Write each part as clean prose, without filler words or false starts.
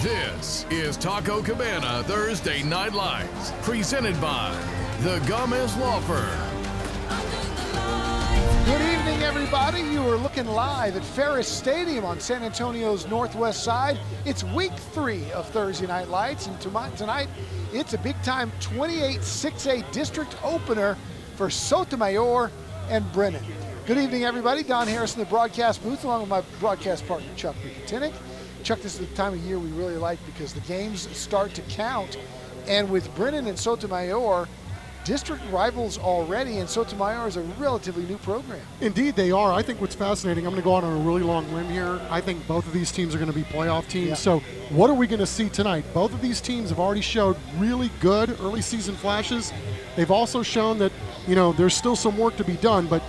This is Taco Cabana Thursday Night Lights, presented by the Gomez Law Firm. Good evening, everybody. You are looking live at Ferris Stadium on San Antonio's northwest side. It's week 3 of Thursday Night Lights, and tonight it's a big-time 28-6A district opener for Sotomayor and Brennan. Good evening, everybody. Don Harris in the broadcast booth, along with my broadcast partner, Chuck Bucatinik. Chuck, this is the time of year we really like because the games start to count. And with Brennan and Sotomayor, district rivals already, and Sotomayor is a relatively new program. Indeed, they are. I think what's fascinating, I'm going to go out on a really long limb here. I think both of these teams are going to be playoff teams. Yeah. So what are we going to see tonight? Both of these teams have already showed really good early season flashes. They've also shown that, there's still some work to be done, but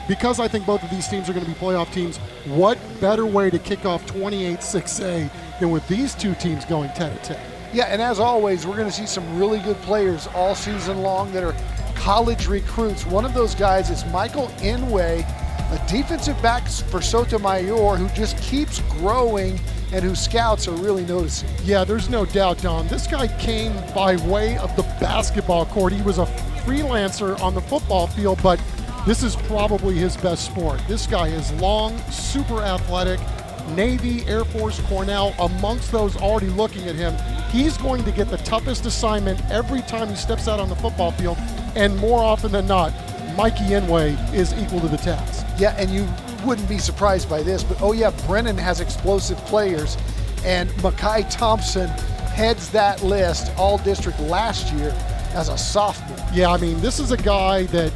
because I think both of these teams are going to be playoff teams, what better way to kick off 28-6A than with these two teams going 10-10? Yeah, and as always, we're going to see some really good players all season long that are college recruits. One of those guys is Michael Inway, a defensive back for Sotomayor who just keeps growing and whose scouts are really noticing. Yeah, there's no doubt, Don. This guy came by way of the basketball court. He was a freelancer on the football field, but this is probably his best sport. This guy is long, super athletic, Navy, Air Force, Cornell, amongst those already looking at him. He's going to get the toughest assignment every time he steps out on the football field, and more often than not, Mikey Inway is equal to the task. Yeah, and you wouldn't be surprised by this, but Brennan has explosive players, and Mekhi Thompson heads that list all district last year as a sophomore. Yeah, this is a guy that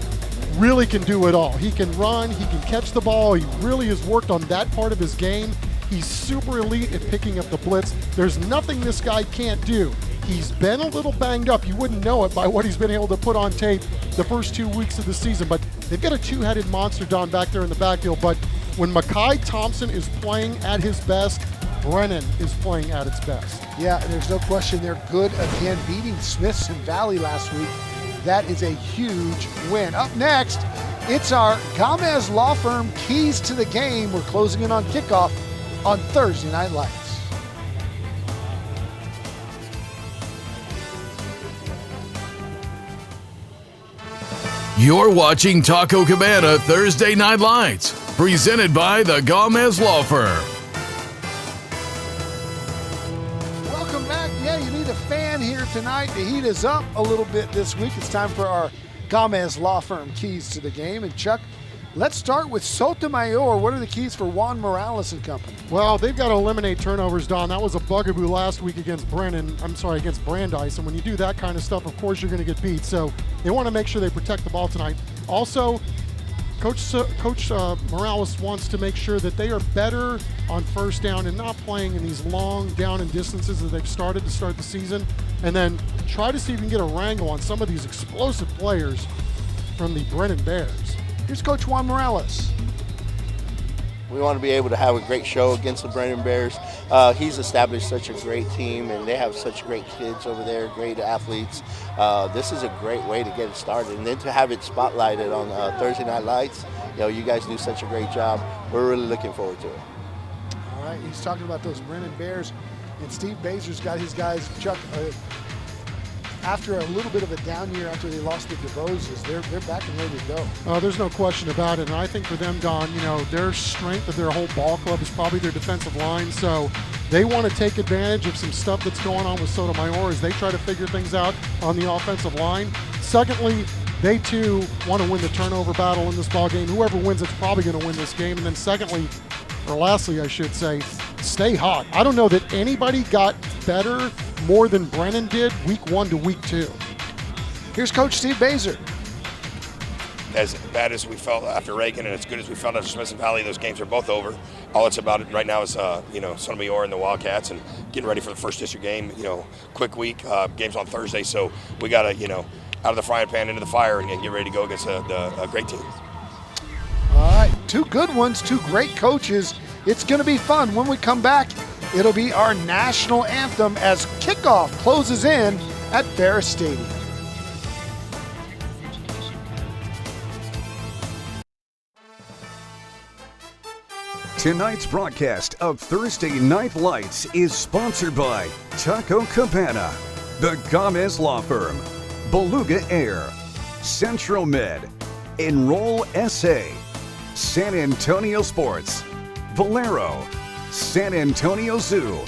really can do it all. He can run, he can catch the ball, he really has worked on that part of his game. He's super elite at picking up the blitz. There's nothing this guy can't do. He's been a little banged up. You wouldn't know it by what he's been able to put on tape the first 2 weeks of the season, but they've got a two-headed monster down back there in the backfield. But when Mekhi Thompson is playing at his best, Brennan is playing at its best. Yeah, there's no question they're good again, beating Smithson Valley last week. That is a huge win. Up next, it's our Gomez Law Firm keys to the game. We're closing in on kickoff on Thursday Night Lights. You're watching Taco Cabana Thursday Night Lights, presented by the Gomez Law Firm. Welcome back. Yeah, you need a fan here tonight to heat us up a little bit this week. It's time for our Gomez Law Firm keys to the game. And Chuck, let's start with Sotomayor. What are the keys for Juan Morales and company? Well, they've got to eliminate turnovers, Don. That was a bugaboo last week against against Brandeis. And when you do that kind of stuff, of course you're going to get beat. So they want to make sure they protect the ball tonight. Also, Coach Morales wants to make sure that they are better on first down and not playing in these long down and distances that they've started to start the season. And then try to see if you can get a wrangle on some of these explosive players from the Brennan Bears. Here's Coach Juan Morales. We want to be able to have a great show against the Brennan Bears. He's established such a great team, and they have such great kids over there, great athletes. This is a great way to get it started. And then to have it spotlighted on Thursday Night Lights, you guys do such a great job. We're really looking forward to it. All right, he's talking about those Brennan Bears, and Steve Bazer's got his guys, Chuck, after a little bit of a down year after they lost the DeVoses, they're back and ready to go. There's no question about it. And I think for them, Don, their strength of their whole ball club is probably their defensive line. So they want to take advantage of some stuff that's going on with Sotomayor as they try to figure things out on the offensive line. Secondly, they too want to win the turnover battle in this ball game. Whoever wins it's probably going to win this game. And then lastly, I should say, stay hot. I don't know that anybody got better more than Brennan did week 1 to week 2. Here's Coach Steve Bazer. As bad as we felt after Reagan and as good as we felt after Smithson Valley, those games are both over. All it's about right now is, Sotomayor and the Wildcats and getting ready for the first district game. Quick week, games on Thursday, so we got to, out of the frying pan into the fire and get ready to go against a great team. All right, 2 good ones, 2 great coaches. It's going to be fun. When we come back, it'll be our national anthem as kickoff closes in at Ferris Stadium. Tonight's broadcast of Thursday Night Lights is sponsored by Taco Cabana, the Gomez Law Firm, Beluga Air, Central Med, Enroll SA, San Antonio Sports, Valero, San Antonio Zoo,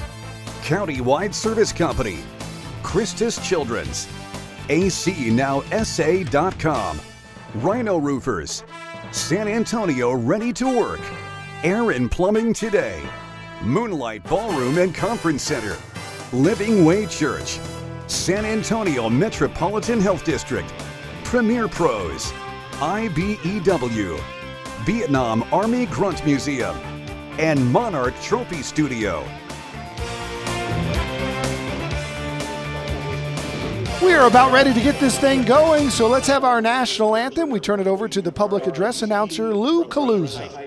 Countywide Service Company, Christus Children's, ACNowSA.com, Rhino Roofers, San Antonio Ready to Work, Air and Plumbing Today, Moonlight Ballroom and Conference Center, Living Way Church, San Antonio Metropolitan Health District, Premier Pros, IBEW, Vietnam Army Grunt Museum, and Monarch Trophy Studio. We are about ready to get this thing going, so let's have our national anthem. We turn it over to the public address announcer, Lou Calusa.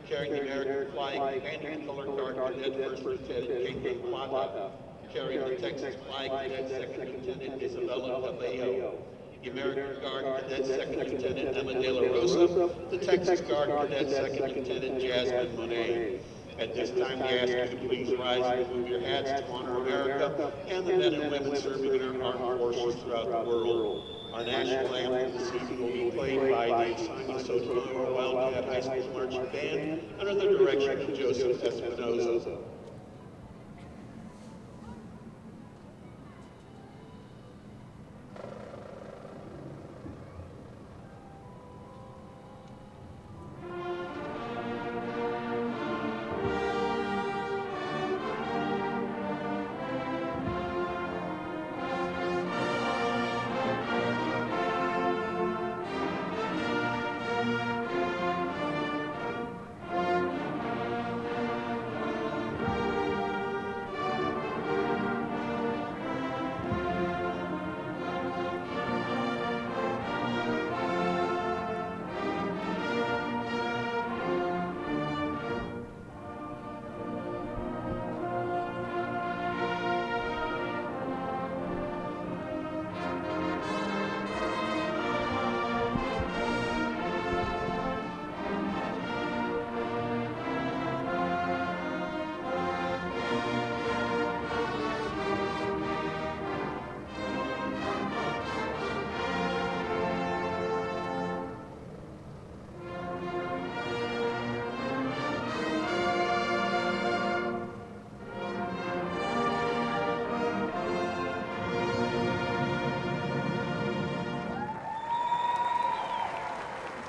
Carrying the American flag, and color guard cadet First Lieutenant Kate Plata, carrying the Texas flag, Cadet Second Lieutenant Isabella Cabello, the American Guard Cadet Second Lieutenant Emma De La Rosa, the Texas Guard Cadet Second Lieutenant Jasmine Monet. At this time, we ask you to please rise and remove your hats to honor America and the men and women serving in our armed forces throughout the world. Our national anthem this evening will be played by the Sotomayor Wildcat High School Marching Band under the direction of Joseph Espinoza.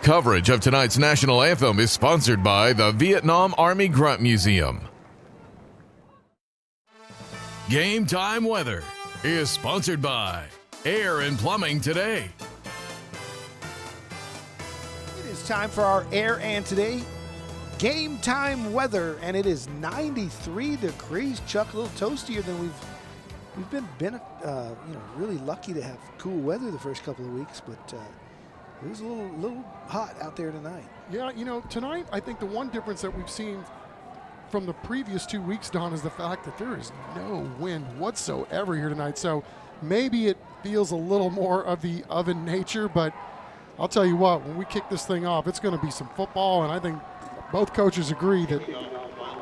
Coverage of tonight's national anthem is sponsored by the Vietnam Army Grunt Museum. Game Time Weather is sponsored by Air and Plumbing Today. It is time for our Air and Today Game Time Weather, and it is 93 degrees. Chuck, a little toastier than we've been really lucky to have cool weather the first couple of weeks, but it was a little hot out there tonight. Yeah, tonight I think the one difference that we've seen from the previous 2 weeks, Don, is the fact that there is no wind whatsoever here tonight. So maybe it feels a little more of the oven nature, but I'll tell you what, when we kick this thing off, it's going to be some football, and I think both coaches agree that,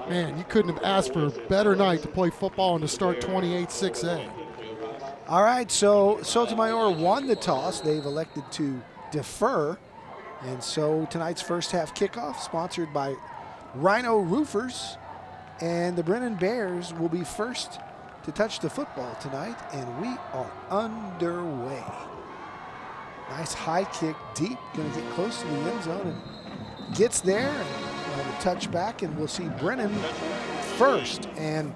man, you couldn't have asked for a better night to play football and to start 28-6A. All right, so Sotomayor won the toss. They've elected to defer, and so tonight's first half kickoff sponsored by Rhino Roofers, and the Brennan Bears will be first to touch the football tonight, and we are underway. Nice high kick deep, going to get close to the end zone and gets there, and we'll have a touchback, and we'll see Brennan first. And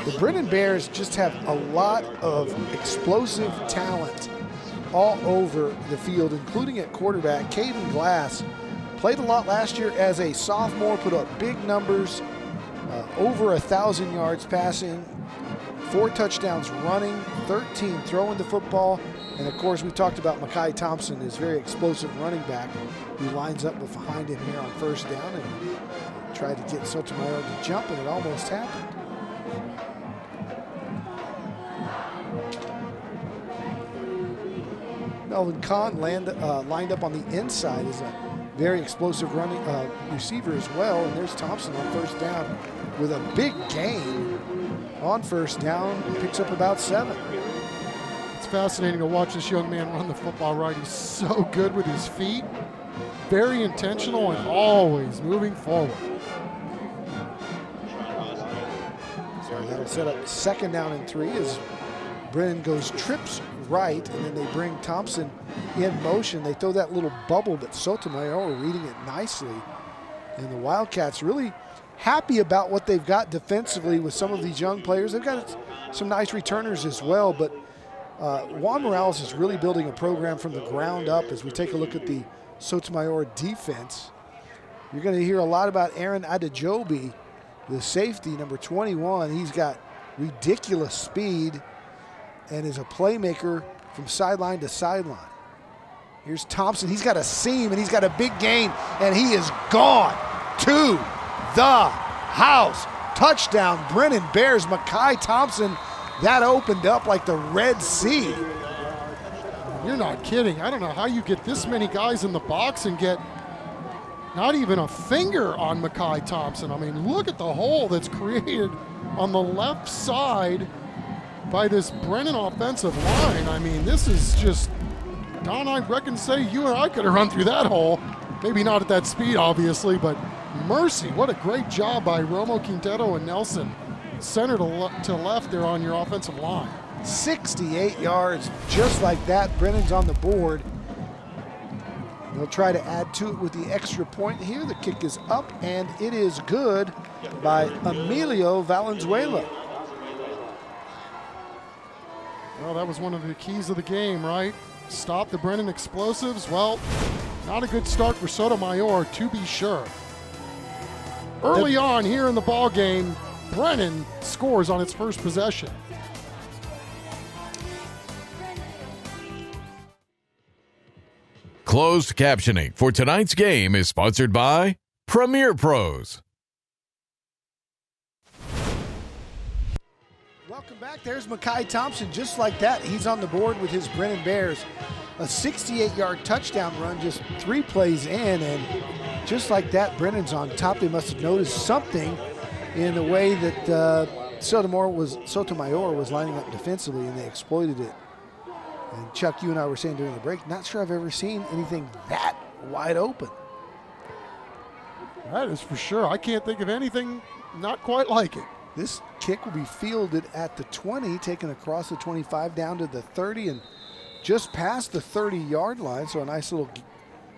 the Brennan Bears just have a lot of explosive talent all over the field, including at quarterback. Caden Glass played a lot last year as a sophomore, put up big numbers, over 1,000 yards passing, 4 touchdowns running, 13 throwing the football. And of course, we talked about Mekhi Thompson, his very explosive running back, who lines up behind him here on first down and tried to get Sotomayor to jump, and it almost happened. Melvin Kahn lined up on the inside as a very explosive running receiver as well. And there's Thompson on first down with a big gain on first down. Picks up about 7. It's fascinating to watch this young man run the football, right? He's so good with his feet, very intentional, and always moving forward. So that'll set up 2nd down and 3 as Brennan trips right, and then they bring Thompson in motion. They throw that little bubble, but Sotomayor reading it nicely. And the Wildcats really happy about what they've got defensively with some of these young players. They've got some nice returners as well, but Juan Morales is really building a program from the ground up. As we take a look at the Sotomayor defense, you're going to hear a lot about Aaron Adejobi, the safety, number 21. He's got ridiculous speed and is a playmaker from sideline to sideline. Here's Thompson. He's got a seam and he's got a big gain, and he is gone to the house. Touchdown, Brennan Bears. Mekhi Thompson, that opened up like the Red Sea. You're not kidding. I don't know how you get this many guys in the box and get not even a finger on Mekhi Thompson. I mean, look at the hole that's created on the left side by this Brennan offensive line. I mean, this is just, Don, I reckon say you and I could have run through that hole. Maybe not at that speed, obviously, but mercy, what a great job by Romo Quintero and Nelson. Center to left there on your offensive line. 68 yards, just like that. Brennan's on the board. They'll try to add to it with the extra point here. The kick is up, and it is good by Emilio Valenzuela. Well, that was one of the keys of the game, right? Stop the Brennan explosives. Well, not a good start for Sotomayor, to be sure. Early on here in the ball game, Brennan scores on its first possession. Closed captioning for tonight's game is sponsored by Premier Pros. Welcome back. There's Mekhi Thompson, just like that. He's on the board with his Brennan Bears. A 68-yard touchdown run just 3 plays in, and just like that, Brennan's on top. They must have noticed something in the way that Sotomayor was lining up defensively, and they exploited it. And Chuck, you and I were saying during the break, not sure I've ever seen anything that wide open. That is for sure. I can't think of anything not quite like it. This kick will be fielded at the 20, taken across the 25 down to the 30 and just past the 30-yard line. So a nice little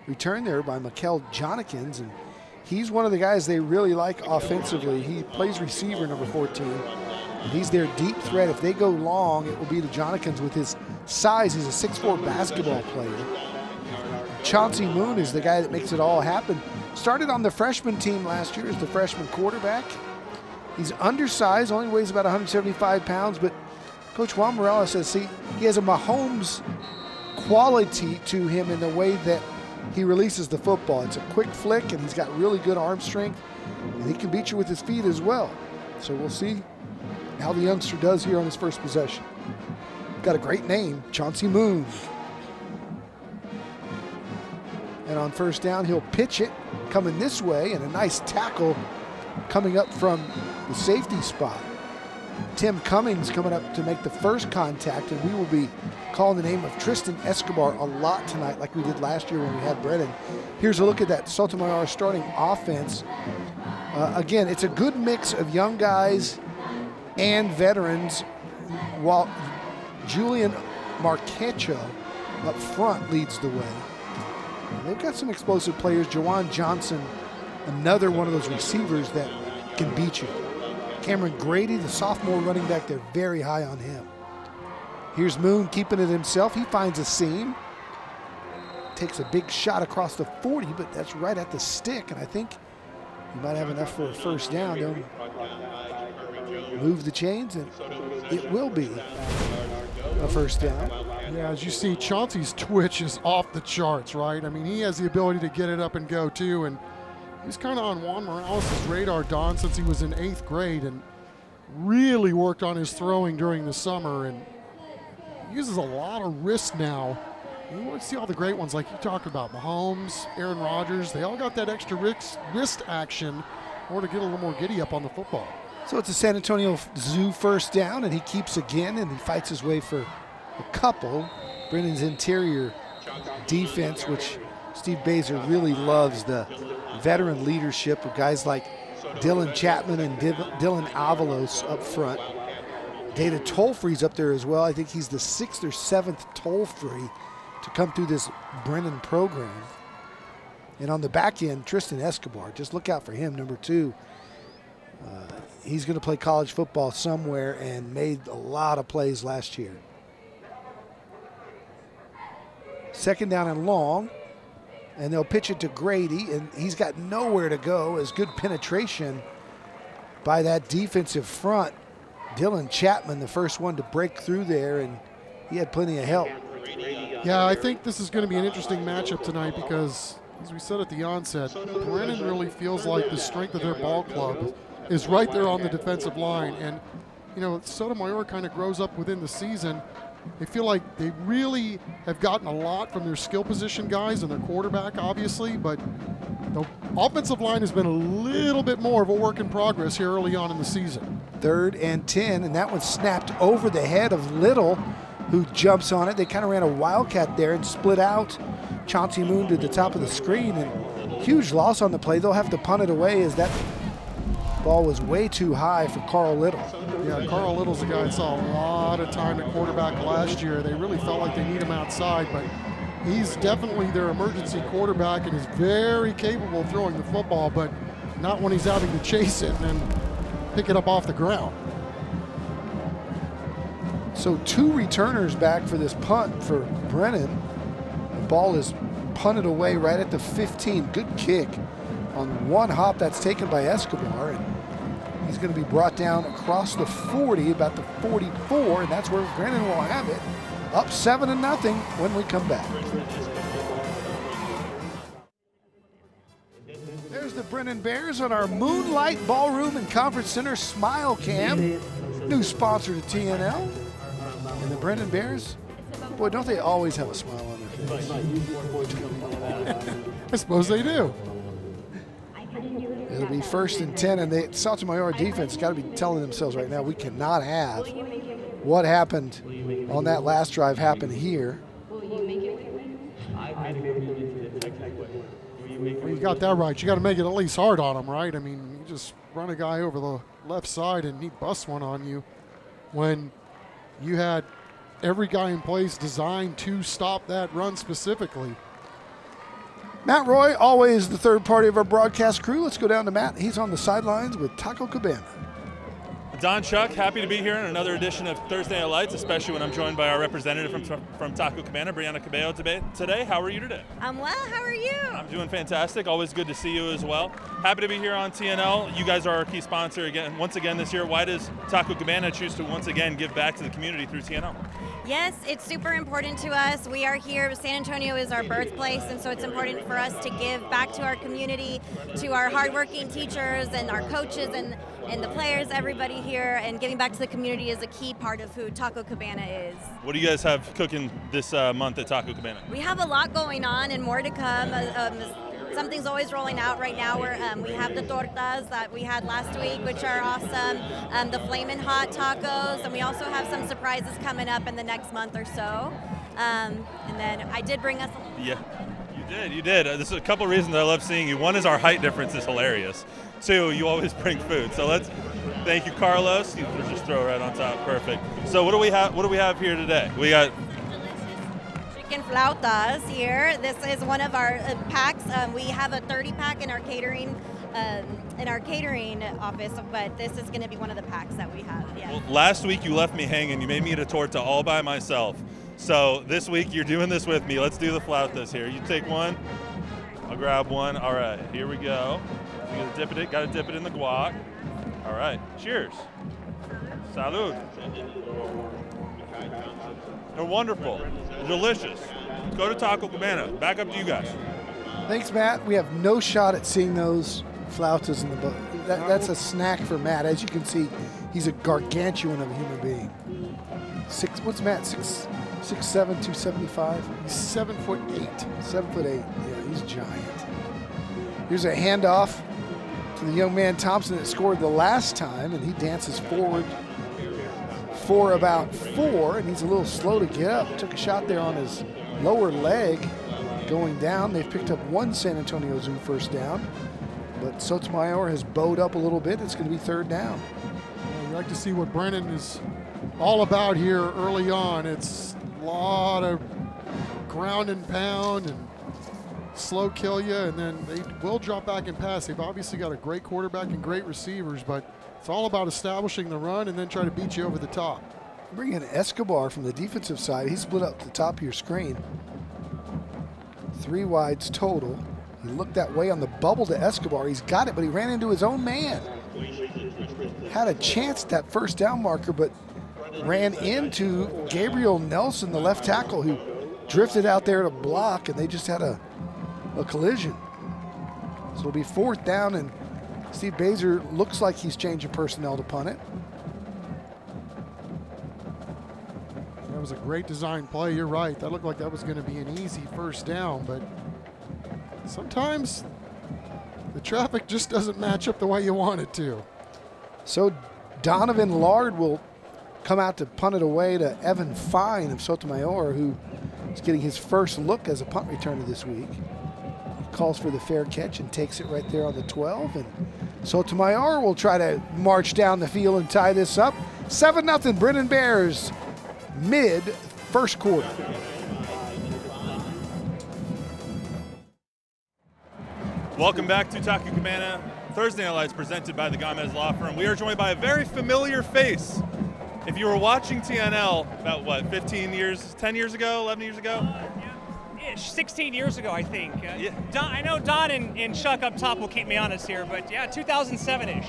return there by Mikel Jonikins. And he's one of the guys they really like offensively. He plays receiver, number 14. And he's their deep threat. If they go long, it will be to Jonikins with his size. He's a 6'4" basketball player. Chauncey Moon is the guy that makes it all happen. Started on the freshman team last year as the freshman quarterback. He's undersized, only weighs about 175 pounds, but Coach Juan Morales says, see, he has a Mahomes quality to him in the way that he releases the football. It's a quick flick, and he's got really good arm strength, and he can beat you with his feet as well. So we'll see how the youngster does here on his first possession. Got a great name, Chauncey Moon. And on first down, he'll pitch it, coming this way, and a nice tackle coming up from the safety spot. Tim Cummings coming up to make the first contact, and we will be calling the name of Tristan Escobar a lot tonight, like we did last year when we had Brennan. Here's a look at that Sotomayor starting offense. Again, it's a good mix of young guys and veterans, while Julian Marquecho up front leads the way. And they've got some explosive players. Jawan Johnson, another one of those receivers that can beat you. Cameron Grady, the sophomore running back, they're very high on him. Here's Moon keeping it himself. He finds a seam. Takes a big shot across the 40, but that's right at the stick, and I think he might have enough for a first down. They'll move the chains, and it will be a first down. Yeah, as you see, Chauncey's twitch is off the charts, right? I mean, he has the ability to get it up and go, too, and he's kind of on Juan Morales' radar, Don, since he was in 8th grade and really worked on his throwing during the summer and uses a lot of wrist now You want to see all the great ones like you talked about, Mahomes, Aaron Rodgers. They all got that extra wrist action or to get a little more giddy up on the football. So it's a San Antonio Zoo first down, and he keeps again, and he fights his way for a couple. Brennan's interior defense, which Steve Baser really loves, the veteran leadership of guys like Dylan Chapman and Dylan Avalos up front. Data Tollfree's up there as well. I think he's the 6th or 7th Tollfree to come through this Brennan program. And on the back end, Tristan Escobar. Just look out for him, number 2. He's going to play college football somewhere and made a lot of plays last year. Second down and long, and they'll pitch it to Grady, and he's got nowhere to go. As good penetration by that defensive front. Dylan Chapman, the first one to break through there, and he had plenty of help. Yeah, I think this is going to be an interesting matchup tonight because, as we said at the onset, Brennan really feels like the strength of their ball club is right there on the defensive line. And, you know, Sotomayor kind of grows up within the season. They feel like they really have gotten a lot from their skill position guys and their quarterback, obviously, but the offensive line has been a little bit more of a work in progress here early on in the season. 3rd and 10, and that one snapped over the head of Little, who jumps on it. They kind of ran a wildcat there and split out. Chauncey Moon to the top of the screen, and huge loss on the play. They'll have to punt it away as that ball was way too high for Carl Little. Yeah, Carl Little's a guy that saw a lot of time at quarterback last year. They really felt like they need him outside, but he's definitely their emergency quarterback and is very capable of throwing the football, but not when he's having to chase it and then pick it up off the ground. So 2 returners back for this punt for Brennan. The ball is punted away right at the 15. Good kick on one hop that's taken by Escobar. And he's going to be brought down across the 40, about the 44, and that's where Brennan will have it. Up 7-0 when we come back. There's the Brennan Bears on our Moonlight Ballroom and Conference Center Smile Cam. New sponsor to TNL. And the Brennan Bears, boy, don't they always have a smile on their face? I suppose they do. It'll be 1st and 10, and the Sotomayor defense got to be telling themselves right now, we cannot have what happened on that last drive happen here. Well, you got that right. You got to make it at least hard on them, right? I mean, you just run a guy over the left side and he busts one on you when you had every guy in place designed to stop that run specifically. Matt Roy, always the third party of our broadcast crew. Let's go down to Matt. He's on the sidelines with Taco Cabana. Don Chuck, happy to be here in another edition of Thursday Night Lights, especially when I'm joined by our representative from Taco Cabana, Brianna Cabello today. How are you today? I'm well. How are you? I'm doing fantastic. Always good to see you as well. Happy to be here on TNL. You guys are our key sponsor once again this year. Why does Taco Cabana choose to once again give back to the community through TNL? Yes, it's super important to us. We are here. San Antonio is our birthplace, and so it's important for us to give back to our community, to our hardworking teachers and our coaches and the players, everybody here, and giving back to the community is a key part of who Taco Cabana is. What do you guys have cooking this month at Taco Cabana? We have a lot going on and more to come. Something's always rolling out right now. We have the tortas that we had last week, which are awesome, the flamin' hot tacos, and we also have some surprises coming up in the next month or so. And then I did bring us Yeah, you did. There's a couple reasons I love seeing you. One is our height difference is hilarious. 2, you always bring food. So thank you, Carlos. You just throw it right on top. Perfect. So what do we have here today? We got chicken flautas here. This is one of our packs. We have a 30-pack in our catering office, but this is going to be one of the packs that we have. Yeah. Well, last week you left me hanging. You made me eat a torta all by myself. So this week you're doing this with me. Let's do the flautas here. You take one. I'll grab one. All right, here we go. You gotta dip it in the guac. All right, cheers. Salud. They're wonderful. They're delicious. Go to Taco Cabana. Back up to you guys. Thanks, Matt. We have no shot at seeing those flautas in the book. That's a snack for Matt. As you can see, he's a gargantuan of a human being. What's Matt, 6'1"? 6'7", 275. He's 7'8". 7'8". Yeah, he's giant. Here's a handoff to the young man Thompson that scored the last time, and he dances forward for about 4, and he's a little slow to get up. Took a shot there on his lower leg going down. They've picked up 1 San Antonio Zoo first down, but Sotomayor has bowed up a little bit. It's going to be 3rd down. Well, you like to see what Brennan is all about here early on. It's a lot of ground and pound and slow kill you, and then they will drop back and pass. They've obviously got a great quarterback and great receivers, but it's all about establishing the run and then try to beat you over the top. Bring in Escobar from the defensive side. He's split up to the top of your screen. 3 wides total. He looked that way on the bubble to Escobar. He's got it, but he ran into his own man. Had a chance at that first down marker, but ran into Gabriel Nelson, the left tackle, who drifted out there to block, and they just had a collision. So it'll be 4th down, and Steve Baser looks like he's changing personnel to punt it. That was a great design play. You're right. That looked like that was going to be an easy first down, but sometimes the traffic just doesn't match up the way you want it to. So Donovan Lard will come out to punt it away to Evan Fine of Sotomayor, who is getting his first look as a punt returner this week. He calls for the fair catch and takes it right there on the 12. And Sotomayor will try to march down the field and tie this up. 7-0 Brennan Bears mid first quarter. Welcome back to Taco Cabana. Thursday Night Lights presented by the Gomez Law Firm. We are joined by a very familiar face. If you were watching TNL about, 10 years ago, 11 years ago? 16 years ago, I think. Yeah. I know Don and Chuck up top will keep me honest here, but yeah, 2007-ish.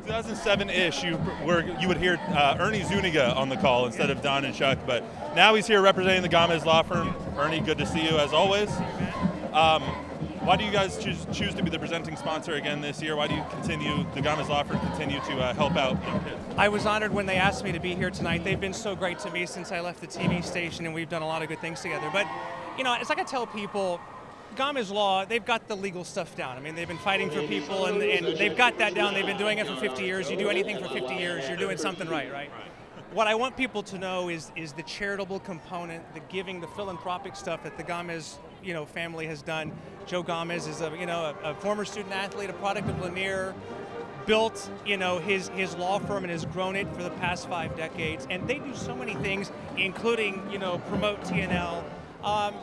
2007-ish, you would hear Ernie Zuniga on the call instead of Don and Chuck, but now he's here representing the Gomez Law Firm. Ernie, good to see you as always. Why do you guys choose to be the presenting sponsor again this year? Why do the Gomez Law Firm continue to help out young kids? I was honored when they asked me to be here tonight. They've been so great to me since I left the TV station, and we've done a lot of good things together. But, it's like I tell people, Gomez Law, they've got the legal stuff down. I mean, they've been fighting for people, and they've got that down. They've been doing it for 50 years. You do anything for 50 years, you're doing something right? What I want people to know is the charitable component, the giving, the philanthropic stuff that the Gomez family has done. Joe Gomez is a former student athlete, a product of Lanier, built his law firm and has grown it for the past 5 decades. And they do so many things, including promote TNL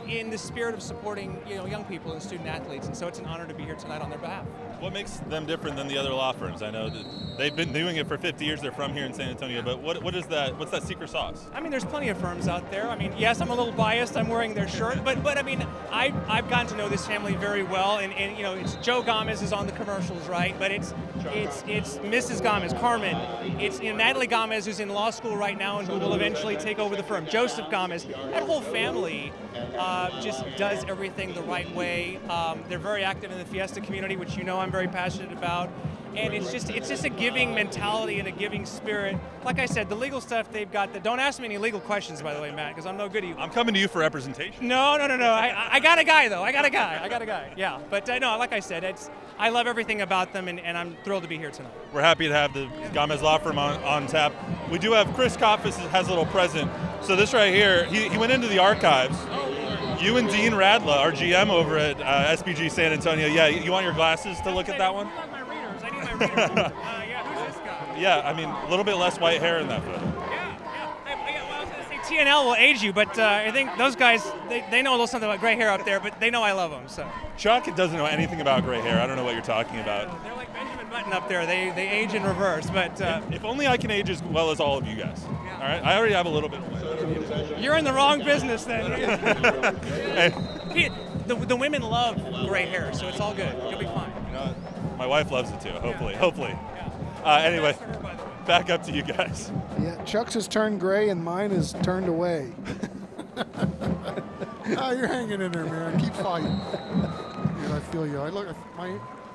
in the spirit of supporting young people and student athletes. And so it's an honor to be here tonight on their behalf. What makes them different than the other law firms? I know that they've been doing it for 50 years. They're from here in San Antonio, but what's that secret sauce? I mean, there's plenty of firms out there. I mean, yes, I'm a little biased. I'm wearing their shirt, but I mean, I've gotten to know this family very well, and it's Joe Gomez is on the commercials, right? But it's Mrs. Gomez, Carmen. It's Natalie Gomez, who's in law school right now and who will eventually take over the firm. Joseph Gomez. That whole family just does everything the right way. They're very active in the Fiesta community, which I'm very passionate about. And it's just a giving mentality and a giving spirit. Like I said, the legal stuff they've got. Don't ask me any legal questions, by the way, Matt, because I'm no good at you. I'm coming to you for representation. No. I got a guy, though. I got a guy. Yeah, but no, like I said, I love everything about them, and I'm thrilled to be here tonight. We're happy to have the Gomez Law Firm on tap. We do have Chris Koffis has a little present. So this right here, he went into the archives. You and Dean Radla, our GM over at SBG San Antonio. Yeah, you want your glasses to look at that one? I need my readers. Who's this guy? Yeah, I mean, a little bit less white hair in that photo. Yeah. Well, I was going to say TNL will age you, but I think those guys, they know a little something about gray hair up there, but they know I love them. So. Chuck doesn't know anything about gray hair. I don't know what you're talking about. They're like Benjamin Button up there. They age in reverse, but... if only I can age as well as all of you guys. Yeah. All right? I already have a little bit of white. You're in the wrong business then. Hey. The women love gray hair, so it's all good. You'll be fine. My wife loves it too, hopefully. Yeah. Anyway, back up to you guys. Yeah, Chuck's has turned gray and mine is turned away. You're hanging in there, man. Keep fighting. I feel you.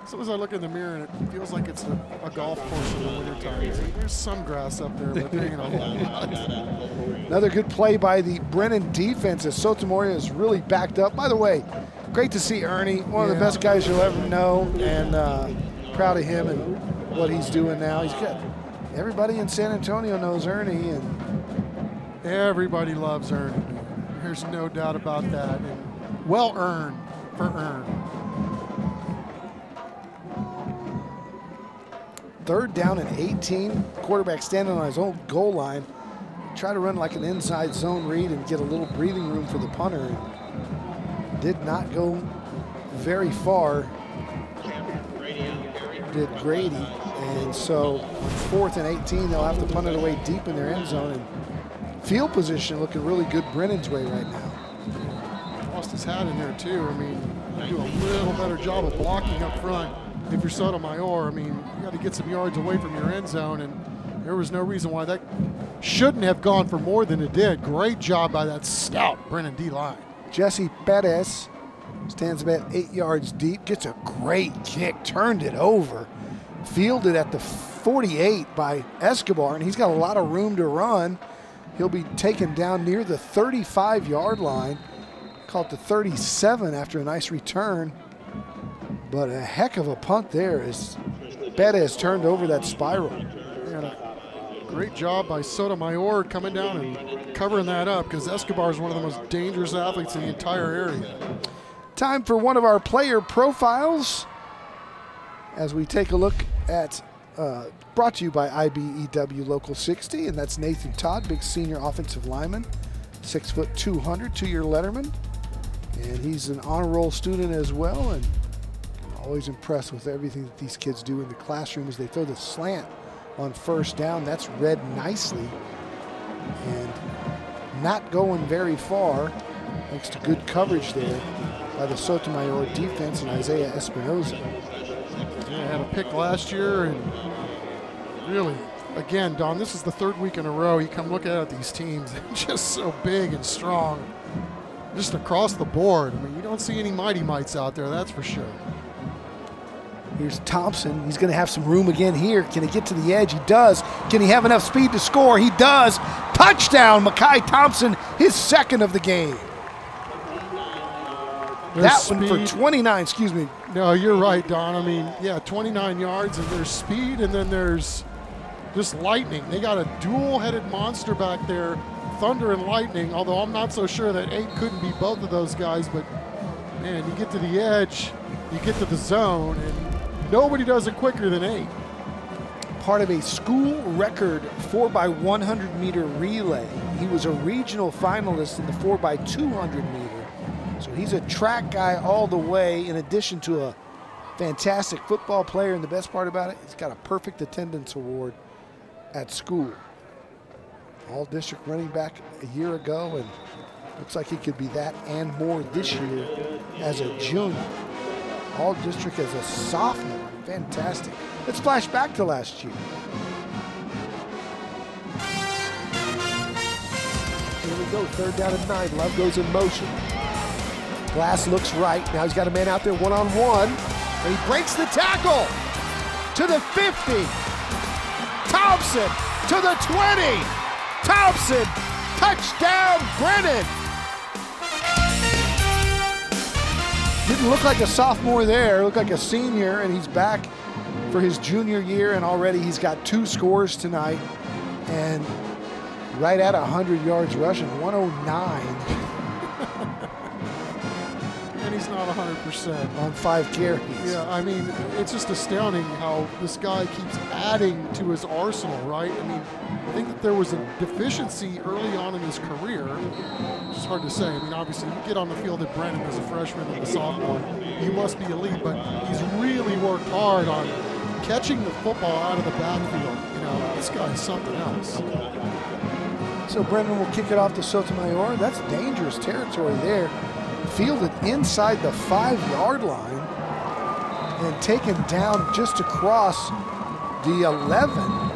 Sometimes I look in the mirror and it feels like it's a golf course in the wintertime. There's some grass up there, but there ain't a whole lot. Another good play by the Brennan defense as Sotomayor is really backed up. By the way, great to see Ernie, one of the best guys you'll ever know, and proud of him and what he's doing now. He's got everybody in San Antonio knows Ernie, and everybody loves Ernie. There's no doubt about that. And well earned for Ern. Third down and 18. Quarterback standing on his own goal line. Try to run like an inside zone read and get a little breathing room for the punter. Did not go very far, did Grady. And so on 4th and 18, they'll have to punt it away deep in their end zone. And field position looking really good Brennan's way right now. Lost his hat in there too. I mean, you do a little better job of blocking up front. If you're Sotomayor, I mean, you got to get some yards away from your end zone, and there was no reason why that shouldn't have gone for more than it did. Great job by that stout Brennan D-line. Jesse Perez stands about 8 yards deep, gets a great kick, turned it over, fielded at the 48 by Escobar, and he's got a lot of room to run. He'll be taken down near the 35-yard line, caught the 37 after a nice return. But a heck of a punt there as Perez turned over that spiral. And a great job by Sotomayor coming down and covering that up, because Escobar is one of the most dangerous athletes in the entire area. Time for one of our player profiles as we take a look at, brought to you by IBEW Local 60, and that's Nathan Todd, big senior offensive lineman, 6 foot 200, 2-year letterman. And he's an honor roll student as well, and always impressed with everything that these kids do in the classroom as they throw the slant on first down. That's read nicely and not going very far thanks to good coverage there by the Sotomayor defense and Isaiah Espinoza. Yeah, had a pick last year, and really, again, Don, this is the 3rd week in a row you come look at these teams. They're just so big and strong just across the board. I mean, you don't see any mighty mites out there, that's for sure. Here's Thompson. He's going to have some room again here. Can he get to the edge? He does. Can he have enough speed to score? He does. Touchdown, Mekhi Thompson, his 2nd of the game. That one for 29, excuse me. No, you're right, Don. I mean, yeah, 29 yards, and there's speed, and then there's just lightning. They got a dual-headed monster back there, thunder and lightning, although I'm not so sure that 8 couldn't be both of those guys, but, man, you get to the edge, you get to the zone, and nobody does it quicker than 8. Part of a school record 4x100 meter relay. He was a regional finalist in the 4x200 meter. So he's a track guy all the way, in addition to a fantastic football player. And the best part about it, he's got a perfect attendance award at school. All district running back a year ago, and looks like he could be that and more this year as a junior. All district as a sophomore. Fantastic. Let's flash back to last year. Here we go, 3rd down and 9. Love goes in motion. Glass looks right. Now he's got a man out there one-on-one. And he breaks the tackle to the 50. Thompson to the 20. Thompson, touchdown, Brennan. Didn't look like a sophomore there, looked like a senior, and he's back for his junior year, and already he's got 2 scores tonight, and right at 100 yards rushing, 109. And he's not 100%. On 5 carries. Yeah, I mean, it's just astounding how this guy keeps adding to his arsenal, right? I mean, I think that there was a deficiency early on in his career. It's hard to say. I mean, obviously, you get on the field at Brennan as a freshman and a sophomore, you must be elite, but he's really worked hard on catching the football out of the backfield. You know, this guy's something else. So Brennan will kick it off to Sotomayor. That's dangerous territory there. Fielded inside the 5-yard line and taken down just across the 11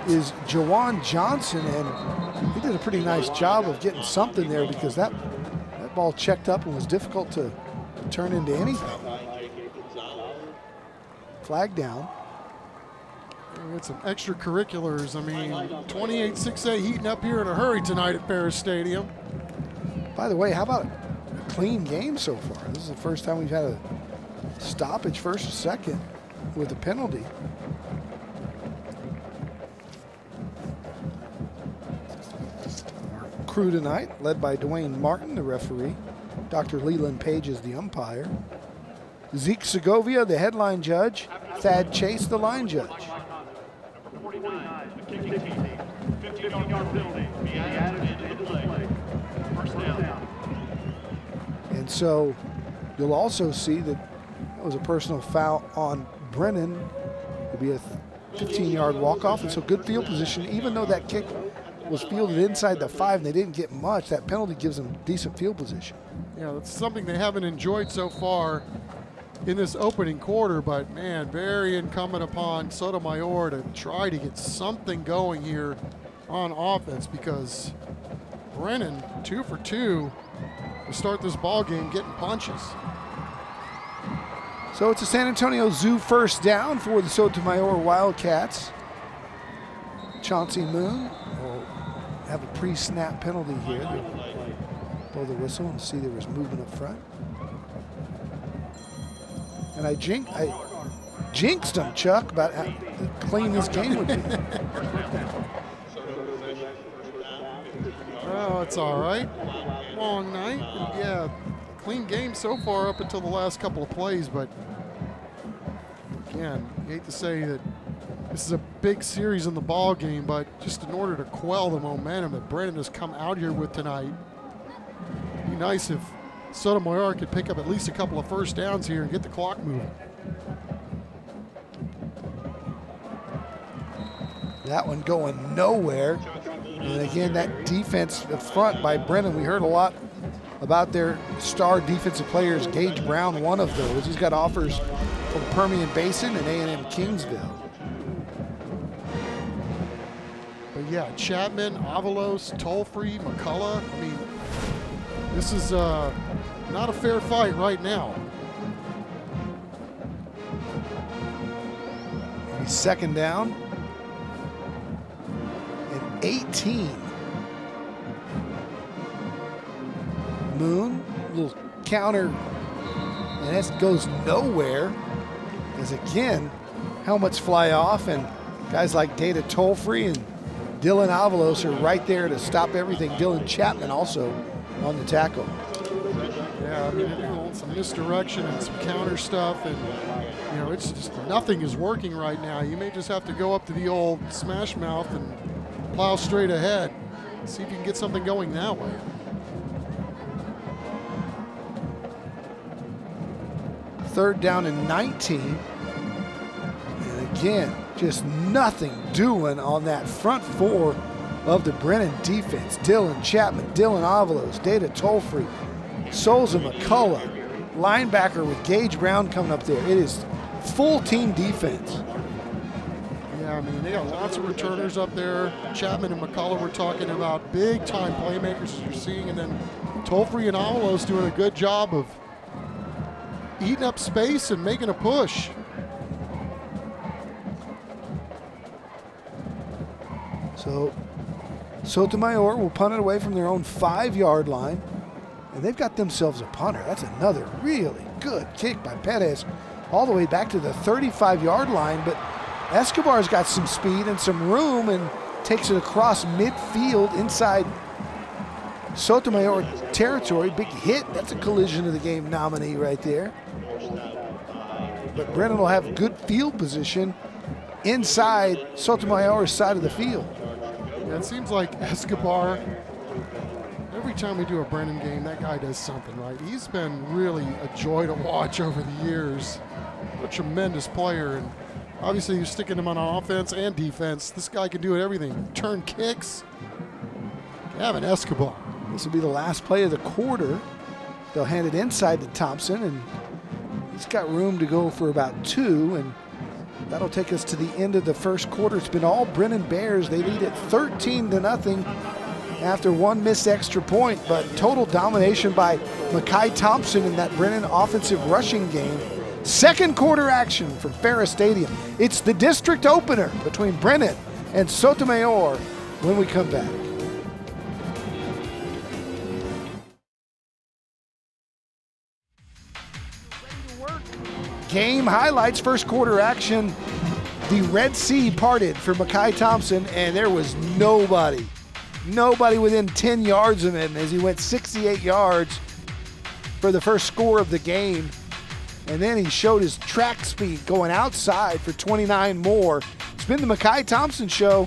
is Jawan Johnson, and he did a pretty nice job of getting something there, because that ball checked up and was difficult to turn into anything. Flag down. We had some extracurriculars. I mean, 28-6A heating up here in a hurry tonight at Ferris Stadium. By the way, how about a clean game so far? This is the first time we've had a stoppage, first or second, with a penalty. Our crew tonight, led by Dwayne Martin, the referee. Dr. Leland Page is the umpire. Zeke Segovia, the headline judge. Thad Chase, the line judge. And so you'll also see that it was a personal foul on Brennan. It'll be a 15-yard walk-off, and so good field position. Even though that kick was fielded inside the 5 and they didn't get much, that penalty gives them decent field position. Yeah, that's something they haven't enjoyed so far in this opening quarter, but man, very incumbent upon Sotomayor to try to get something going here on offense, because Brennan 2 for 2 to start this ball game getting punches. So it's a San Antonio Zoo first down for the Sotomayor Wildcats. Chauncey Moon will have a pre-snap penalty here. They'll blow the whistle and see there was movement up front. And I jinxed him, Chuck, about how clean this game would be. Oh, it's all right. Long night. And yeah, clean game so far up until the last couple of plays, but again, I hate to say that this is a big series in the ball game, but just in order to quell the momentum that Brennan has come out here with tonight, it'd be nice if Sotomayor could pick up at least a couple of first downs here and get the clock moving. That one going nowhere. And again, that defense up front by Brennan, we heard a lot about their star defensive players. Gage Brown, one of those. He's got offers from Permian Basin and A&M Kingsville. But yeah, Chapman, Avalos, Tollfree, McCullough. I mean, this is not a fair fight right now. Maybe second down and 18. Moon, little counter, and it goes nowhere. As again, helmets fly off, and guys like Data Tollfree and Dylan Avalos are right there to stop everything. Dylan Chapman also on the tackle. Yeah, I mean, some misdirection and some counter stuff, and you know, it's just nothing is working right now. You may just have to go up to the old smash mouth and plow straight ahead. See if you can get something going that way. Third down and 19. And again, just nothing doing on that front four of the Brennan defense. Dylan Chapman, Dylan Avalos, Data Tollfree, Souza McCullough, linebacker with Gage Brown coming up there. It is full team defense. Yeah, I mean, they got lots of returners up there. Chapman and McCullough were talking about big time playmakers, as you're seeing, and then Tollfree and Avalos doing a good job of eating up space and making a push. So Sotomayor will punt it away from their own 5-yard line, and they've got themselves a punter. That's another really good kick by Perez all the way back to the 35-yard line, but Escobar's got some speed and some room and takes it across midfield inside Sotomayor territory. Big hit. That's a collision of the game nominee right there. But Brennan will have good field position inside Sotomayor's side of the field. Yeah, it seems like Escobar, every time we do a Brennan game, that guy does something right. He's been really a joy to watch over the years. What a tremendous player. And obviously you're sticking him on offense and defense. This guy can do everything. Turn kicks. Gavin Escobar. This will be the last play of the quarter. They'll hand it inside to Thompson, and he's got room to go for about 2, and that'll take us to the end of the first quarter. It's been all Brennan Bears. They lead it 13-0 after one missed extra point, but total domination by Mekhi Thompson in that Brennan offensive rushing game. Second quarter action from Ferris Stadium. It's the district opener between Brennan and Sotomayor when we come back. Game highlights, first quarter action. The Red Sea parted for Mekhi Thompson, and there was nobody within 10 yards of him as he went 68 yards for the first score of the game. And then he showed his track speed going outside for 29 more. It's been the Mekhi Thompson show,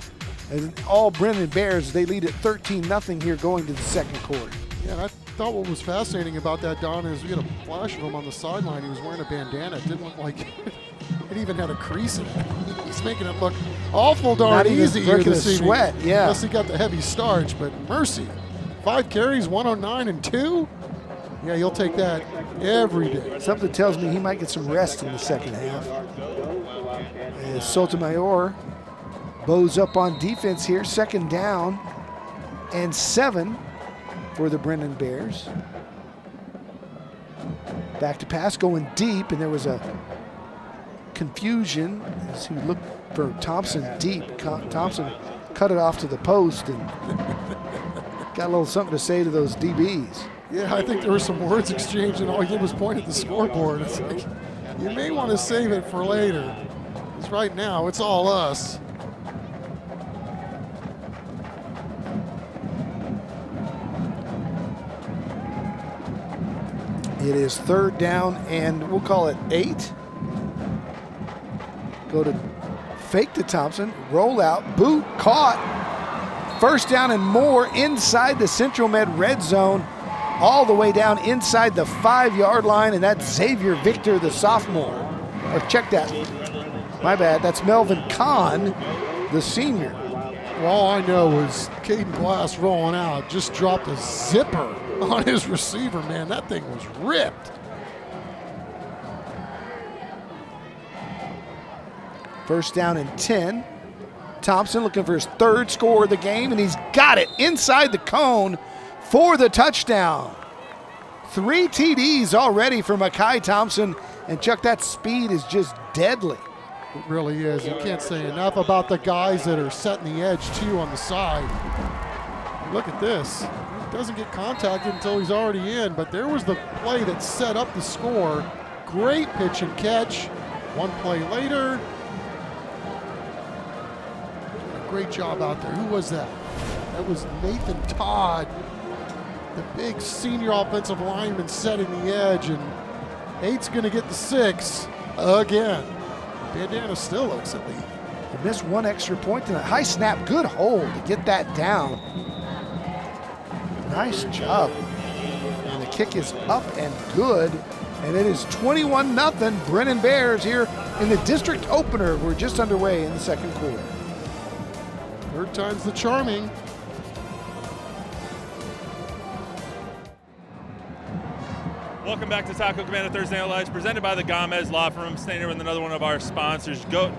and all Brennan Bears, they lead at 13-0 here going to the second quarter. Yeah, and I thought what was fascinating about that, Don, is we had a flash of him on the sideline. He was wearing a bandana. It didn't look like it even had a crease in it. He's making it look awful darn easy here this evening. Sweat, yeah. Unless he got the heavy starch, but mercy. 5 carries, 109 and 2. Yeah, you'll take that every day. Something tells me he might get some rest in the second half. As Sotomayor bows up on defense here, second down and 7 for the Brennan Bears. Back to pass, going deep, and there was a confusion as he looked for Thompson deep. Thompson cut it off to the post and got a little something to say to those DBs. Yeah, I think there were some words exchanged, and all he did was point at the scoreboard. It's like, you may want to save it for later. Because right now, it's all us. It is third down, and we'll call it 8. Go to fake to Thompson, roll out, boot, caught. First down and more inside the Central Med red zone, all the way down inside the 5-yard line, and that's Xavier Victor, the sophomore. Or check that, my bad, that's Melvin Kahn, the senior. Well, all I know is Caden Glass rolling out, just dropped a zipper on his receiver, man. That thing was ripped. First down and 10. Thompson looking for his third score of the game, and he's got it inside the cone for the touchdown. 3 TDs already for Mekhi Thompson, and Chuck, that speed is just deadly. It really is. You can't say enough about the guys that are setting the edge, too, on the side. Look at this. He doesn't get contacted until he's already in, but there was the play that set up the score. Great pitch and catch. One play later. Great job out there. Who was that? That was Nathan Todd, the big senior offensive lineman setting the edge, and 8's going to get the 6 again. Bandana still looks at lead. He missed one extra point tonight. High snap, good hold to get that down. Nice job. And the kick is up and good. And it is 21-0 Brennan Bears here in the district opener. We're just underway in the second quarter. Third time's the charming. Welcome back to Taco Cabana Thursday Night Lights, presented by the Gomez Law Firm. Staying here with another one of our sponsors, Joe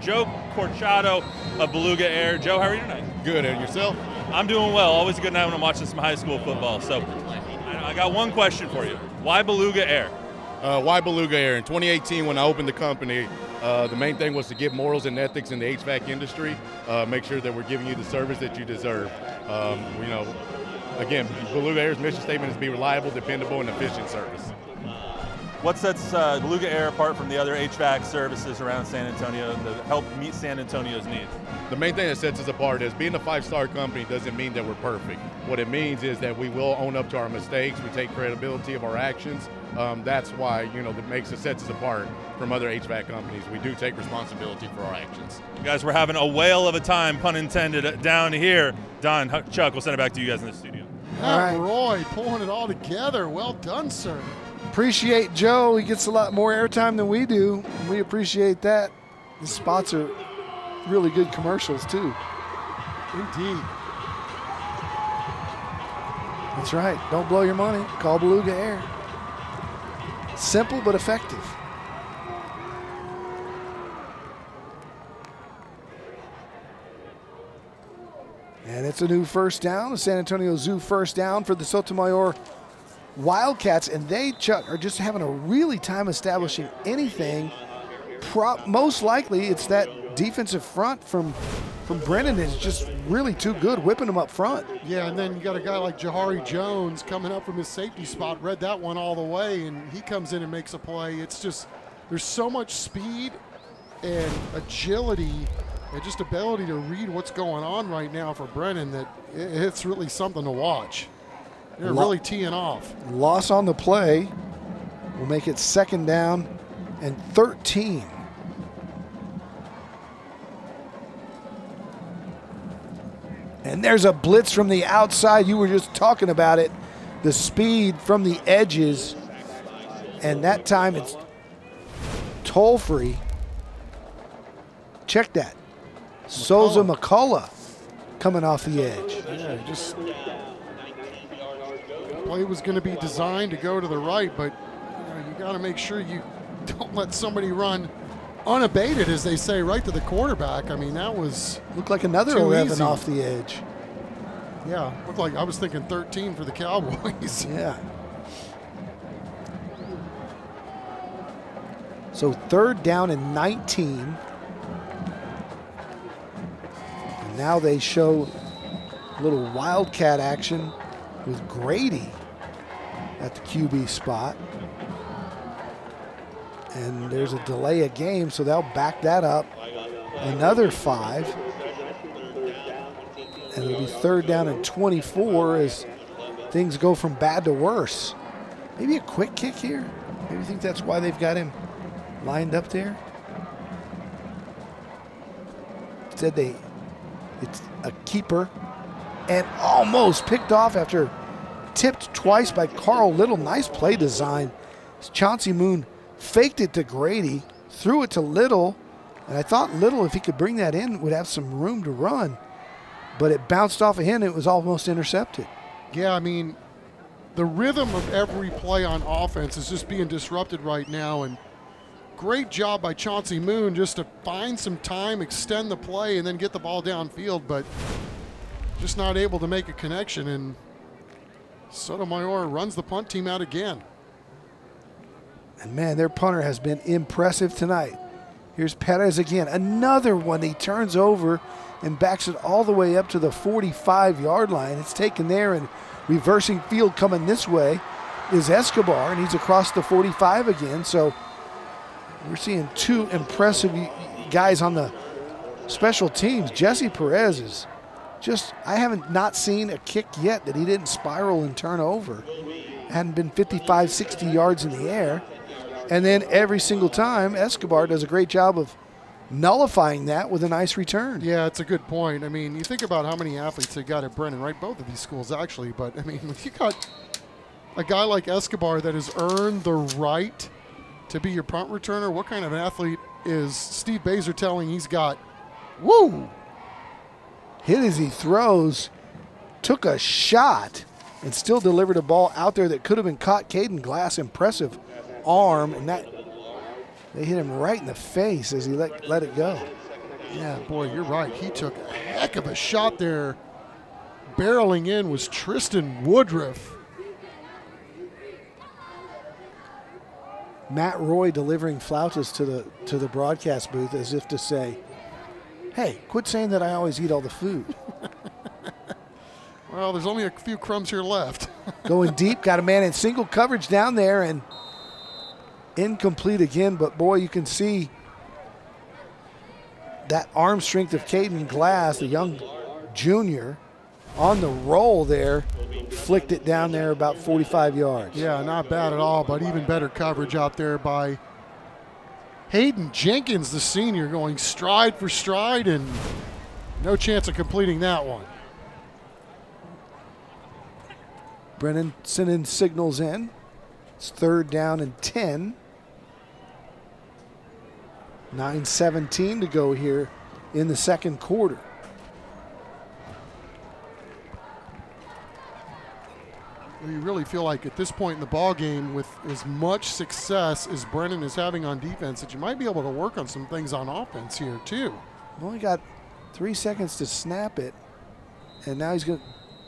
Corchado of Beluga Air. Joe, how are you tonight? Good, and yourself? I'm doing well. Always a good night when I'm watching some high school football. So I got one question for you. Why Beluga Air? Why Beluga Air? In 2018, when I opened the company, the main thing was to give morals and ethics in the HVAC industry, make sure that we're giving you the service that you deserve. Again, Beluga Air's mission statement is to be reliable, dependable, and efficient service. What sets Beluga Air apart from the other HVAC services around San Antonio to help meet San Antonio's needs? The main thing that sets us apart is being a 5-star company doesn't mean that we're perfect. What it means is that we will own up to our mistakes. We take credibility of our actions. That's why, that sets us apart from other HVAC companies. We do take responsibility for our actions. You guys, we're having a whale of a time, pun intended, down here. Don, Chuck, we'll send it back to you guys in the studio. All right. Roy pulling it all together. Well done, sir. Appreciate Joe. He gets a lot more airtime than we do. And we appreciate that. The spots are really good commercials, too. Indeed. That's right. Don't blow your money. Call Beluga Air. Simple but effective. And it's a new first down. The San Antonio Zoo first down for the Sotomayor Wildcats, and they, Chuck, are just having a really time establishing anything. Most likely it's that defensive front from Brennan is just really too good, whipping them up front. Yeah, and then you got a guy like Jahari Jones coming up from his safety spot, read that one all the way, and he comes in and makes a play. It's just, there's so much speed and agility and just ability to read what's going on right now for Brennan that it's really something to watch. They're really teeing off. Loss on the play will make it 2nd down and 13. And there's a blitz from the outside. You were just talking about it. The speed from the edges. And that time it's toll free. Check that. Souza McCullough coming off the edge. Yeah, just play was going to be designed to go to the right, but you got to make sure you don't let somebody run unabated, as they say, right to the quarterback. I mean, that was looked like another 11 easy. Off the edge. Yeah, looked like I was thinking 13 for the Cowboys. Yeah. So 3rd down and 19. And now they show a little Wildcat action with Grady at the QB spot. And there's a delay of game, so they'll back that up. Another 5. And it'll be 3rd down and 24 as things go from bad to worse. Maybe a quick kick here. Maybe you think that's why they've got him lined up there. Instead, it's a keeper and almost picked off after tipped twice by Carl Little. Nice play design. Chauncey Moon faked it to Grady, threw it to Little, and I thought Little, if he could bring that in, would have some room to run. But it bounced off of him, and it was almost intercepted. Yeah, I mean, the rhythm of every play on offense is just being disrupted right now, and great job by Chauncey Moon just to find some time, extend the play, and then get the ball downfield, but just not able to make a connection, and Sotomayor runs the punt team out again. And man, their punter has been impressive tonight. Here's Perez again, another one. He turns over and backs it all the way up to the 45-yard line. It's taken there, and reversing field coming this way is Escobar, and he's across the 45 again. So we're seeing 2 impressive guys on the special teams. Jesse Perez is just, I haven't not seen a kick yet that he didn't spiral and turn over. Hadn't been 55, 60 yards in the air. And then every single time, Escobar does a great job of nullifying that with a nice return. Yeah, it's a good point. I mean, you think about how many athletes they got at Brennan, right? Both of these schools, actually. But, I mean, when you got a guy like Escobar that has earned the right to be your punt returner, what kind of athlete is Steve Baser telling he's got? Woo! Hit as he throws, took a shot, and still delivered a ball out there that could have been caught. Caden Glass, impressive arm, and that they hit him right in the face as he let it go. Yeah, boy, you're right. He took a heck of a shot there. Barreling in was Tristan Woodruff. Matt Roy delivering flautas to the broadcast booth as if to say, hey, quit saying that I always eat all the food. Well, there's only a few crumbs here left. Going deep, got a man in single coverage down there, and incomplete again, but boy, you can see that arm strength of Caden Glass, the young junior, on the roll there, flicked it down there about 45 yards. Yeah, not bad at all, but even better coverage out there by Hayden Jenkins, the senior, going stride for stride, and no chance of completing that one. Brennan sending signals in. It's 3rd down and 10. 9:17 to go here in the 2nd quarter. You really feel like at this point in the ball game, with as much success as Brennan is having on defense, that you might be able to work on some things on offense here too. Only got 3 seconds to snap it, and now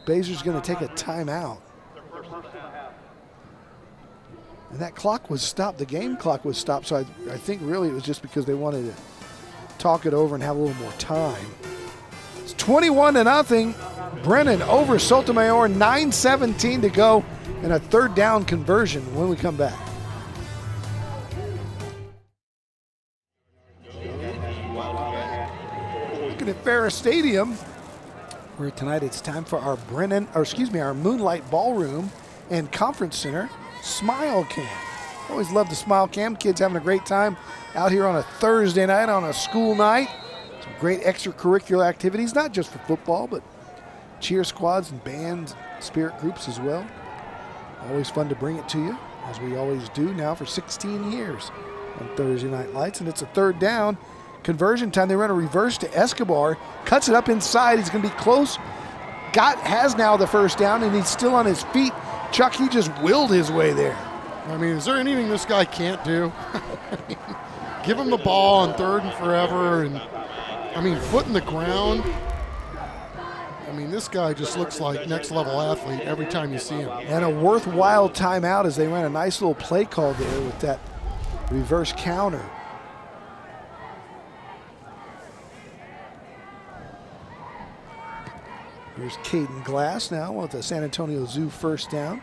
Baser's going to take a timeout. And that clock was stopped. The game clock was stopped. So I think really it was just because they wanted to talk it over and have a little more time. It's 21-0. Brennan over Sotomayor. 9:17 to go, and a third down conversion when we come back. Looking at Ferris Stadium, where tonight it's time for our our Moonlight Ballroom and Conference Center Smile Cam. Always love the Smile Cam. Kids having a great time out here on a Thursday night, on a school night. Some great extracurricular activities, not just for football, but cheer squads and bands, spirit groups as well. Always fun to bring it to you, as we always do now for 16 years on Thursday Night Lights. And it's a third down. Conversion time. They run a reverse to Escobar. Cuts it up inside. He's going to be close. Has now the first down, and he's still on his feet. Chuck, he just willed his way there. I mean, is there anything this guy can't do? Give him the ball on third and forever, and I mean, foot in the ground. I mean, this guy just looks like next level athlete every time you see him. And a worthwhile timeout as they ran a nice little play call there with that reverse counter. Here's Caden Glass now with the San Antonio Zoo first down.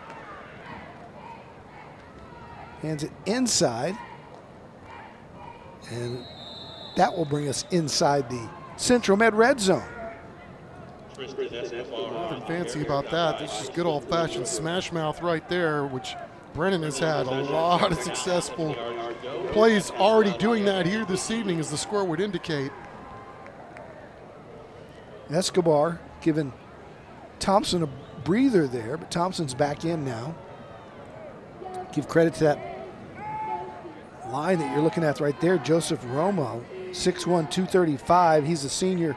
Hands it inside. And that will bring us inside the Central Med red zone. Nothing fancy about that. This is good old-fashioned smash mouth right there, which Brennan has had a lot of successful plays already doing that here this evening, as the score would indicate. Escobar giving Thompson a breather there, but Thompson's back in now. Give credit to that line that you're looking at right there. Joseph Romo, 6'1", 235. He's a senior,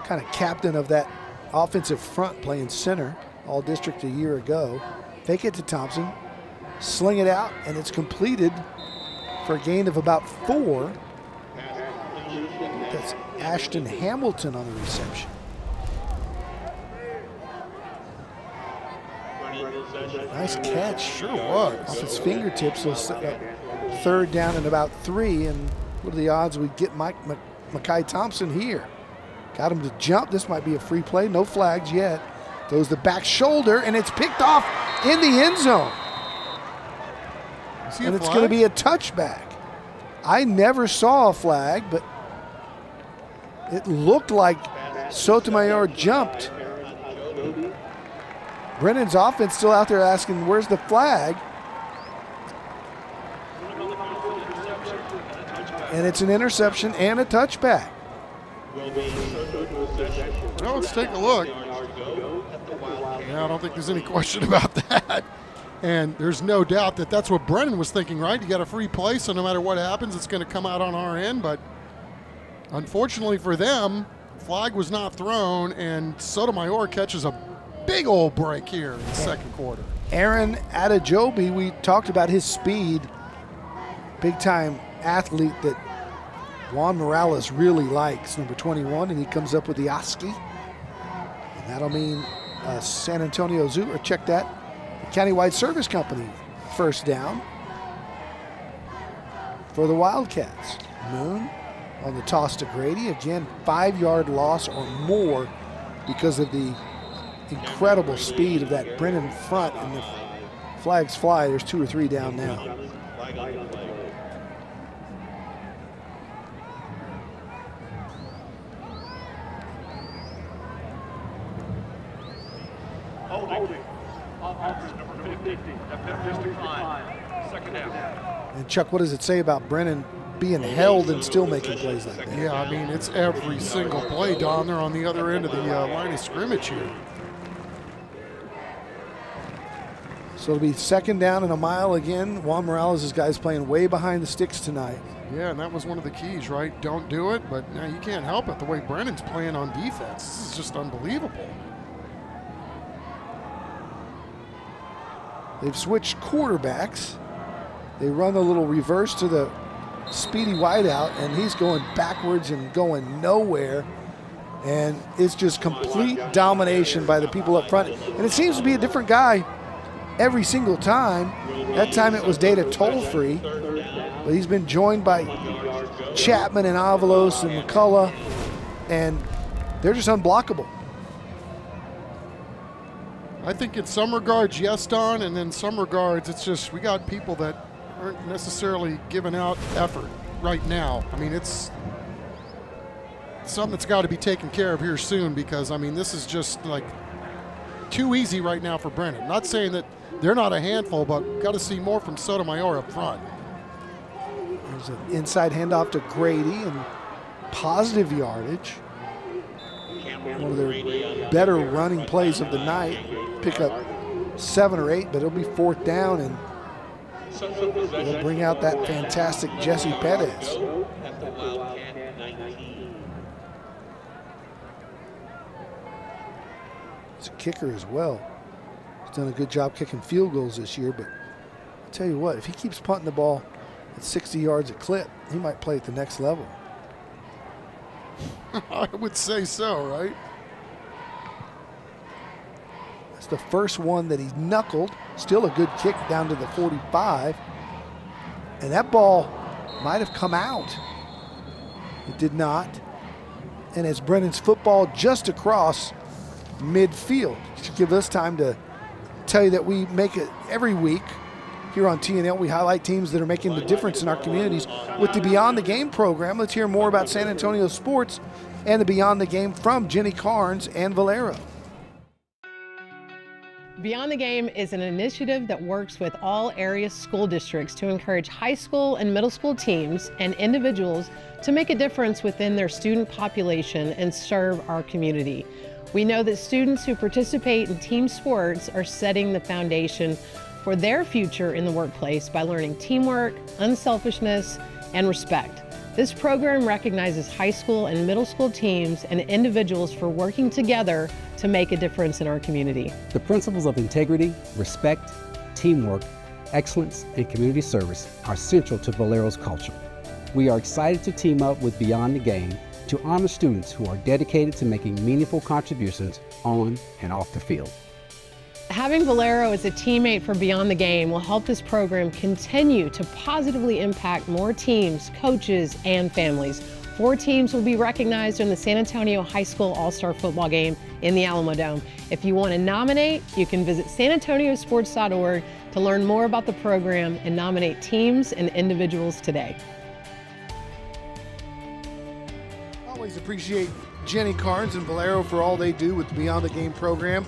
kind of captain of that offensive front, playing center, all district a year ago. Fake it to Thompson, sling it out, and it's completed for a gain of about 4. That's Ashton Hamilton on the reception. Nice catch. Sure was. Off his fingertips. So third down and about 3. And what are the odds we get Makai Thompson here? Got him to jump. This might be a free play. No flags yet. Throws the back shoulder, and it's picked off in the end zone. And it's going to be a touchback. I never saw a flag, but it looked like Sotomayor jumped. Brennan's offense still out there asking, where's the flag? And it's an interception and a touchback. Well, let's take a look. Yeah, I don't think there's any question about that. And there's no doubt that that's what Brennan was thinking, right? You got a free play, so no matter what happens, it's going to come out on our end. But unfortunately for them, flag was not thrown, and Sotomayor catches a big old break here in the second quarter. Aaron Adejobi, we talked about his speed. Big-time athlete that Juan Morales really likes, number 21, and he comes up with the Oski. And that'll mean San Antonio Zoo, or check that, the Countywide Service Company first down for the Wildcats. Moon on the toss to Grady. Again, 5-yard loss or more because of the incredible speed of that Brennan front, and the flags fly. There's 2 or 3 down now. And Chuck, what does it say about Brennan being held and still making plays like that? Yeah, I mean, it's every single play, Don. They're on the other end of the line of scrimmage here. So it'll be second down and a mile again. Juan Morales' guys playing way behind the sticks tonight. Yeah, and that was one of the keys, right? Don't do it, but now you can't help it. The way Brennan's playing on defense, this is just unbelievable. They've switched quarterbacks. They run the little reverse to the speedy wideout, and he's going backwards and going nowhere. And it's just complete domination by the people up front. And it seems to be a different guy every single time. That time it was data toll-free, but he's been joined by Chapman and Avalos and McCullough, and they're just unblockable. I think in some regards, yes, Don, and in some regards, it's just we got people that aren't necessarily giving out effort right now. I mean, it's something that's got to be taken care of here soon because, I mean, this is just like too easy right now for Brennan. Not saying that they're not a handful, but got to see more from Sotomayor up front. There's an inside handoff to Grady and positive yardage. One of their better running plays of the night. Pick up 7 or 8, but it'll be 4th down, and they'll bring out that fantastic Jesse Perez. He's a kicker as well. He's done a good job kicking field goals this year, but I'll tell you what, if he keeps punting the ball at 60 yards a clip, he might play at the next level. I would say so, right? That's the first one that he's knuckled. Still a good kick down to the 45. And that ball might have come out. It did not. And it's Brennan's football just across midfield. To give us time to tell you that we make it every week here on TNL. We highlight teams that are making the difference in our communities with the Beyond the Game program. Let's hear more about San Antonio sports and the Beyond the Game from Jenny Carnes and Valero. Beyond the Game is an initiative that works with all area school districts to encourage high school and middle school teams and individuals to make a difference within their student population and serve our community. We know that students who participate in team sports are setting the foundation for their future in the workplace by learning teamwork, unselfishness, and respect. This program recognizes high school and middle school teams and individuals for working together to make a difference in our community. The principles of integrity, respect, teamwork, excellence, and community service are central to Valero's culture. We are excited to team up with Beyond the Game to honor students who are dedicated to making meaningful contributions on and off the field. Having Valero as a teammate for Beyond the Game will help this program continue to positively impact more teams, coaches, and families. 4 teams will be recognized in the San Antonio High School All-Star Football Game in the Alamo Dome. If you want to nominate, you can visit sanantoniosports.org to learn more about the program and nominate teams and individuals today. Always appreciate Jenny Carnes and Valero for all they do with the Beyond the Game program.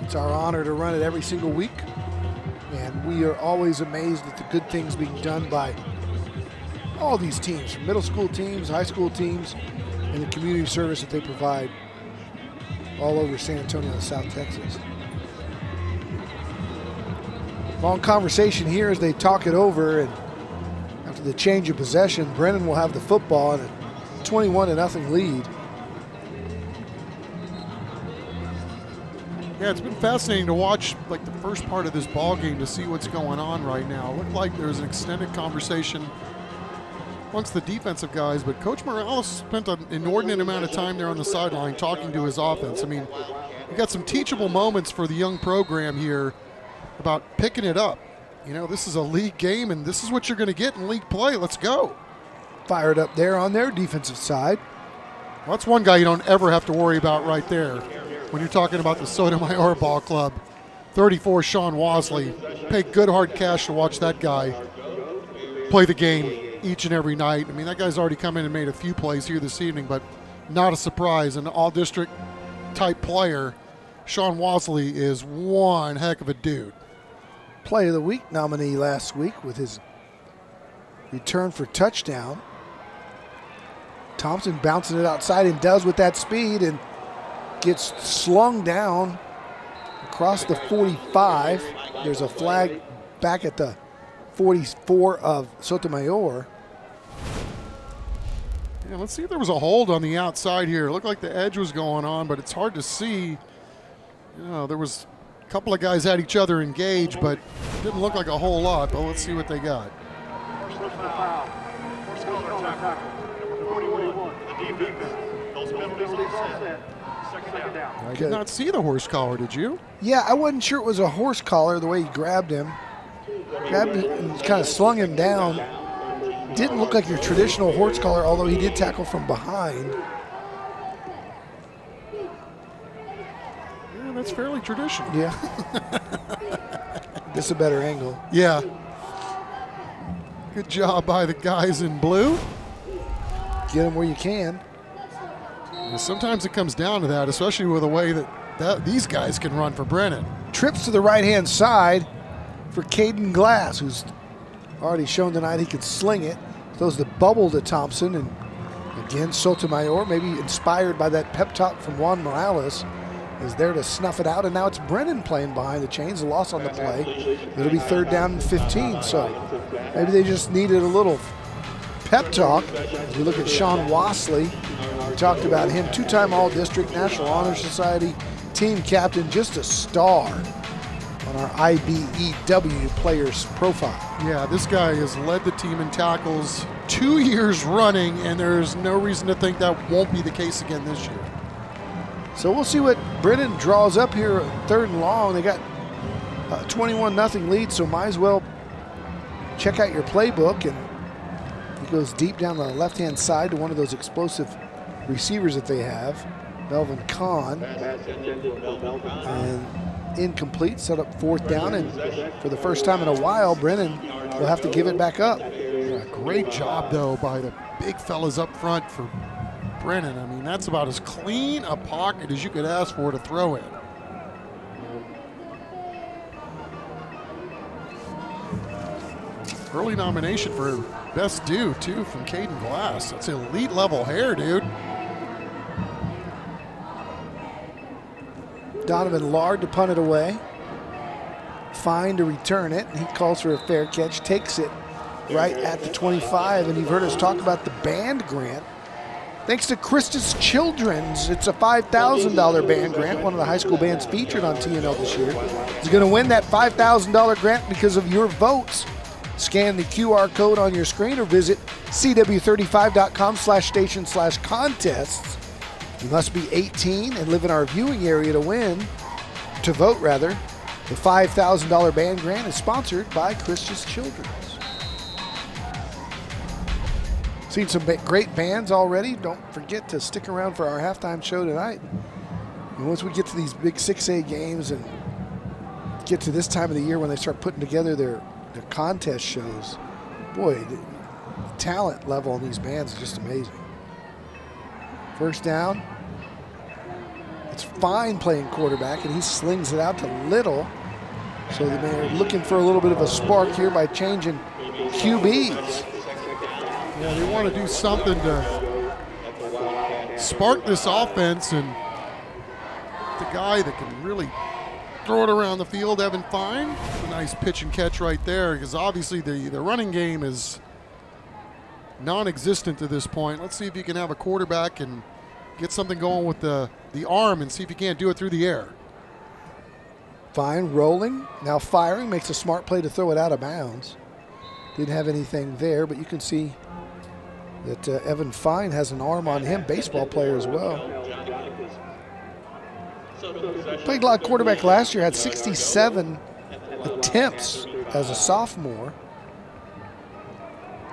It's our honor to run it every single week, and we are always amazed at the good things being done by all these teams, from middle school teams, high school teams, and the community service that they provide all over San Antonio and South Texas. Long conversation here as they talk it over, and after the change of possession, Brennan will have the football and a 21-0 lead. Yeah, it's been fascinating to watch like the first part of this ball game to see what's going on right now. It looked like there was an extended conversation amongst the defensive guys, but Coach Morales spent an inordinate amount of time there on the sideline talking to his offense. I mean, we got some teachable moments for the young program here about picking it up. You know, this is a league game, and this is what you're going to get in league play. Let's go. Fired up there on their defensive side. Well, that's one guy you don't ever have to worry about right there. When you're talking about the Sotomayor Ball Club, 34 Sean Wasley. Pay good hard cash to watch that guy play the game each and every night. I mean, that guy's already come in and made a few plays here this evening, but not a surprise. An all-district type player, Sean Wasley is one heck of a dude. Play of the Week nominee last week with his return for touchdown. Thompson bouncing it outside and does with that speed and gets slung down across the 45. There's a flag back at the 44 of Sotomayor. Yeah, let's see if there was a hold on the outside here. It looked like the edge was going on, but it's hard to see. You know, there was a couple of guys had each other engaged, but it didn't look like a whole lot. But let's see what they got. Personal foul. Personal tackle. Number 41. The defense. Those penalties are set. Second I did not see the horse collar, did you? Yeah, I wasn't sure it was a horse collar the way he grabbed him. Grabbed him and kind of slung him down. Didn't look like your traditional horse collar, although he did tackle from behind. Yeah, that's fairly traditional. Yeah. This is a better angle. Yeah. Good job by the guys in blue. Get him where you can. Yeah, sometimes it comes down to that, especially with the way that these guys can run for Brennan. Trips to the right-hand side for Caden Glass, who's already shown tonight he could sling it. Throws the bubble to Thompson, and again, Sotomayor, maybe inspired by that pep talk from Juan Morales, is there to snuff it out, and now it's Brennan playing behind the chains, a loss on the play. It'll be 3rd down and 15, so maybe they just needed a little pep talk. As we look at Sean Wasley, we talked about him, 2-time All-District, National Honor Society team captain, just a star on our IBEW players profile. Yeah, this guy has led the team in tackles 2 years running, and there's no reason to think that won't be the case again this year. So we'll see what Brennan draws up here, 3rd and long. They got a 21-0 lead, so might as well check out your playbook. And he goes deep down the left-hand side to one of those explosive receivers that they have, Melvin Kahn. And incomplete, set up 4th down, and for the first time in a while, Brennan will have to give it back up. Yeah, great job, though, by the big fellas up front for Brennan. I mean, that's about as clean a pocket as you could ask for to throw in. Early nomination for best do, too, from Caden Glass. That's elite level hair, dude. Donovan Lard to punt it away. Fine to return it, and he calls for a fair catch, takes it right at the 25, and you've heard us talk about the band grant. Thanks to Christus Children's, it's a $5,000 band grant, one of the high school bands featured on TNL this year. Is going to win that $5,000 grant because of your votes. Scan the QR code on your screen or visit cw35.com/station/contests. You must be 18 and live in our viewing area to vote. The $5,000 band grant is sponsored by Christus Children's. Seen some great bands already. Don't forget to stick around for our halftime show tonight. And once we get to these big 6A games and get to this time of the year when they start putting together their contest shows, boy, the talent level on these bands is just amazing. 1st down. It's Fine playing quarterback, and he slings it out to Little. So they're looking for a little bit of a spark here by changing QBs. Yeah, they want to do something to spark this offense, and the guy that can really throw it around the field, Evan Fine. A nice pitch and catch right there, because obviously the running game is non-existent to this point. Let's see if you can have a quarterback and get something going with the arm and see if you can't do it through the air. Fine rolling, now firing, makes a smart play to throw it out of bounds. Didn't have anything there, but you can see that Evan Fine has an arm on him, baseball player as well. Played a lot of quarterback last year, had 67 attempts as a sophomore,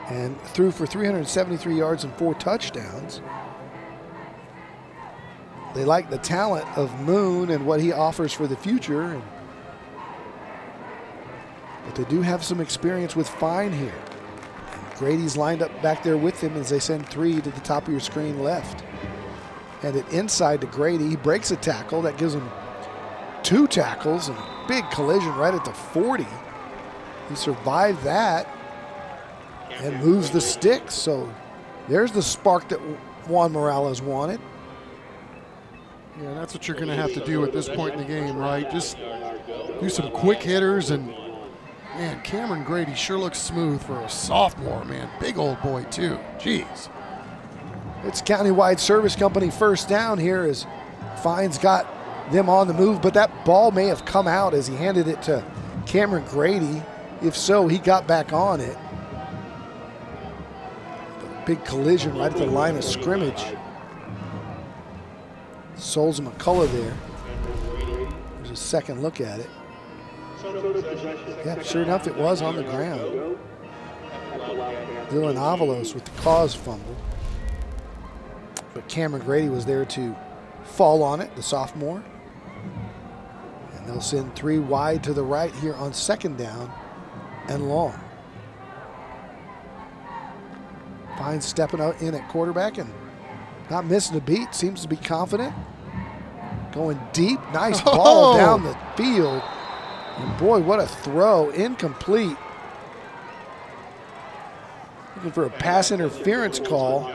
and threw for 373 yards and 4 touchdowns. They like the talent of Moon and what he offers for the future, but they do have some experience with Fine here. Grady's lined up back there with him as they send 3 to the top of your screen left. And it inside to Grady. He breaks a tackle. That gives him 2 tackles and a big collision right at the 40. He survived that and moves the sticks. So there's the spark that Juan Morales wanted. Yeah, that's what you're going to have to do at this point in the game, right? Just do some quick hitters, and man, Cameron Grady sure looks smooth for a sophomore, man. Big old boy, too. Jeez. It's Countywide Service Company 1st down here as Fine's got them on the move, but that ball may have come out as he handed it to Cameron Grady. If so, he got back on it. Big collision right at the line of scrimmage. Souls McCullough there. There's a second look at it. Yeah, sure enough, it was on the ground. Dylan Avalos with the cause fumble. But Cameron Grady was there to fall on it, the sophomore. And they'll send 3 wide to the right here on second down and long. Fine stepping out in at quarterback and not missing a beat. Seems to be confident. Going deep. Nice ball down the field. And boy, what a throw. Incomplete. Looking for a pass interference call.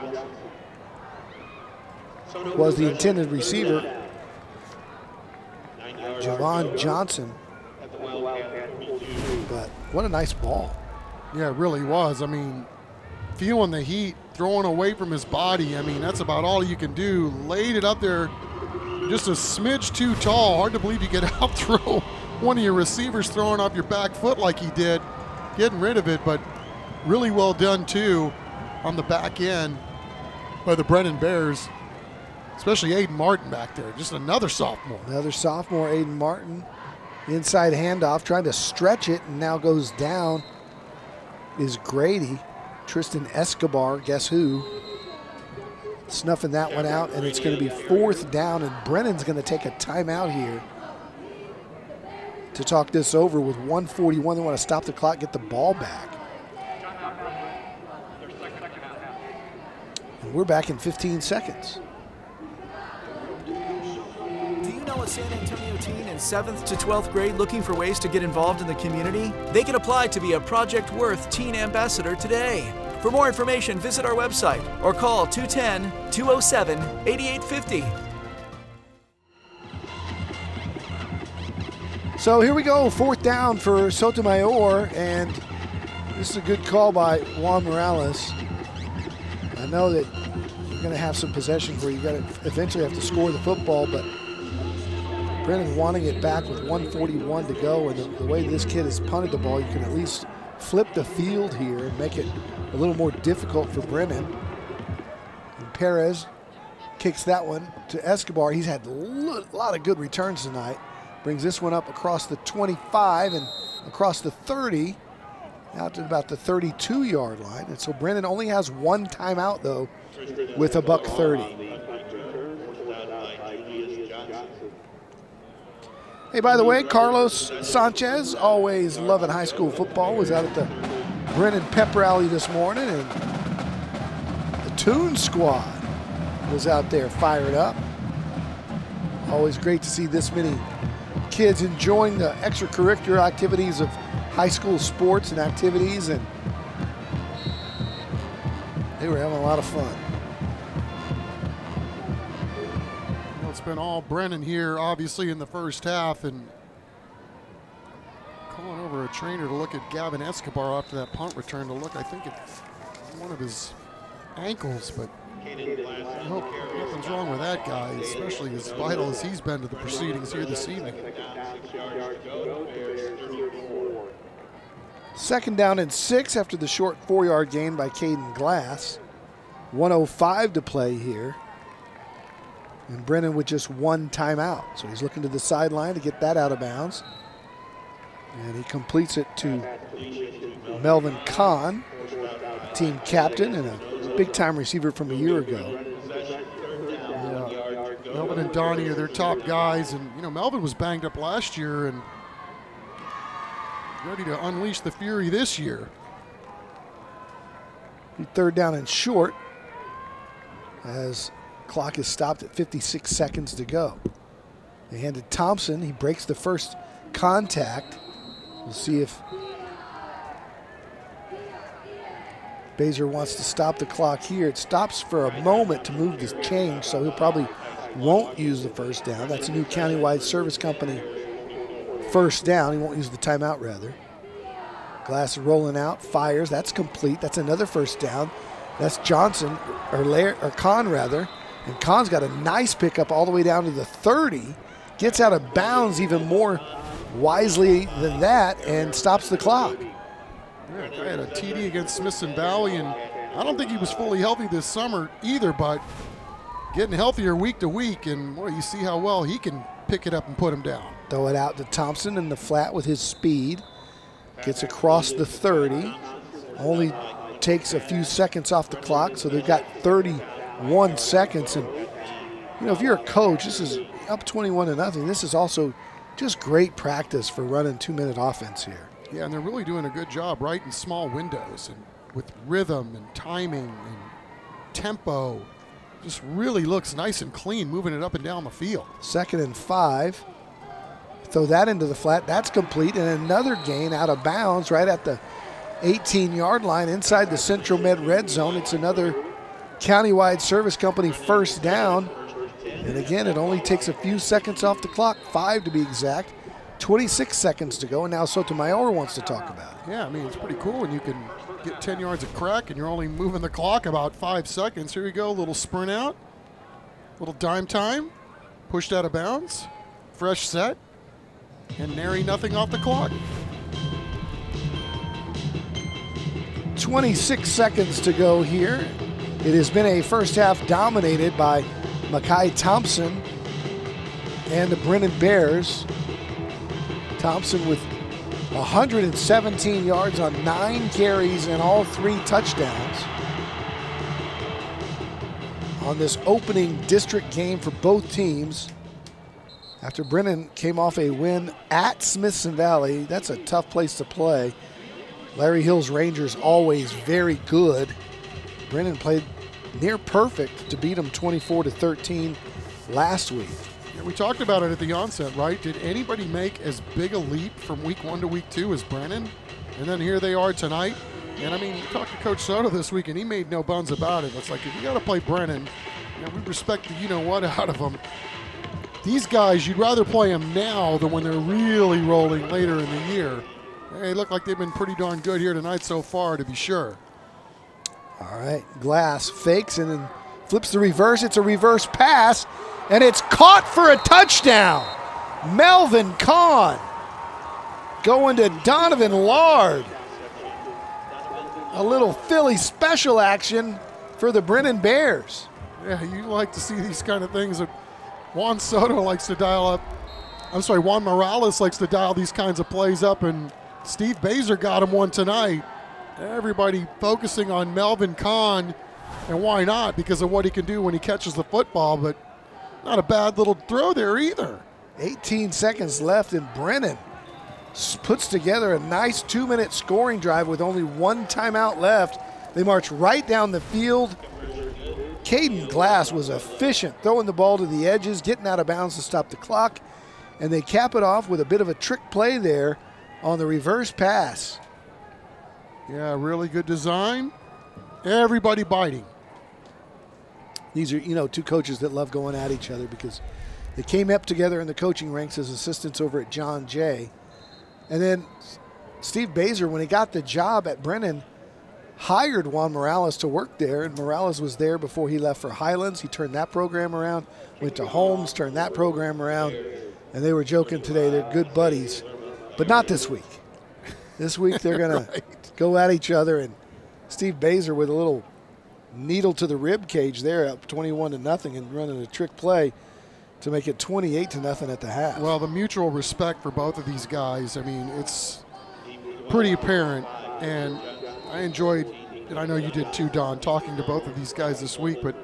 Was the intended receiver, Javon Johnson. But what a nice ball. Yeah, it really was. I mean, feeling the heat, throwing away from his body. I mean, that's about all you can do. Laid it up there just a smidge too tall. Hard to believe you could out-throw one of your receivers throwing off your back foot like he did, getting rid of it, but really well done too on the back end by the Brennan Bears, especially Aiden Martin back there, just another sophomore. Another sophomore, Aiden Martin. Inside handoff, trying to stretch it, and now goes down is Grady. Tristan Escobar, guess who? Snuffing that one out, and it's going to be 4th down, and Brennan's going to take a timeout here to talk this over with 1:41. They want to stop the clock, get the ball back. And we're back in 15 seconds. Do you know a San Antonio teen in 7th to 12th grade looking for ways to get involved in the community? They can apply to be a Project Worth Teen Ambassador today. For more information, visit our website or call 210-207-8850. So here we go, 4th down for Sotomayor, and this is a good call by Juan Morales. I know that you're going to have some possessions where you're going to eventually have to score the football, but Brennan wanting it back with 1:41 to go, and the way this kid has punted the ball, you can at least flip the field here and make it a little more difficult for Brennan. And Perez kicks that one to Escobar. He's had a lot of good returns tonight. Brings this one up across the 25 and across the 30, out to about the 32-yard line. And so Brennan only has 1 timeout, though, with a $1:30. Hey, by the way, Carlos Sanchez, always loving high school football, was out at the Brennan Pep Rally this morning, and the Toon Squad was out there fired up. Always great to see this many kids enjoying the extracurricular activities of high school sports and activities, and they were having a lot of fun. It's been all Brennan here, obviously, in the first half, and calling over a trainer to look at Gavin Escobar after that punt return to look, I think, at one of his ankles, but I hope nothing's wrong with that guy, especially as vital as he's been to the proceedings here this evening. 2nd down and 6 after the short 4-yard gain by Caden Glass. 1:05 to play here. And Brennan with just 1 timeout. So he's looking to the sideline to get that out of bounds. And he completes it to Melvin Kahn, team captain and a big-time receiver from a year ago. Yeah, Melvin and Donnie are their top guys. And, you know, Melvin was banged up last year and ready to unleash the fury this year. 3rd down and short as clock is stopped at 56 seconds to go. They hand it to Thompson. He breaks the first contact. We'll see if Baser wants to stop the clock here. It stops for a moment to move the change, so he'll probably won't use the first down. That's a new countywide service company first down. He won't use the timeout, rather. Glass is rolling out, fires. That's complete. That's another first down. That's Johnson, or Kahn, rather. And Kahn's got a nice pickup all the way down to the 30. Gets out of bounds even more wisely than that and stops the clock. Yeah, I had a TD against Smithson Valley, and I don't think he was fully healthy this summer either, but getting healthier week to week, and boy, you see how well he can pick it up and put him down. Throw it out to Thompson in the flat with his speed. Gets across the 30. Only takes a few seconds off the clock, so they've got 31 seconds. And, you know, if you're a coach, this is up 21-0. This is also just great practice for running 2-minute offense here. Yeah, and they're really doing a good job, right, in small windows and with rhythm and timing and tempo. Just really looks nice and clean moving it up and down the field. 2nd and 5. Throw that into the flat. That's complete. And another gain out of bounds right at the 18-yard line inside the Central Med red zone. It's another countywide service company first down. And again, it only takes a few seconds off the clock, 5 to be exact. 26 seconds to go, and now Sotomayor wants to talk about it. Yeah, I mean, it's pretty cool when you can get 10 yards of crack and you're only moving the clock about 5 seconds. Here we go, little sprint out, little dime time, pushed out of bounds, fresh set, and nary nothing off the clock. 26 seconds to go here. It has been a first half dominated by Mekhi Thompson and the Brennan Bears. Thompson with 117 yards on 9 carries and all 3 touchdowns on this opening district game for both teams. After Brennan came off a win at Smithson Valley, that's a tough place to play. Larry Hill's Rangers always very good. Brennan played near perfect to beat them 24-13 last week. Yeah, we talked about it at the onset, right? Did anybody make as big a leap from week 1 to week 2 as Brennan? And then here they are tonight. And I mean, we talked to Coach Soto this week, and he made no bones about it. It's like, if you got to play Brennan, we respect the you-know-what out of them. These guys, you'd rather play them now than when they're really rolling later in the year. They look like they've been pretty darn good here tonight so far, to be sure. All right, Glass fakes and then flips the reverse. It's a reverse pass, and it's caught for a touchdown. Melvin Kahn going to Donovan Lard. A little Philly special action for the Brennan Bears. Yeah, you like to see these kind of things. Juan Soto likes to dial up. Juan Morales likes to dial these kinds of plays up, and Steve Baser got him one tonight. Everybody focusing on Melvin Kahn, and why not? Because of what he can do when he catches the football, but not a bad little throw there either. 18 seconds left, and Brennan puts together a nice 2-minute scoring drive with only 1 timeout left. They march right down the field. Caden Glass was efficient, throwing the ball to the edges, getting out of bounds to stop the clock, and they cap it off with a bit of a trick play there on the reverse pass. Yeah, really good design. Everybody biting. These are, 2 coaches that love going at each other because they came up together in the coaching ranks as assistants over at John Jay. And then Steve Baser, when he got the job at Brennan, hired Juan Morales to work there, and Morales was there before he left for Highlands. He turned that program around, went to Holmes, turned that program around, and they were joking today they're good buddies, but not this week. This week they're going to go at each other, and Steve Baser with a little needle to the rib cage there, up 21-0 and running a trick play to make it 28-0 at the half. Well, the mutual respect for both of these guys, I mean, it's pretty apparent, and I enjoyed, and I know you did too, Don, talking to both of these guys this week, but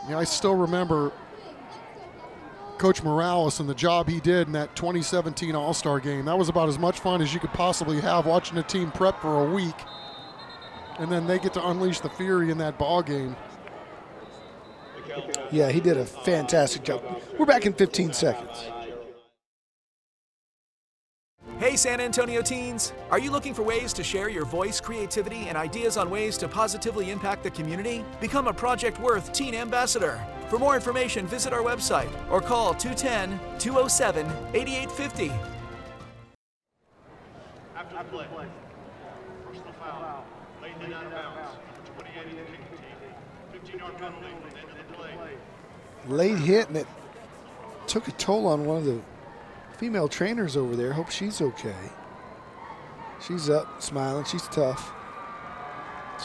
I still remember Coach Morales and the job he did in that 2017 All-Star game. That was about as much fun as you could possibly have, watching a team prep for a week, and then they get to unleash the fury in that ball game. Yeah, he did a fantastic job. We're back in 15 seconds. Hey San Antonio teens! Are you looking for ways to share your voice, creativity, and ideas on ways to positively impact the community? Become a Project Worth Teen Ambassador. For more information, visit our website or call 210-207-8850. After the play, personal foul, late and out of bounds, 28 in the kicking team, 15-yard penalty from the end of the play. Late hit, and it took a toll on one of the female trainers over there. Hope she's okay. She's up, smiling. She's tough.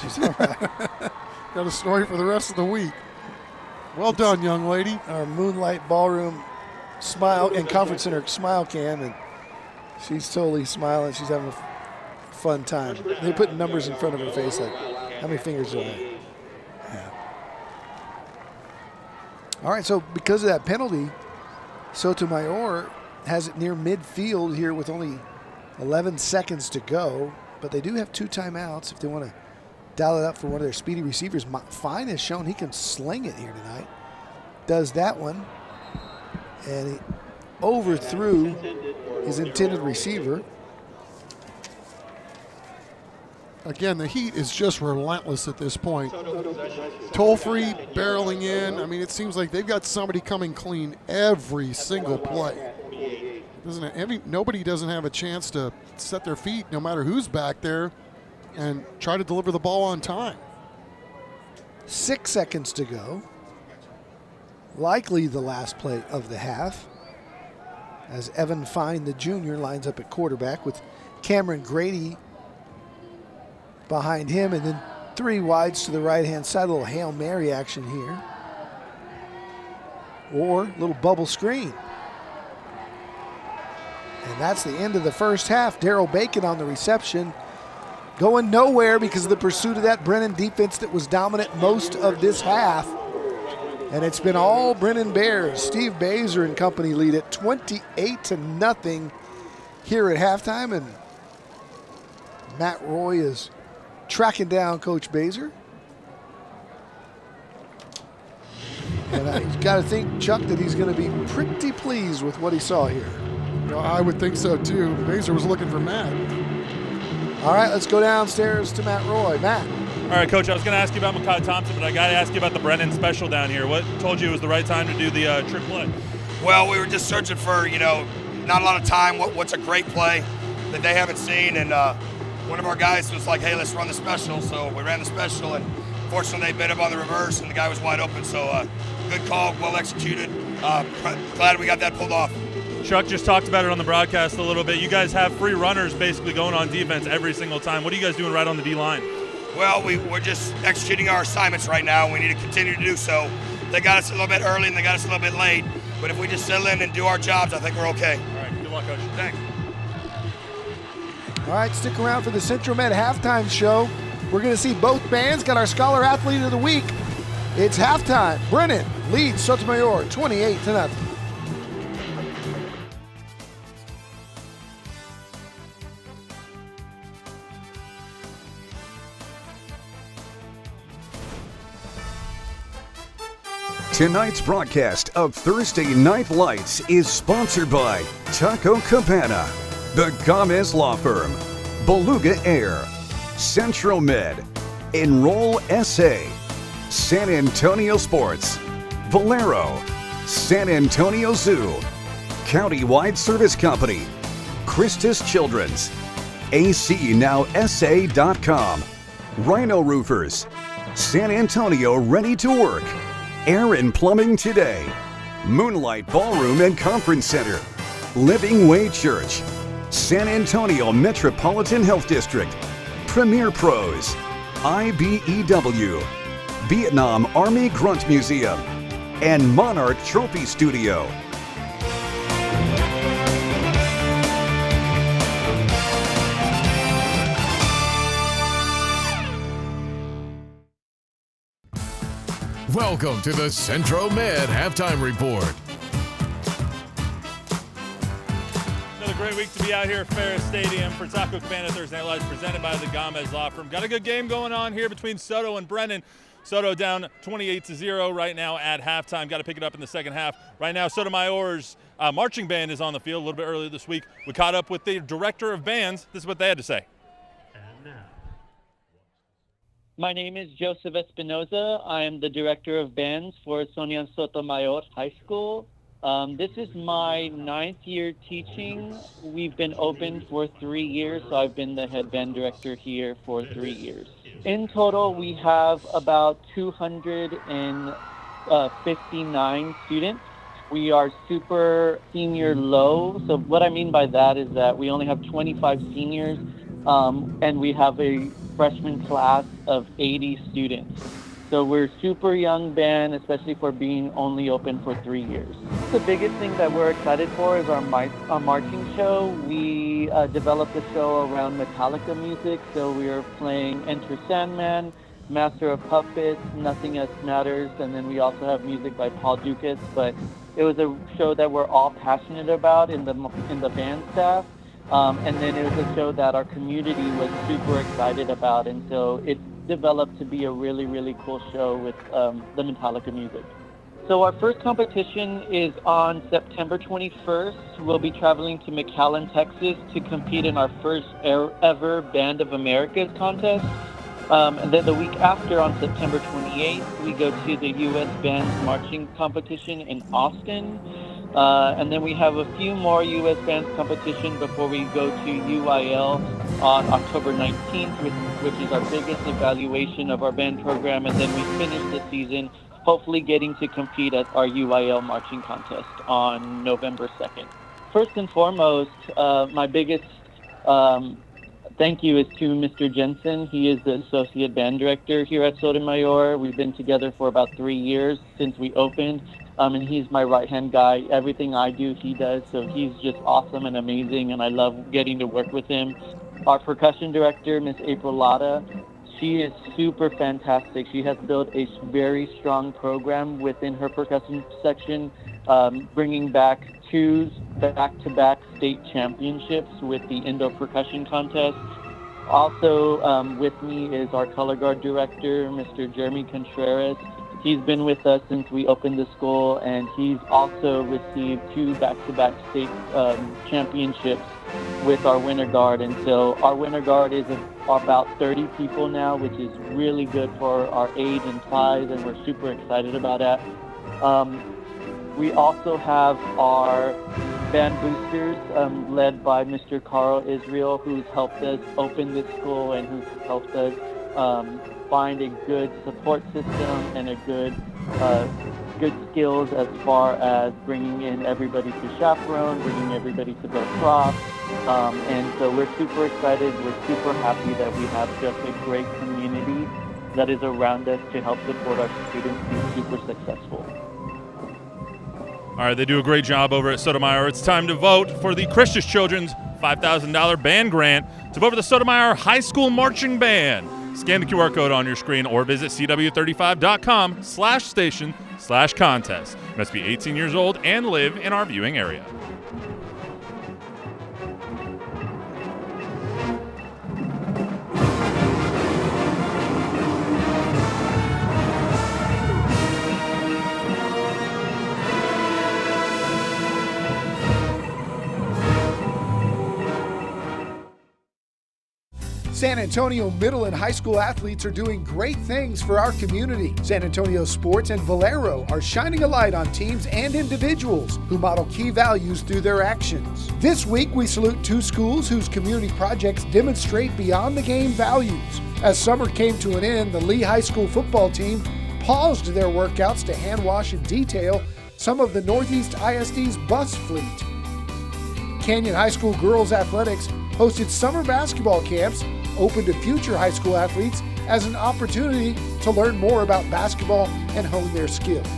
She's all right. Got a story for the rest of the week. Well done, young lady. Our Moonlight Ballroom smile and Conference Center smile cam, and she's totally smiling. She's having a fun time. They put numbers in front of her face, like, how many fingers do I have? Yeah. All right, so because of that penalty, Sotomayor has it near midfield here with only 11 seconds to go, but they do have 2 timeouts if they want to dial it up for one of their speedy receivers. Fine has shown he can sling it here tonight. Does that one, and he overthrew his intended receiver. Again, the heat is just relentless at this point. Toll-free, barreling in. I mean, it seems like they've got somebody coming clean every single play. Nobody doesn't have a chance to set their feet, no matter who's back there, and try to deliver the ball on time. 6 seconds to go. Likely the last play of the half, as Evan Fine, the junior, lines up at quarterback with Cameron Grady behind him, and then 3 wides to the right-hand side. A little Hail Mary action here. Or a little bubble screen. And that's the end of the first half. Darrell Bacon on the reception, going nowhere because of the pursuit of that Brennan defense that was dominant most of this half. And it's been all Brennan Bears. Steve Baser and company lead it 28-0 here at halftime. And Matt Roy is tracking down Coach Baser. And you've got to think, Chuck, that he's going to be pretty pleased with what he saw here. Well, I would think so, too. Baser was looking for Matt. All right, let's go downstairs to Matt Roy. Matt. All right, Coach, I was going to ask you about Makai Thompson, but I got to ask you about the Brennan special down here. What told you it was the right time to do the trick play? Well, we were just searching for, not a lot of time. What's a great play that they haven't seen? And one of our guys was like, hey, let's run the special. So we ran the special, and fortunately they bit up on the reverse, and the guy was wide open. So good call, well executed. Glad we got that pulled off. Chuck just talked about it on the broadcast a little bit. You guys have free runners basically going on defense every single time. What are you guys doing right on the D-line? Well, we're just executing our assignments right now. We need to continue to do so. They got us a little bit early and they got us a little bit late. But if we just settle in and do our jobs, I think we're okay. All right, good luck, Coach. Thanks. All right, stick around for the Central Med halftime show. We're going to see both bands got our Scholar Athlete of the Week. It's halftime. Brennan leads Sotomayor 28-0. Tonight's broadcast of Thursday Night Lights is sponsored by Taco Cabana, the Gomez Law Firm, Beluga Air, Central Med, Enroll SA, San Antonio Sports, Valero, San Antonio Zoo, Countywide Service Company, Christus Children's, ACNowSA.com, Rhino Roofers, San Antonio Ready to Work, Aaron Plumbing Today, Moonlight Ballroom and Conference Center, Living Way Church, San Antonio Metropolitan Health District, Premier Pros, IBEW, Vietnam Army Grunt Museum, and Monarch Trophy Studio. Welcome to the Centro Med Halftime Report. Another great week to be out here at Ferris Stadium for Taco Cabana Thursday Night Lights, presented by the Gomez Law Firm. Got a good game going on here between Soto and Brennan. Soto down 28-0 right now at halftime. Got to pick it up in the second half. Right now, Sotomayor's marching band is on the field a little bit earlier this week. We caught up with the director of bands. This is what they had to say. My name is Joseph Espinoza. I am the director of bands for Sonia Sotomayor High School. This is my 9th year teaching. We've been open for 3 years, so I've been the head band director here for 3 years. In total, we have about 259 students. We are super senior low. So what I mean by that is that we only have 25 seniors, and we have a freshman class of 80 students. So we're super young band, especially for being only open for 3 years. The biggest thing that we're excited for is our marching show. We developed the show around Metallica music, so we are playing Enter Sandman, Master of Puppets, Nothing Else Matters, and then we also have music by Paul Dukas. But it was a show that we're all passionate about in the band staff, and then it was a show that our community was super excited about, and so it developed to be a really, really cool show with the Metallica music. So our first competition is on September 21st. We'll be traveling to McAllen, Texas to compete in our first ever Band of Americas contest. And then the week after, on September 28th, we go to the U.S. Bands Marching Competition in Austin. And then we have a few more U.S. Bands competition before we go to UIL on October 19th, which is our biggest evaluation of our band program. And then we finish the season hopefully getting to compete at our UIL marching contest on November 2nd. First and foremost, my biggest thank you is to Mr. Jensen. He is the associate band director here at Sotomayor. We've been together for about 3 years since we opened, and he's my right-hand guy. Everything I do, he does, so he's just awesome and amazing, and I love getting to work with him. Our percussion director, Miss April Latta, she is super fantastic. She has built a very strong program within her percussion section, bringing back 2 back-to-back state championships with the Indo Percussion Contest. Also with me is our color guard director, Mr. Jeremy Contreras. He's been with us since we opened the school, and he's also received 2 back-to-back state championships with our winter guard. And so our winter guard is about 30 people now, which is really good for our age and size, and we're super excited about that. We also have our band boosters led by Mr. Carl Israel, who's helped us open this school and who's helped us find a good support system and a good skills as far as bringing in everybody to chaperone, bringing everybody to the cross. And so we're super excited. We're super happy that we have just a great community that is around us to help support our students be super successful. All right, they do a great job over at Sotomayor. It's time to vote for the Christian Children's $5,000 band grant to vote for the Sotomayor High School Marching Band. Scan the QR code on your screen or visit cw35.com/station/contest. Must be 18 years old and live in our viewing area. San Antonio middle and high school athletes are doing great things for our community. San Antonio Sports and Valero are shining a light on teams and individuals who model key values through their actions. This week, we salute 2 schools whose community projects demonstrate beyond the game values. As summer came to an end, the Lee High School football team paused their workouts to hand wash and detail some of the Northeast ISD's bus fleet. Canyon High School girls athletics hosted summer basketball camps open to future high school athletes as an opportunity to learn more about basketball and hone their skills.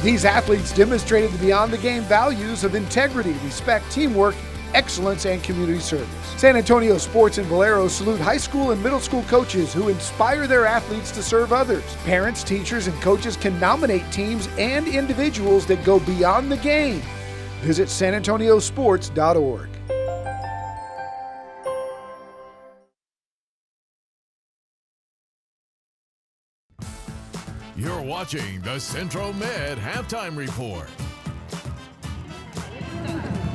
These athletes demonstrated the beyond the game values of integrity, respect, teamwork, excellence, and community service. San Antonio Sports and Valero salute high school and middle school coaches who inspire their athletes to serve others. Parents, teachers, and coaches can nominate teams and individuals that go beyond the game. Visit sanantoniosports.org. You're watching the Central Med Halftime Report.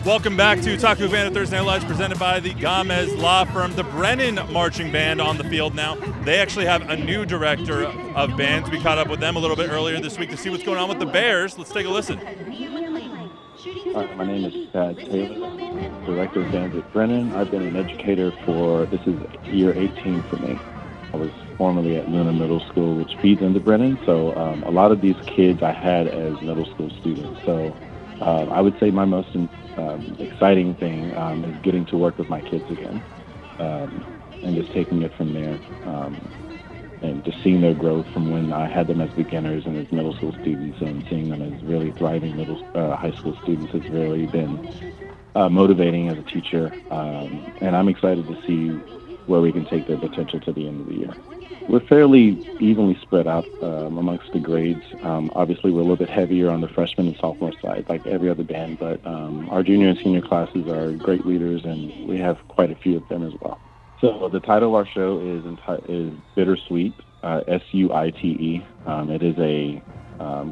Welcome back to Taco Cabana Thursday Night Lights, presented by the Gomez Law Firm. The Brennan Marching Band on the field now. They actually have a new director of bands. We caught up with them a little bit earlier this week to see what's going on with the Bears. Let's take a listen. My name is Tad Taylor, director of bands at Brennan. I've been an educator this is year 18 for me. I was formerly at Luna Middle School, which feeds into Brennan. So a lot of these kids I had as middle school students. So I would say my most exciting thing is getting to work with my kids again and just taking it from there. and just seeing their growth from when I had them as beginners and as middle school students, and seeing them as really thriving high school students has really been motivating as a teacher. And I'm excited to see where we can take their potential to the end of the year. We're fairly evenly spread out amongst the grades. Obviously, we're a little bit heavier on the freshman and sophomore side, like every other band, but our junior and senior classes are great leaders, and we have quite a few of them as well. So the title of our show is Bittersweet, S-U-I-T-E. It is a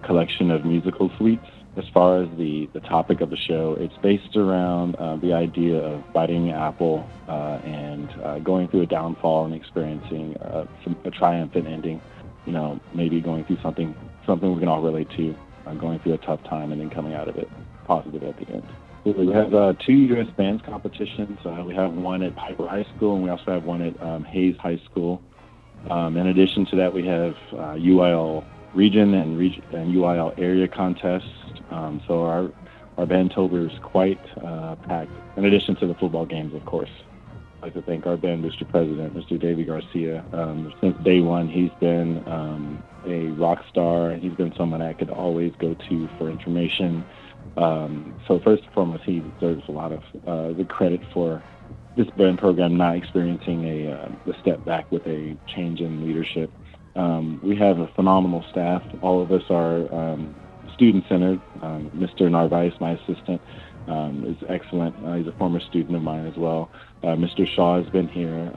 collection of musical suites. As far as the topic of the show, it's based around the idea of biting an apple and going through a downfall and experiencing a triumphant ending. You know, maybe going through something we can all relate to, going through a tough time and then coming out of it positive at the end. We have 2 U.S. bands competitions. We have one at Piper High School, and we also have one at Hayes High School. In addition to that, we have UIL region and UIL area contests. So our band tour is quite packed, in addition to the football games, of course. I'd like to thank our band, Mr. President, Mr. Davey Garcia. Since day one, he's been a rock star. He's been someone I could always go to for information. So first and foremost, he deserves a lot of the credit for this band program not experiencing a step back with a change in leadership. We have a phenomenal staff. All of us are student-centered. Mr. Narvaez, my assistant, is excellent. He's a former student of mine as well. Mr. Shaw has been here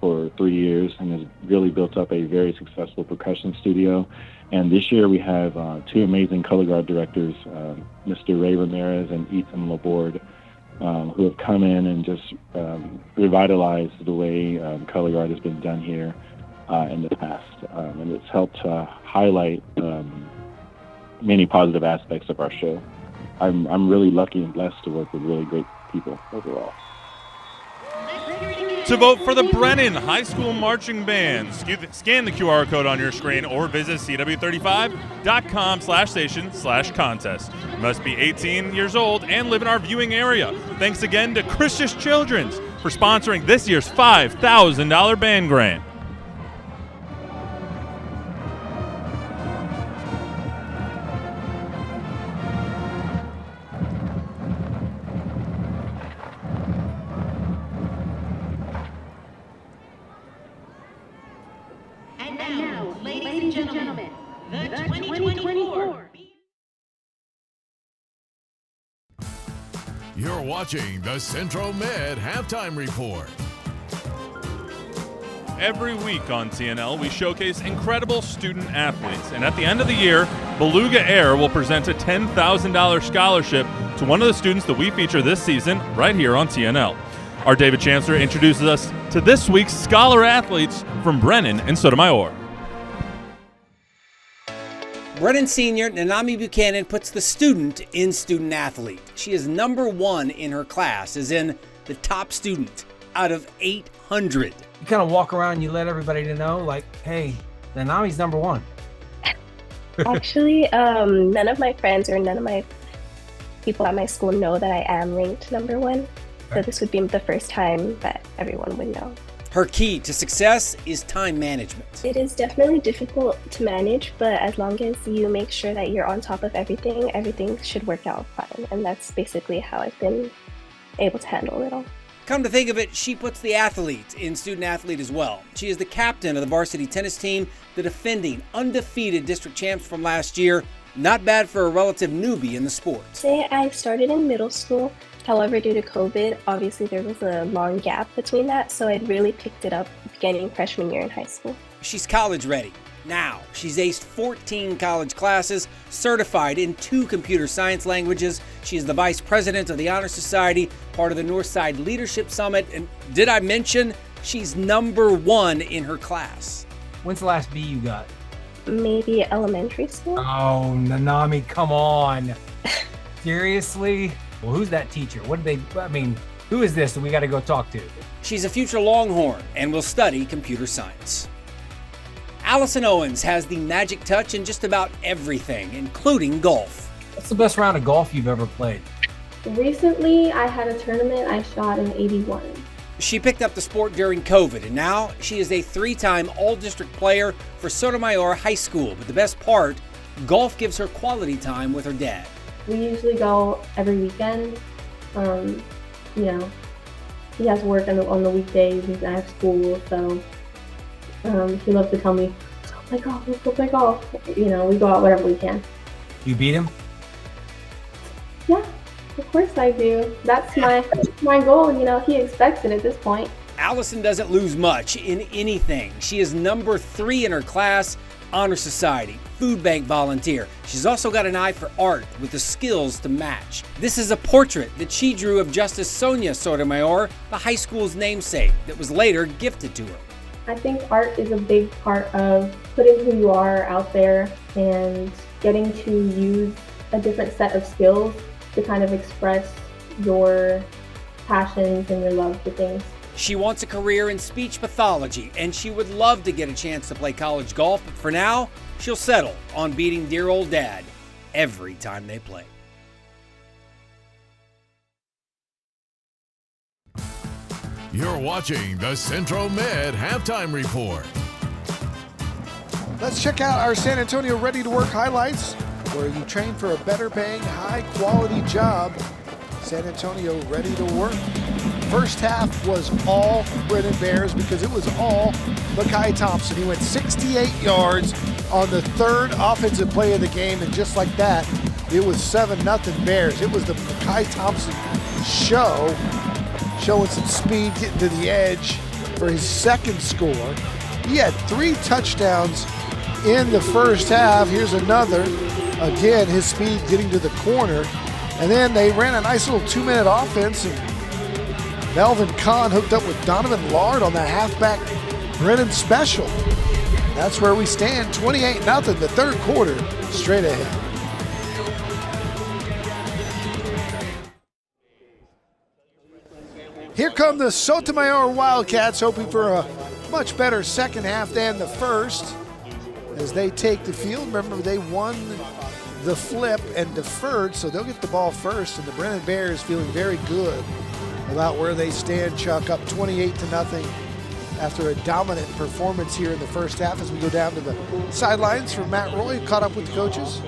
for 3 years and has really built up a very successful percussion studio. And this year we have 2 amazing color guard directors, Mr. Ray Ramirez and Ethan Laborde, who have come in and just revitalized the way color guard has been done here in the past. And it's helped highlight many positive aspects of our show. I'm really lucky and blessed to work with really great people overall. To vote for the Brennan High School Marching Band, scan the QR code on your screen or visit cw35.com/station/contest. You must be 18 years old and live in our viewing area. Thanks again to Christus Children's for sponsoring this year's $5,000 band grant. You're watching the Central Med Halftime Report. Every week on TNL, we showcase incredible student athletes. And at the end of the year, Beluga Air will present a $10,000 scholarship to one of the students that we feature this season right here on TNL. Our David Chancellor introduces us to this week's scholar athletes from Brennan and Sotomayor. Brennan Senior Nanami Buchanan puts the student in student athlete. She is number 1 in her class, as in the top student out of 800. You kind of walk around and you let everybody know, like, hey, Nanami's number 1. Actually, none of my friends or none of my people at my school know that I am ranked number 1. So this would be the first time that everyone would know. Her key to success is time management. It is definitely difficult to manage, but as long as you make sure that you're on top of everything, everything should work out fine. And that's basically how I've been able to handle it all. Come to think of it, she puts the athlete in student athlete as well. She is the captain of the varsity tennis team, the defending undefeated district champs from last year. Not bad for a relative newbie in the sport. I started in middle school. However, due to COVID, obviously there was a long gap between that, so I'd really picked it up beginning freshman year in high school. She's college ready. Now, she's aced 14 college classes, certified in 2 computer science languages. She is the vice president of the Honor Society, part of the Northside Leadership Summit, and did I mention she's number 1 in her class? When's the last B you got? Maybe elementary school. Oh, Nanami, come on. Seriously? Well, who's that teacher? Who is this that we got to go talk to? She's a future Longhorn and will study computer science. Allison Owens has the magic touch in just about everything, including golf. What's the best round of golf you've ever played? Recently, I had a tournament. I shot an 81. She picked up the sport during COVID, and now she is a 3-time All-District player for Sotomayor High School. But the best part, golf gives her quality time with her dad. We usually go every weekend. You know, he has work on the weekdays and I have school, so he loves to tell me, let's go play golf. You know, we go out whenever we can. You beat him? Yeah, of course I do. That's my goal, and you know, he expects it at this point. Allison doesn't lose much in anything. She is number 3 in her class, Honor Society, food bank volunteer. She's also got an eye for art with the skills to match. This is a portrait that she drew of Justice Sonia Sotomayor, the high school's namesake, that was later gifted to her. I think art is a big part of putting who you are out there and getting to use a different set of skills to kind of express your passions and your love for things. She wants a career in speech pathology, and she would love to get a chance to play college golf, but for now, she'll settle on beating dear old dad every time they play. You're watching the Central Med Halftime Report. Let's check out our San Antonio Ready to Work highlights, where you train for a better paying, high quality job. San Antonio Ready to Work. First half was all Brennan Bears because it was all Mekhi Thompson. He went 68 yards on the third offensive play of the game, and just like that, it was 7-0 Bears. It was the Mekhi Thompson show, showing some speed, getting to the edge for his second score. He had 3 touchdowns in the first half. Here's another. Again, his speed getting to the corner. And then they ran a nice little 2-minute offense, and Melvin Kahn hooked up with Donovan Lard on the halfback Brennan special. That's where we stand, 28-0, the third quarter, straight ahead. Here come the Sotomayor Wildcats, hoping for a much better second half than the first as they take the field. Remember, they won the flip and deferred, so they'll get the ball first, and the Brennan Bears feeling very good about where they stand. Chuck, up 28-0 after a dominant performance here in the first half. As we go down to the sidelines for Matt Roy, caught up with the coaches.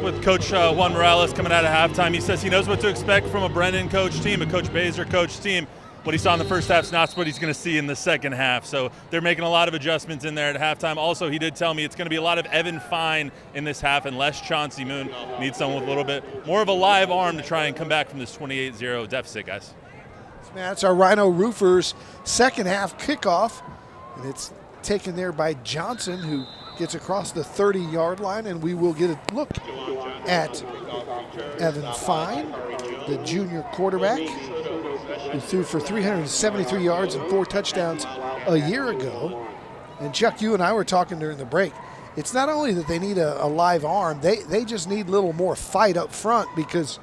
With Coach Juan Morales coming out of halftime, he says he knows what to expect from a Brennan coach team, a Coach Baser coach team. What he saw in the first half is not what he's going to see in the second half. So they're making a lot of adjustments in there at halftime. Also, he did tell me it's going to be a lot of Evan Fine in this half and less Chauncey Moon. Needs someone with a little bit more of a live arm to try and come back from this 28-0 deficit, guys. That's our Rhino Roofers second half kickoff, and it's taken there by Johnson, who gets across the 30-yard line, and we will get a look at Evan Fine, the junior quarterback, who threw for 373 yards and 4 touchdowns a year ago. And Chuck, you and I were talking during the break. It's not only that they need a live arm, they just need a little more fight up front, because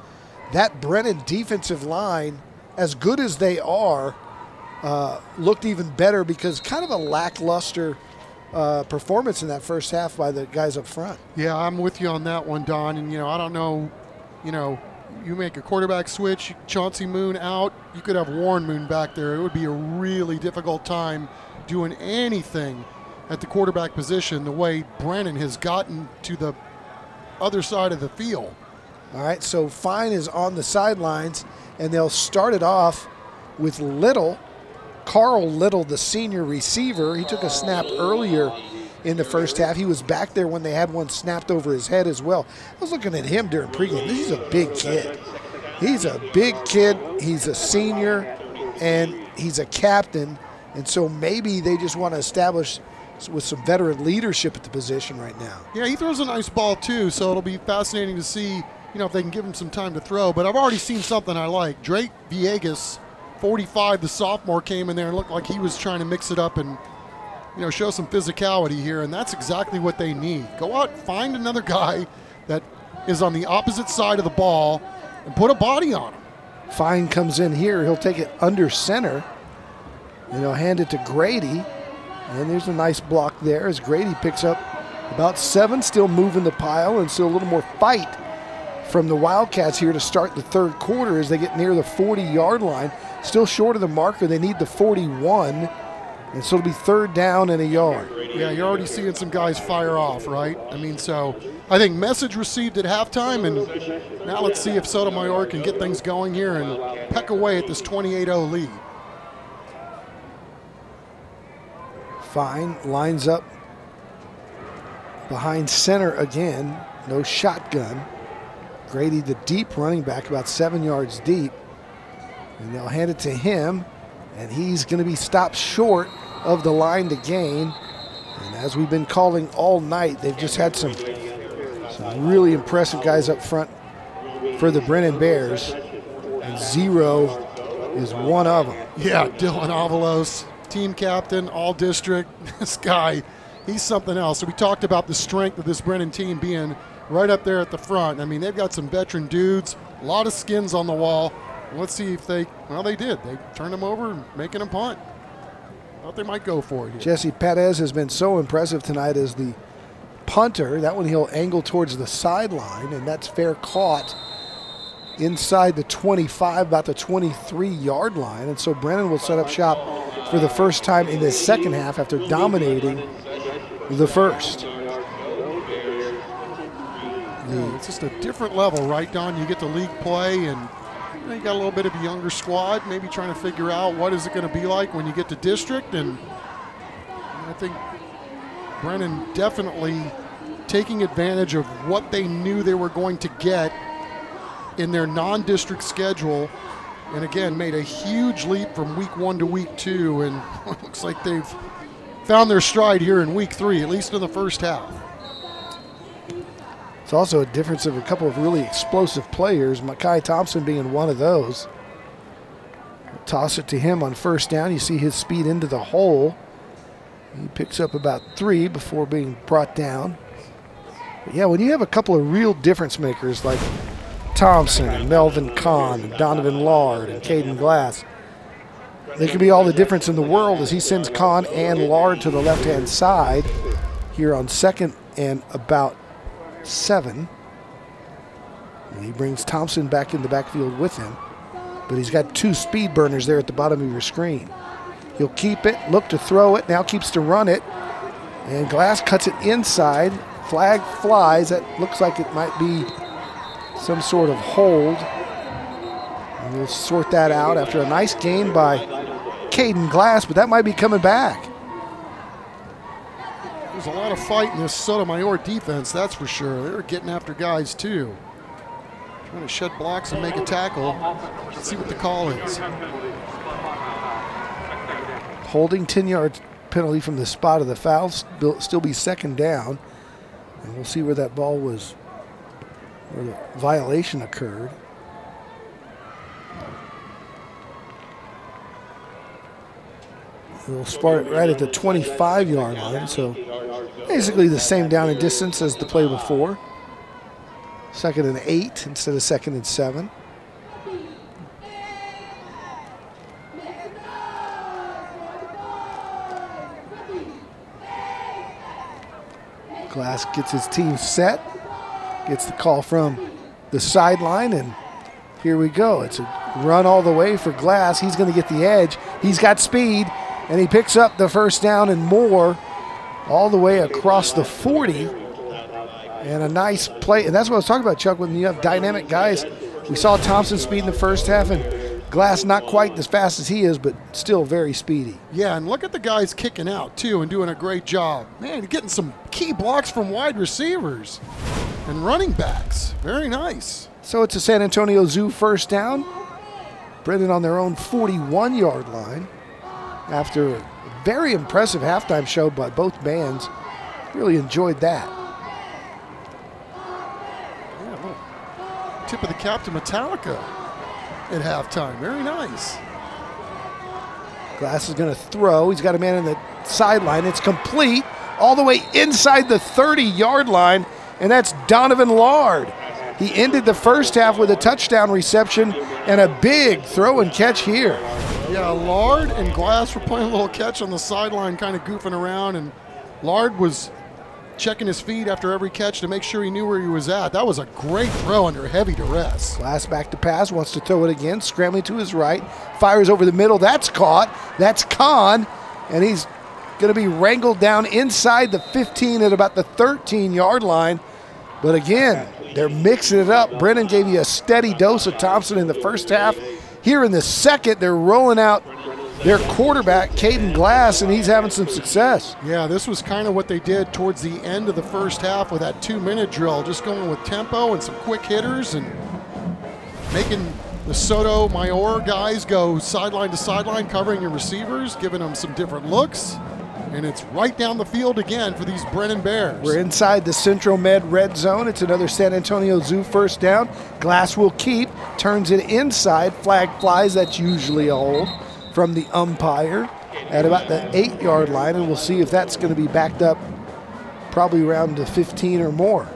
that Brennan defensive line, as good as they are, looked even better because kind of a lackluster performance in that first half by the guys up front. Yeah, I'm with you on that one, Don. And, I don't know, you make a quarterback switch, Chauncey Moon out, you could have Warren Moon back there. It would be a really difficult time doing anything at the quarterback position the way Brennan has gotten to the other side of the field. All right, so Fine is on the sidelines, and they'll start it off with Little. Carl Little, the senior receiver. He took a snap earlier in the first half. He was back there when they had one snapped over his head as well. I was looking at him during pregame. He's a big kid. He's a big kid. He's a senior, and he's a captain. And so maybe they just want to establish with some veteran leadership at the position right now. Yeah, he throws a nice ball too, so it'll be fascinating to see, if they can give him some time to throw. But I've already seen something I like. Drake Villegas, 45, the sophomore, came in there and looked like he was trying to mix it up and, show some physicality here, and that's exactly what they need. Go out, find another guy that is on the opposite side of the ball and put a body on him. Fine comes in here. He'll take it under center, and he'll hand it to Grady. And there's a nice block there as Grady picks up about 7, still moving the pile, and still a little more fight from the Wildcats here to start the third quarter as they get near the 40-yard line. still short of the marker. They need the 41, and so it'll be 3rd down and a yard. Yeah, you're already seeing some guys fire off, right? I mean, so I think message received at halftime, and now let's see if Sotomayor can get things going here and peck away at this 28-0 lead. Fine lines up behind center again. No shotgun. Grady, the deep running back, about 7 yards deep. And they'll hand it to him, and he's going to be stopped short of the line to gain. And as we've been calling all night, they've just had some really impressive guys up front for the Brennan Bears. And Zero is one of them. Yeah, Dylan Avalos, team captain, all district. This guy, he's something else. So we talked about the strength of this Brennan team being right up there at the front. I mean, they've got some veteran dudes, a lot of skins on the wall. Let's see if they did. They turned them over and making them punt. Thought they might go for it here. Jesse Perez has been so impressive tonight as the punter. That one he'll angle towards the sideline, and that's fair caught inside the 25, about the 23-yard line. And so Brennan will set up shop for the first time in the second half after dominating the first. It's just a different level, right, Don? You get to league play, and you got a little bit of a younger squad, maybe trying to figure out what is it going to be like when you get to district. And I think Brennan definitely taking advantage of what they knew they were going to get in their non-district schedule, and again made a huge leap from week 1 to week 2, and it looks like they've found their stride here in week 3, at least in the first half. It's also a difference of a couple of really explosive players, Mekhi Thompson being one of those. Toss it to him on first down. You see his speed into the hole. He picks up about 3 before being brought down. But yeah, when you have a couple of real difference makers like Thompson and Melvin Kahn and Donovan Lard and Caden Glass, they can be all the difference in the world as he sends Kahn and Lard to the left-hand side here on 2nd and about 7. And he brings Thompson back in the backfield with him. But he's got 2 speed burners there at the bottom of your screen. He'll keep it, look to throw it, now keeps to run it. And Glass cuts it inside. Flag flies. That looks like it might be some sort of hold. And we'll sort that out after a nice gain by Caden Glass, but that might be coming back. There's a lot of fight in this Sotomayor defense, that's for sure. They're getting after guys too. Trying to shed blocks and make a tackle. Let's see what the call is. Holding, 10-yard penalty from the spot of the foul. Still be 2nd down. And we'll see where that ball was, where the violation occurred. We'll start right at the 25-yard line, so basically the same down and distance as the play before. 2nd and 8 instead of 2nd and 7. Glass gets his team set, gets the call from the sideline, and here we go. It's a run all the way for Glass. He's going to get the edge. He's got speed, and he picks up the first down and more all the way across the 40. And a nice play. And that's what I was talking about, Chuck, when you have dynamic guys. We saw Thompson speed in the first half, and Glass not quite as fast as he is, but still very speedy. Yeah, and look at the guys kicking out, too, and doing a great job. Man, getting some key blocks from wide receivers and running backs. Very nice. So it's a San Antonio Zoo first down. Brennan on their own 41-yard line after a very impressive halftime show by both bands. Really enjoyed that. Yeah, a little tip of the cap to Metallica at halftime. Very nice. Glass is going to throw. He's got a man in the sideline. It's complete all the way inside the 30-yard line, and that's Donovan Lard. He ended the first half with a touchdown reception and a big throw and catch here. Yeah, Lard and Glass were playing a little catch on the sideline, kind of goofing around, and Lard was checking his feet after every catch to make sure he knew where he was at. That was a great throw under heavy duress. Glass back to pass, wants to throw it again, scrambling to his right, fires over the middle. That's caught. That's Kahn, and he's going to be wrangled down inside the 15 at about the 13-yard line. But again, they're mixing it up. Brennan gave you a steady dose of Thompson in the first half. Here in the second, they're rolling out their quarterback, Caden Glass, and he's having some success. Yeah, this was kind of what they did towards the end of the first half with that 2-minute drill, just going with tempo and some quick hitters and making the Sotomayor guys go sideline to sideline, covering your receivers, giving them some different looks. And it's right down the field again for these Brennan Bears. We're inside the Central Med red zone. It's another San Antonio Zoo first down. Glass will keep, turns it inside. Flag flies, that's usually a hold from the umpire at about the 8-yard line, and we'll see if that's going to be backed up probably around the 15 or more.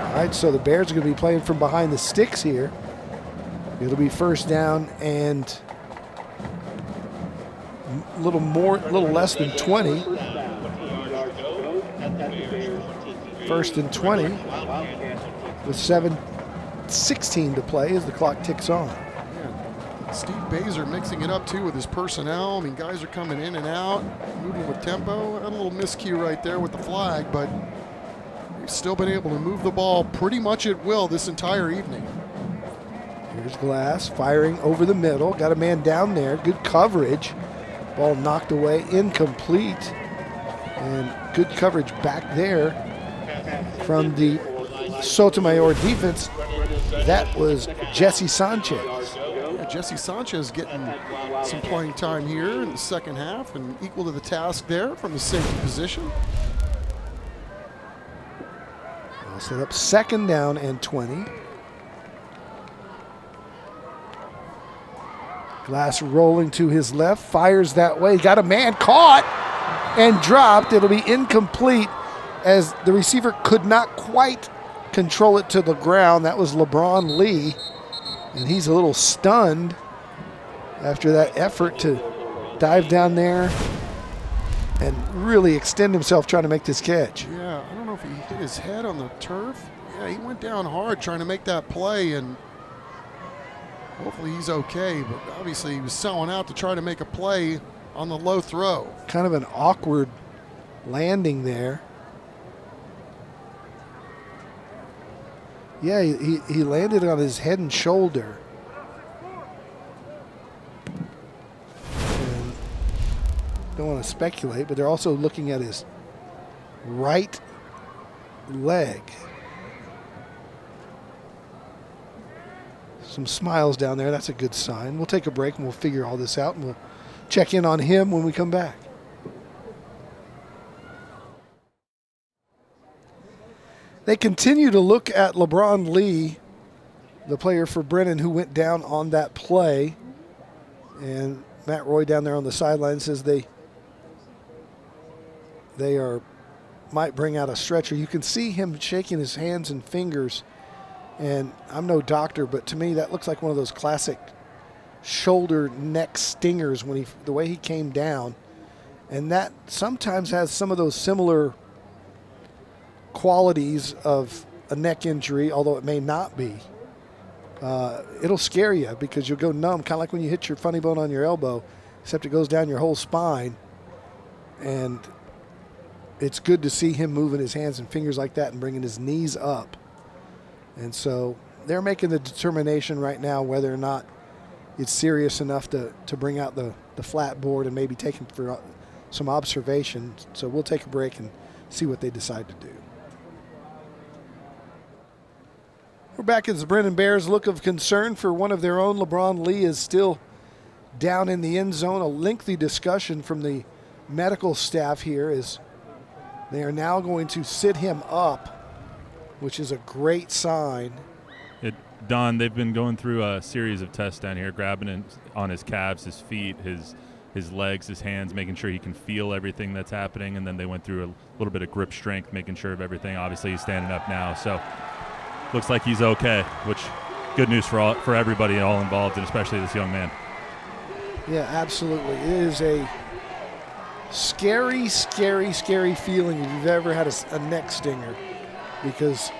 All right, so the Bears are going to be playing from behind the sticks here. It'll be first down and a little less than 20. First and 20 with 7:16 to play as the clock ticks on. Yeah. Steve Baser mixing it up too with his personnel. I mean, guys are coming in and out, moving with tempo. A little miscue right there with the flag, but we've still been able to move the ball pretty much at will this entire evening. Here's Glass firing over the middle. Got a man down there. Good coverage. Ball knocked away, incomplete. And good coverage back there from the Sotomayor defense. That was Jesse Sanchez. Yeah, Jesse Sanchez getting some playing time here in the second half and equal to the task there from the safety position. We'll set up second down and 20. Glass rolling to his left, fires that way. Got a man caught and dropped. It'll be incomplete as the receiver could not quite control it to the ground. That was LeBron Lee, and he's a little stunned after that effort to dive down there and really extend himself trying to make this catch. Yeah, I don't know if he hit his head on the turf. Yeah, he went down hard trying to make that play, and hopefully he's okay, but obviously he was selling out to try to make a play on the low throw. Kind of an awkward landing there. Yeah, he landed on his head and shoulder. And don't want to speculate, but they're also looking at his right leg. Some smiles down there. That's a good sign. We'll take a break and we'll figure all this out, and we'll check in on him when we come back. They continue to look at LeBron Lee, the player for Brennan who went down on that play. And Matt Roy down there on the sideline says they might bring out a stretcher. You can see him shaking his hands and fingers. And I'm no doctor, but to me that looks like one of those classic shoulder neck stingers when the way he came down. And that sometimes has some of those similar qualities of a neck injury, although it may not be. It'll scare you because you'll go numb, kind of like when you hit your funny bone on your elbow, except it goes down your whole spine. And it's good to see him moving his hands and fingers like that and bringing his knees up. And so they're making the determination right now whether or not it's serious enough to bring out the flat board and maybe take him for some observation. So we'll take a break and see what they decide to do. We're back as the Brennan Bears look of concern for one of their own. LeBron Lee is still down in the end zone. A lengthy discussion from the medical staff here is they are now going to sit him up, which is a great sign. Don, they've been going through a series of tests down here, grabbing him on his calves, his feet, his legs, his hands, making sure he can feel everything that's happening. And then they went through a little bit of grip strength, making sure of everything. Obviously, he's standing up now. So looks like he's okay, which good news for everybody all involved, and especially this young man. Yeah, absolutely. It is a scary, scary, scary feeling if you've ever had a neck stinger, because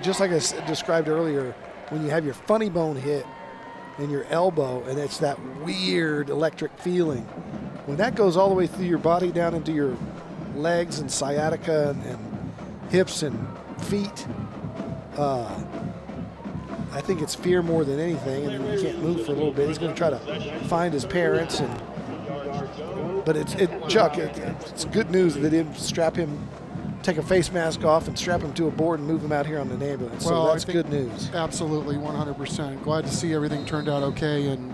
just like I described earlier, when you have your funny bone hit in your elbow and it's that weird electric feeling, when that goes all the way through your body down into your legs and sciatica and hips and feet, I think it's fear more than anything, and he can't move for a little bit. He's going to try to find his parents, but it's good news that they didn't strap him, take a face mask off and strap him to a board and move him out here on an ambulance. Well, so that's good news. Absolutely, 100%. Glad to see everything turned out okay, and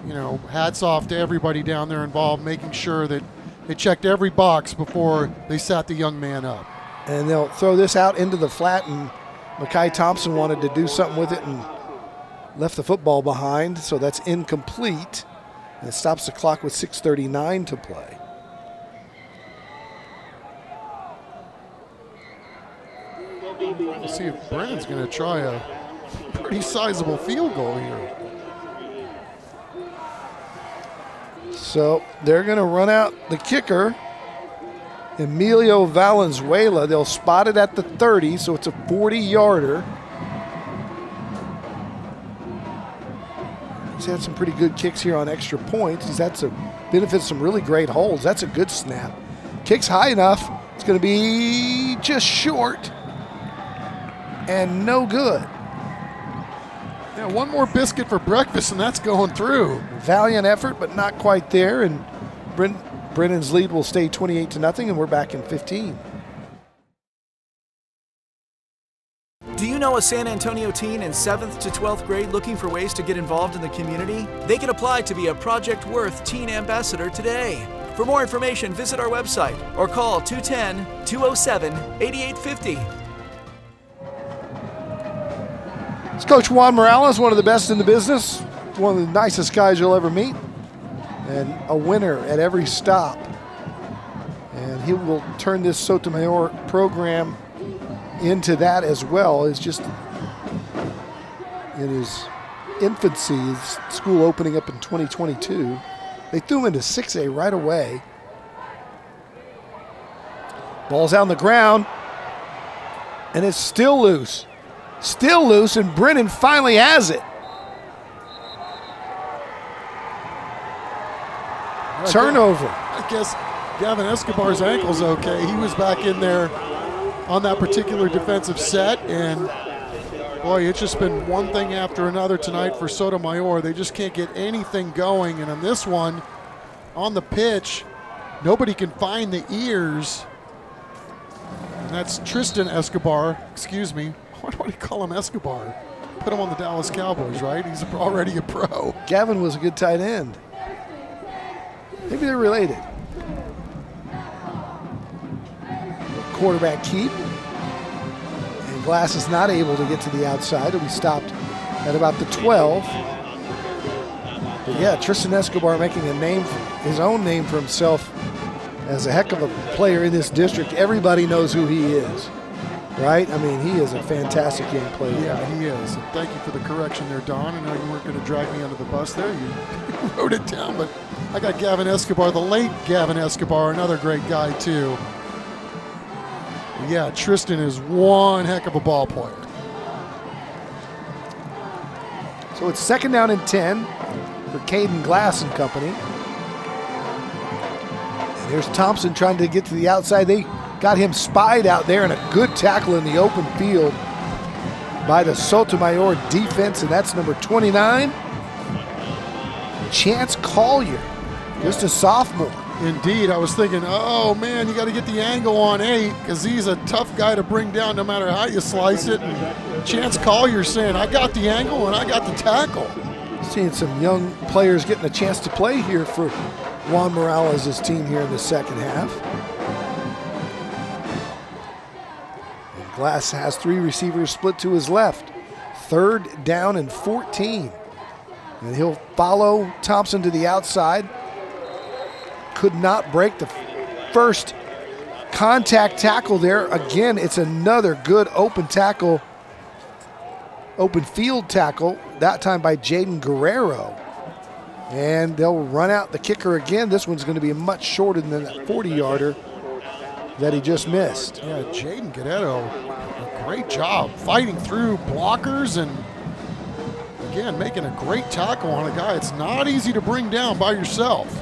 hats off to everybody down there involved, making sure that they checked every box before they sat the young man up. And they'll throw this out into the flat, and Mekhi Thompson wanted to do something with it and left the football behind, so that's incomplete. And it stops the clock with 6:39 to play. Let's see if Brennan's going to try a pretty sizable field goal here. So they're going to run out the kicker, Emilio Valenzuela. They'll spot it at the 30, so it's a 40-yarder. He's had some pretty good kicks here on extra points. He's had some benefits, some really great holds. That's a good snap. Kicks high enough. It's going to be just short and no good. Yeah, one more biscuit for breakfast, and that's going through. Valiant effort, but not quite there. And Brennan's lead will stay 28-0, and we're back in 15. Do you know a San Antonio teen in 7th to 12th grade looking for ways to get involved in the community? They can apply to be a Project Worth Teen Ambassador today. For more information, visit our website or call 210-207-8850. It's Coach Juan Morales, one of the best in the business, one of the nicest guys you'll ever meet, and a winner at every stop. And he will turn this Sotomayor program into that as well. It's just in his infancy, his school opening up in 2022. They threw him into 6A right away. Ball's out on the ground, and it's still loose. Still loose, and Brennan finally has it. Turnover. I guess Gavin Escobar's ankle's okay. He was back in there on that particular defensive set, and boy, it's just been one thing after another tonight for Sotomayor. They just can't get anything going, and on this one, on the pitch, nobody can find the ears. And that's Tristan Escobar, excuse me. Why do I call him Escobar? Put him on the Dallas Cowboys, right? He's already a pro. Gavin was a good tight end. Maybe they're related. Quarterback keep. And Glass is not able to get to the outside. He'll be stopped at about the 12. But yeah, Tristan Escobar making a name, his own name for himself as a heck of a player in this district. Everybody knows who he is, right? I mean, he is a fantastic young player. Yeah, he is. And thank you for the correction there, Don. I know you weren't going to drag me under the bus there. You wrote it down, but I got Gavin Escobar, the late Gavin Escobar, another great guy too. Yeah, Tristan is one heck of a ball player. So it's 2nd down and 10 for Caden Glass and company. And there's Thompson trying to get to the outside. They got him spied out there, and a good tackle in the open field by the Sotomayor defense, and that's number 29, Chance Collier, just a sophomore. Indeed, I was thinking, oh man, you got to get the angle on 8 because he's a tough guy to bring down no matter how you slice it. And Chance Collier saying, I got the angle and I got the tackle. Seeing some young players getting a chance to play here for Juan Morales' team here in the second half. And Glass has 3 receivers split to his left. 3rd down and 14. And he'll follow Thompson to the outside. Could not break the first contact tackle there. Again, it's another good open tackle, open field tackle, that time by Jaden Guerrero. And they'll run out the kicker again. This one's going to be much shorter than that 40-yarder that he just missed. Yeah, Jaden Guerrero, a great job fighting through blockers and, again, making a great tackle on a guy it's not easy to bring down by yourself.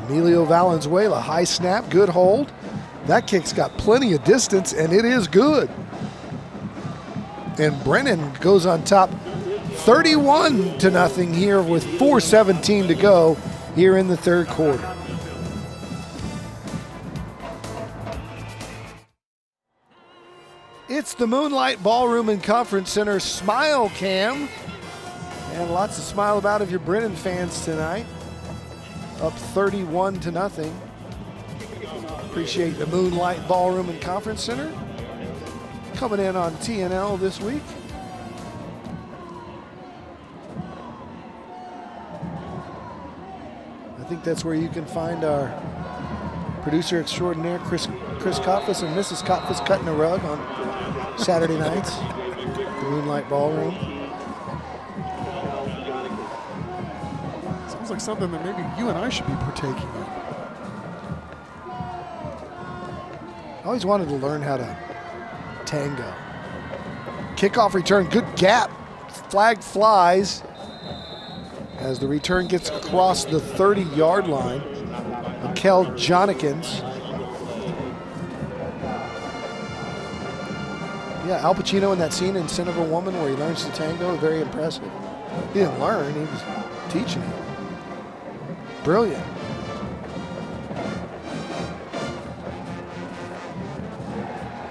Emilio Valenzuela, high snap, good hold. That kick's got plenty of distance, and it is good. And Brennan goes on top 31-0 here with 4:17 to go here in the third quarter. It's the Moonlight Ballroom and Conference Center Smile Cam. And lots to smile about if you're Brennan fans tonight. Up 31-0. Appreciate the Moonlight Ballroom and Conference Center coming in on TNL this week. I think that's where you can find our producer extraordinaire, Chris Kotfus and Mrs. Kotfus cutting a rug on Saturday nights, the Moonlight Ballroom. Sounds like something that maybe you and I should be partaking in. I always wanted to learn how to tango. Kickoff return, good gap. Flag flies as the return gets across the 30-yard line. Mikel Jonikins. Yeah, Al Pacino in that scene in Sin of a Woman where he learns to tango, very impressive. He didn't learn, he was teaching it. Brilliant.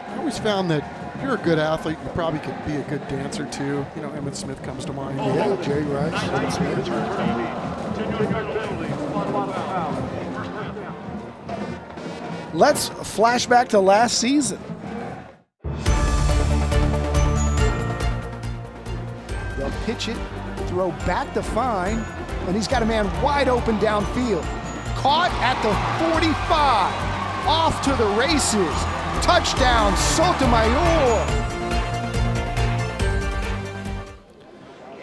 I always found that if you're a good athlete, you probably could be a good dancer too. You know, Emmitt Smith comes to mind. Yeah, Jerry Rice, Emmitt Smith. Let's flash back to last season. They'll pitch it, throw back to Fine, and he's got a man wide open downfield. Caught at the 45, off to the races. Touchdown, Sotomayor.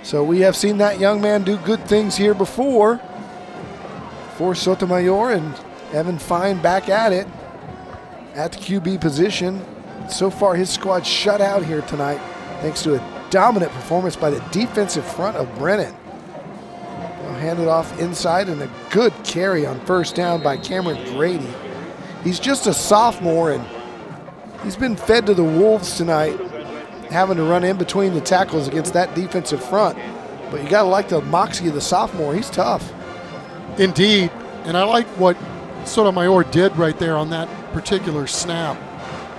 So we have seen that young man do good things here before. For Sotomayor, and Evan Fine back at it at the QB position. So far his squad shut out here tonight thanks to a dominant performance by the defensive front of Brennan. They'll hand it off inside, and a good carry on first down by Cameron Grady. He's just a sophomore, and he's been fed to the wolves tonight, having to run in between the tackles against that defensive front. But you got to like the moxie of the sophomore. He's tough. Indeed, and I like what Sotomayor did right there on that particular snap.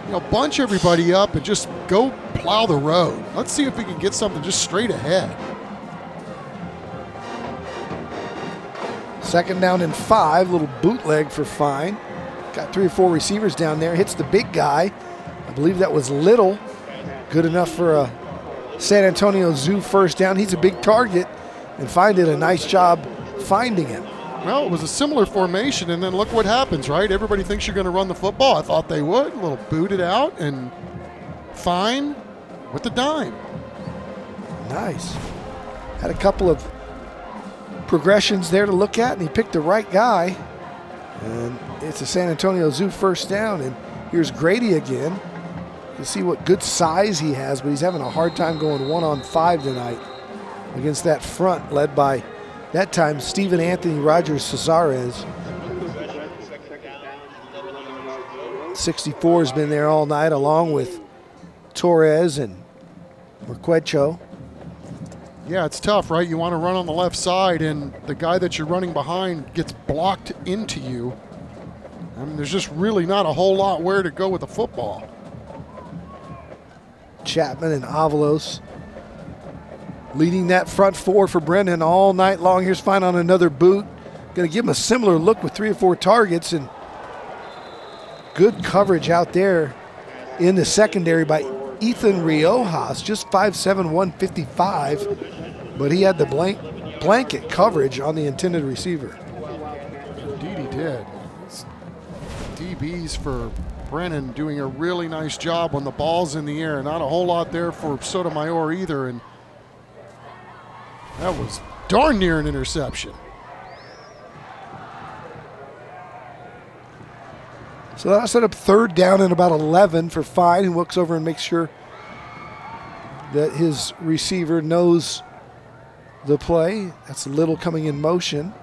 You know, bunch everybody up and just go plow the road. Let's see if we can get something just straight ahead. 2nd down and 5, little bootleg for Fine. Got 3 or 4 receivers down there, hits the big guy. I believe that was Little. Good enough for a San Antonio Zoo first down. He's a big target, and Fine did a nice job finding him. Well, it was a similar formation, and then look what happens, right? Everybody thinks you're going to run the football. I thought they would. A little booted out, and Fine with the dime. Nice. Had a couple of progressions there to look at, and he picked the right guy. And it's a San Antonio Zoo first down, and here's Grady again. You see what good size he has, but he's having a hard time going 1-on-5 tonight against that front led by, that time, Stephen Anthony Rogers Cesares. 64 has been there all night, along with Torres and Mercuecho. Yeah, it's tough, right? You want to run on the left side, and the guy that you're running behind gets blocked into you. I mean, there's just really not a whole lot where to go with the football. Chapman and Avalos leading that front four for Brennan all night long. Here's Fine on another boot. Going to give him a similar look with 3 or 4 targets, and good coverage out there in the secondary by Ethan Riojas, just 5'7", 155, but he had the blanket coverage on the intended receiver. Indeed he did. DBs for Brennan doing a really nice job when the ball's in the air. Not a whole lot there for Sotomayor either, and that was darn near an interception. So that'll set up third down and about 11 for Fine, who looks over and makes sure that his receiver knows the play. That's Little coming in motion.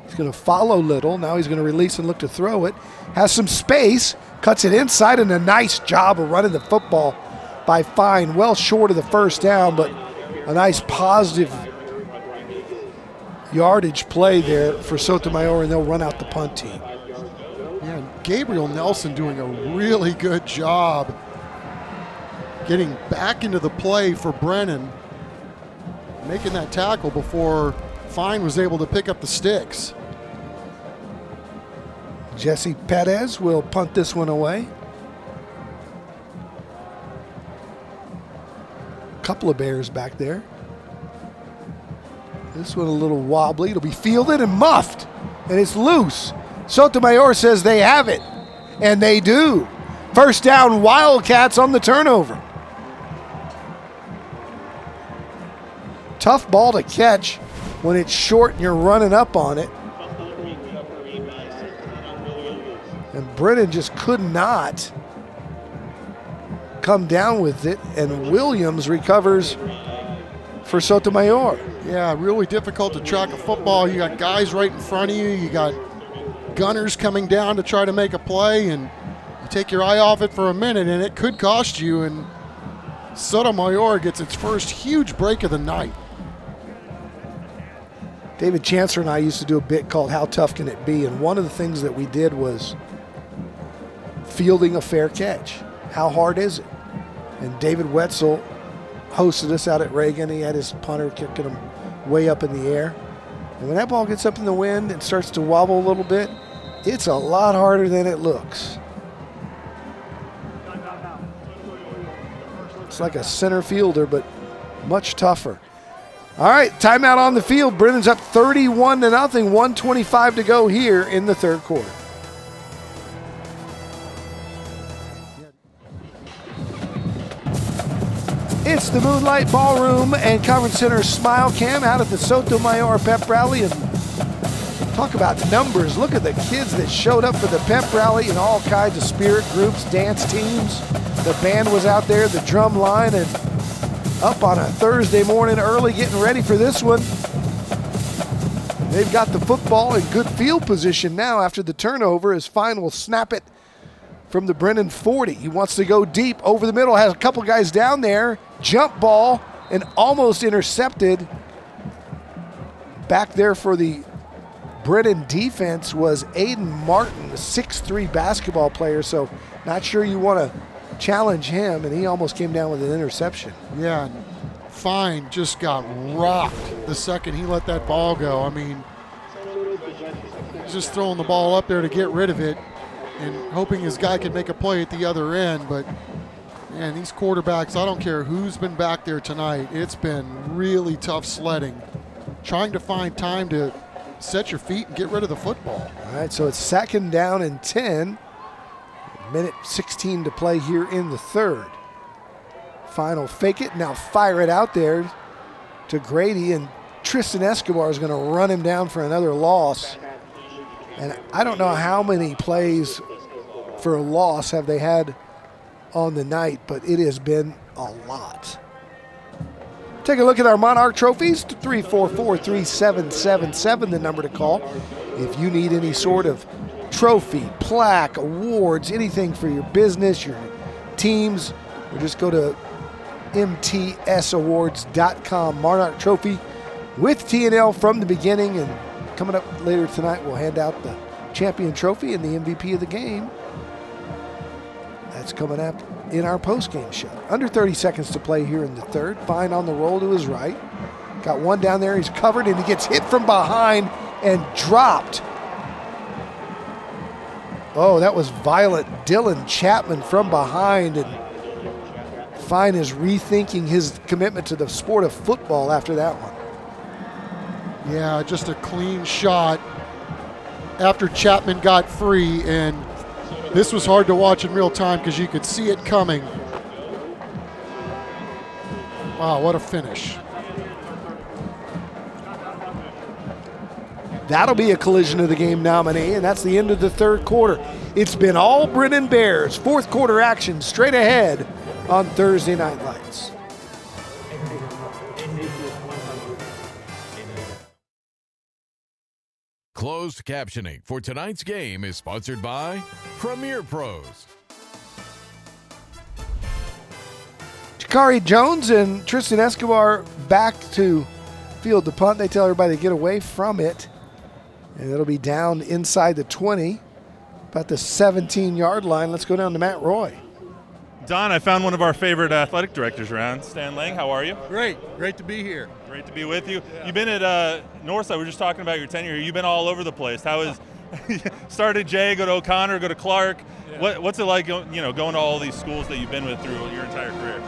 He's going to follow Little. Now he's going to release and look to throw it. Has some space, cuts it inside, and a nice job of running the football by Fine. Well short of the first down, but a nice positive yardage play there for Sotomayor, and they'll run out the punt team. Yeah, and Gabriel Nelson doing a really good job getting back into the play for Brennan, making that tackle before Fine was able to pick up the sticks. Jesse Perez will punt this one away. Couple of Bears back there. This one a little wobbly. It'll be fielded and muffed, and it's loose. Sotomayor says they have it, and they do. First down, Wildcats on the turnover. Tough ball to catch when it's short and you're running up on it. And Brennan just could not come down with it, and Williams recovers for Sotomayor. Yeah, really difficult to track a football. You got guys right in front of you. You got gunners coming down to try to make a play, and you take your eye off it for a minute, and it could cost you. And Sotomayor gets its first huge break of the night. David Chancellor and I used to do a bit called How Tough Can It Be? And one of the things that we did was fielding a fair catch. How hard is it? And David Wetzel hosted us out at Reagan. He had his punter kicking him way up in the air. And when that ball gets up in the wind and starts to wobble a little bit, it's a lot harder than it looks. It's like a center fielder, but much tougher. All right, timeout on the field. Brennan's up 31-0, 1:25 to go here in the third quarter. It's the Moonlight Ballroom and Conference Center Smile Cam out at the Sotomayor Pep Rally. And talk about numbers. Look at the kids that showed up for the pep rally in all kinds of spirit groups, dance teams. The band was out there, the drum line, and up on a Thursday morning early getting ready for this one. They've got the football in good field position now after the turnover, as Fine will snap it from the Brennan 40. He wants to go deep over the middle, has a couple guys down there, jump ball, and almost intercepted. Back there for the Brennan defense was Aiden Martin, a 6'3" basketball player, so not sure you want to challenge him, and he almost came down with an interception. Yeah, and Fine just got rocked the second he let that ball go. I mean, just throwing the ball up there to get rid of it and hoping his guy can make a play at the other end. But, man, these quarterbacks, I don't care who's been back there tonight, it's been really tough sledding, trying to find time to set your feet and get rid of the football. All right, so it's second down and 10. Minute 16 to play here in the third. Final fake it, now fire it out there to Grady, and Tristan Escobar is going to run him down for another loss. And I don't know how many plays for a loss have they had on the night, but it has been a lot. Take a look at our Monarch trophies, 344-3777, the number to call if you need any sort of trophy, plaque, awards, anything for your business, your teams, or just go to mtsawards.com. Monarch Trophy with T&L from the beginning, and coming up later tonight, we'll hand out the champion trophy and the MVP of the game. That's coming up in our post-game show. Under 30 seconds to play here in the third. Fine on the roll to his right. Got one down there. He's covered, and he gets hit from behind and dropped. Oh, that was violent. Dylan Chapman from behind, and Fine is rethinking his commitment to the sport of football after that one. Yeah, just a clean shot after Chapman got free, and this was hard to watch in real time because you could see it coming. Wow, what a finish. That'll be a collision of the game nominee, and that's the end of the third quarter. It's been all Brennan Bears. Fourth quarter action straight ahead on Thursday Night Lights. Closed captioning for tonight's game is sponsored by Premier Pros. Jakari Jones and Tristan Escobar back to field the punt. They tell everybody to get away from it. And it'll be down inside the 20, about the 17-yard line. Let's go down to Matt Roy. Don, I found one of our favorite athletic directors around, Stan Lang. How are you? Great to be here. Great to be with you. Yeah. You've been at Northside. We were just talking about your tenure. You've been all over the place. How is started Jay, go to O'Connor, go to Clark. Yeah. What's it like, going to all these schools that you've been with through your entire career?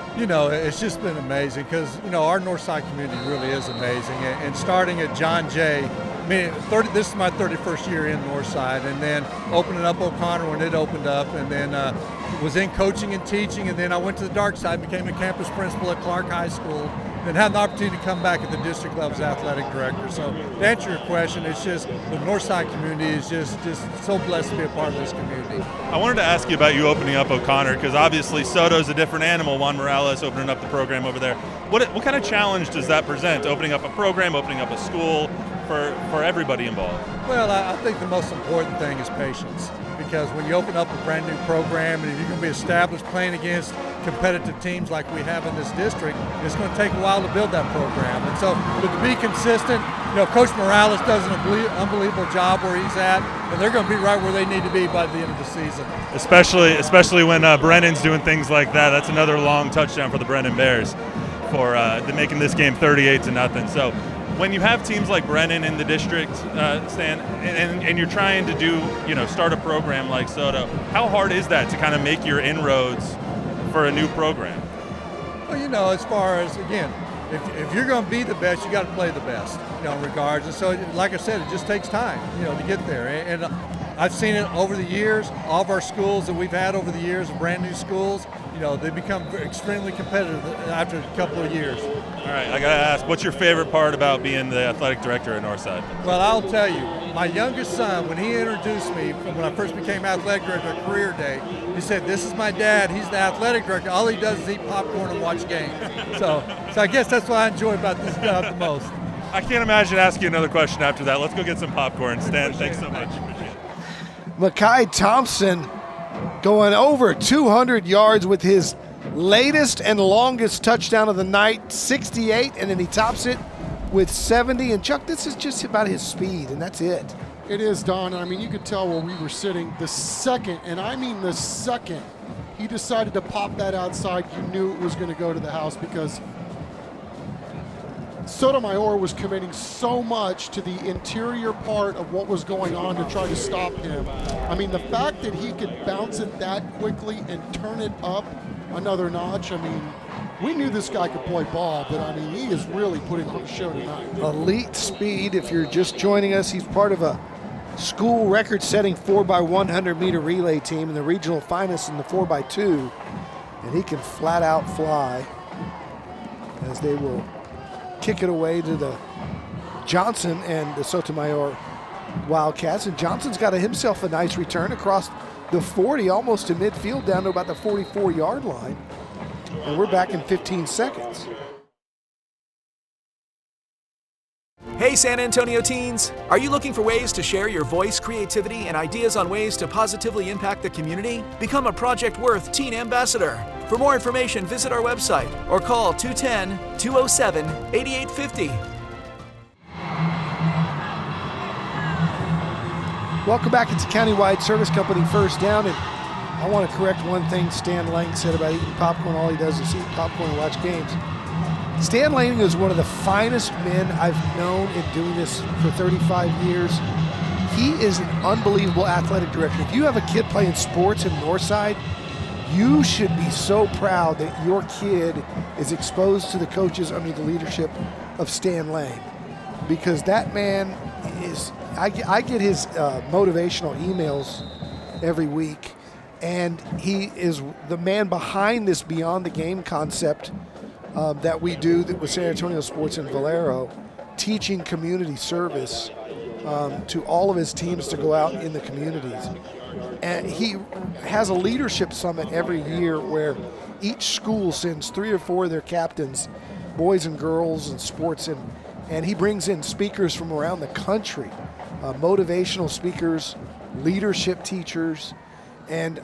It's just been amazing because our Northside community really is amazing. And starting at John Jay, this is my 31st year in Northside, and then opening up O'Connor when it opened up, and then was in coaching and teaching, and then I went to the dark side, became a campus principal at Clark High School, then had an opportunity to come back at the district level as athletic director. So to answer your question, it's just the Northside community is just so blessed to be a part of this community. I wanted to ask you about you opening up O'Connor, because obviously Soto's a different animal, Juan Morales opening up the program over there. What kind of challenge does that present, opening up a program, opening up a school for everybody involved? Well, I think the most important thing is patience, because when you open up a brand new program and if you're going to be established playing against competitive teams like we have in this district, it's going to take a while to build that program. And so, but to be consistent, Coach Morales does an unbelievable job where he's at, and they're going to be right where they need to be by the end of the season. Especially when Brennan's doing things like that. That's another long touchdown for the Brennan Bears for making this game 38-0. So when you have teams like Brennan in the district, Stan, and you're trying to do, start a program like Soto, how hard is that to kind of make your inroads for a new program? Well, as far as, again, if you're going to be the best, you got to play the best, in regards. And so, like I said, it just takes time, to get there. And I've seen it over the years. All of our schools that we've had over the years, brand new schools, they become extremely competitive after a couple of years. All right, I got to ask, what's your favorite part about being the athletic director at Northside? Well, I'll tell you, my youngest son, when he introduced me, when I first became athletic director at Career Day, he said, "This is my dad, he's the athletic director. All he does is eat popcorn and watch games." So I guess that's what I enjoy about this job the most. I can't imagine asking you another question after that. Let's go get some popcorn. Stan, thanks so much. Mekhi Thompson going over 200 yards with his latest and longest touchdown of the night, 68, and then he tops it with 70. And Chuck, this is just about his speed, and that's it. It is, Don. I mean, you could tell where we were sitting the second, and I mean the second, he decided to pop that outside, you knew it was going to go to the house, because Sotomayor was committing so much to the interior part of what was going on to try to stop him. I mean, the fact that he could bounce it that quickly and turn it up another notch, I mean, we knew this guy could play ball, but I mean, he is really putting on a show tonight. Elite speed. If you're just joining us, he's part of a school record-setting 4x100 meter relay team and the regional finest in the 4x2, and he can flat out fly as they will kick it away to the Johnson and the Sotomayor Wildcats. And Johnson's got himself a nice return across the 40, almost to midfield, down to about the 44-yard line. And we're back in 15 seconds. Hey San Antonio teens! Are you looking for ways to share your voice, creativity, and ideas on ways to positively impact the community? Become a Project Worth Teen Ambassador. For more information, visit our website or call 210-207-8850. Welcome back. It's a countywide service company First Down, and I want to correct one thing Stan Lang said about eating popcorn. All he does is eat popcorn and watch games. Stan Lang is one of the finest men I've known in doing this for 35 years. He is an unbelievable athletic director. If you have a kid playing sports in Northside, you should be so proud that your kid is exposed to the coaches under the leadership of Stan Lang, because that man is, I get his motivational emails every week, and he is the man behind this Beyond the Game concept that we do with San Antonio Sports and Valero, teaching community service to all of his teams to go out in the communities. And he has a leadership summit every year where each school sends 3 or 4 of their captains, boys and girls in sports, and he brings in speakers from around the country, motivational speakers, leadership teachers, and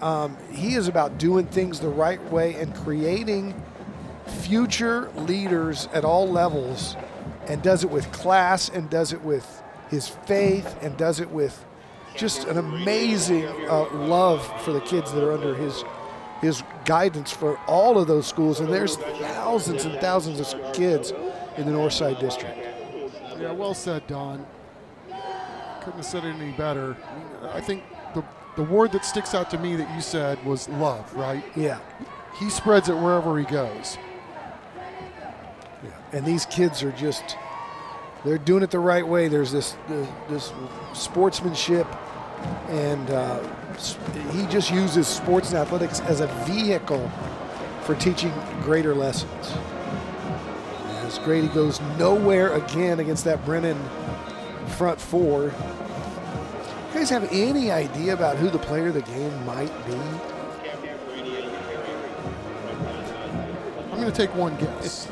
he is about doing things the right way and creating future leaders at all levels, and does it with class, and does it with his faith, and does it with just an amazing love for the kids that are under his guidance for all of those schools. And there's thousands and thousands of kids in the Northside District. Yeah, well said, Don. Couldn't have said it any better. I think the word that sticks out to me that you said was love, right? Yeah. He spreads it wherever he goes. Yeah. And these kids are just, they're doing it the right way. There's this sportsmanship, and he just uses sports and athletics as a vehicle for teaching greater lessons. As Grady goes nowhere again against that Brennan front four. You guys have any idea about who the player of the game might be? I'm going to take one guess.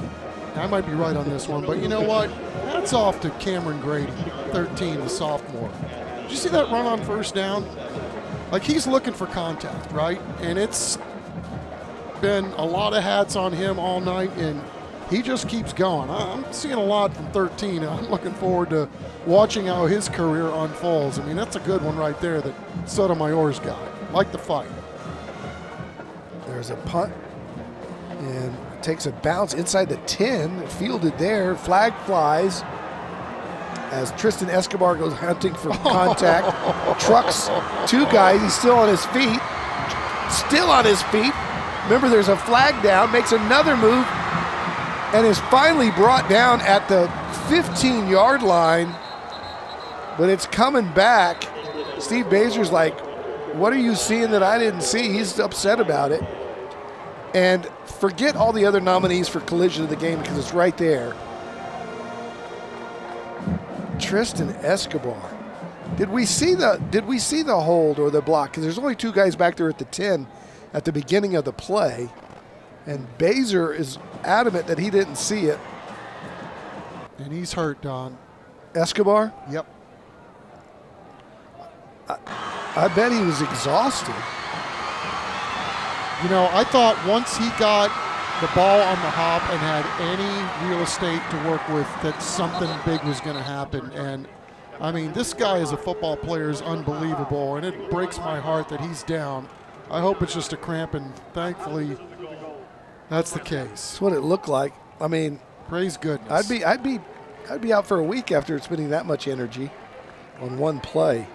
I might be right on this one, but you know what? Hats off to Cameron Grady, 13, the sophomore. Did you see that run on first down? Like, he's looking for contact, right? And it's been a lot of hats on him all night, and he just keeps going. I'm seeing a lot from 13. I'm looking forward to watching how his career unfolds. I mean, that's a good one right there that Sotomayor's got. Like the fight. There's a punt, and takes a bounce inside the 10, fielded there. Flag flies as Tristan Escobar goes hunting for contact. Trucks 2 guys. He's still on his feet. Still on his feet. Remember, there's a flag down. Makes another move and is finally brought down at the 15-yard line. But it's coming back. Steve Bazer's like, what are you seeing that I didn't see? He's upset about it. And forget all the other nominees for collision of the game because it's right there. Tristan Escobar. Did we see the hold or the block? Because there's only 2 guys back there at the 10 at the beginning of the play. And Bazer is adamant that he didn't see it. And he's hurt, Don. Escobar? Yep. I bet he was exhausted. You know, I thought once he got the ball on the hop and had any real estate to work with, that something big was going to happen. And, I mean, this guy as a football player is unbelievable, and it breaks my heart that he's down. I hope it's just a cramp, and thankfully that's the case. That's what it looked like. I mean, praise goodness. I'd be out for a week after spending that much energy on one play.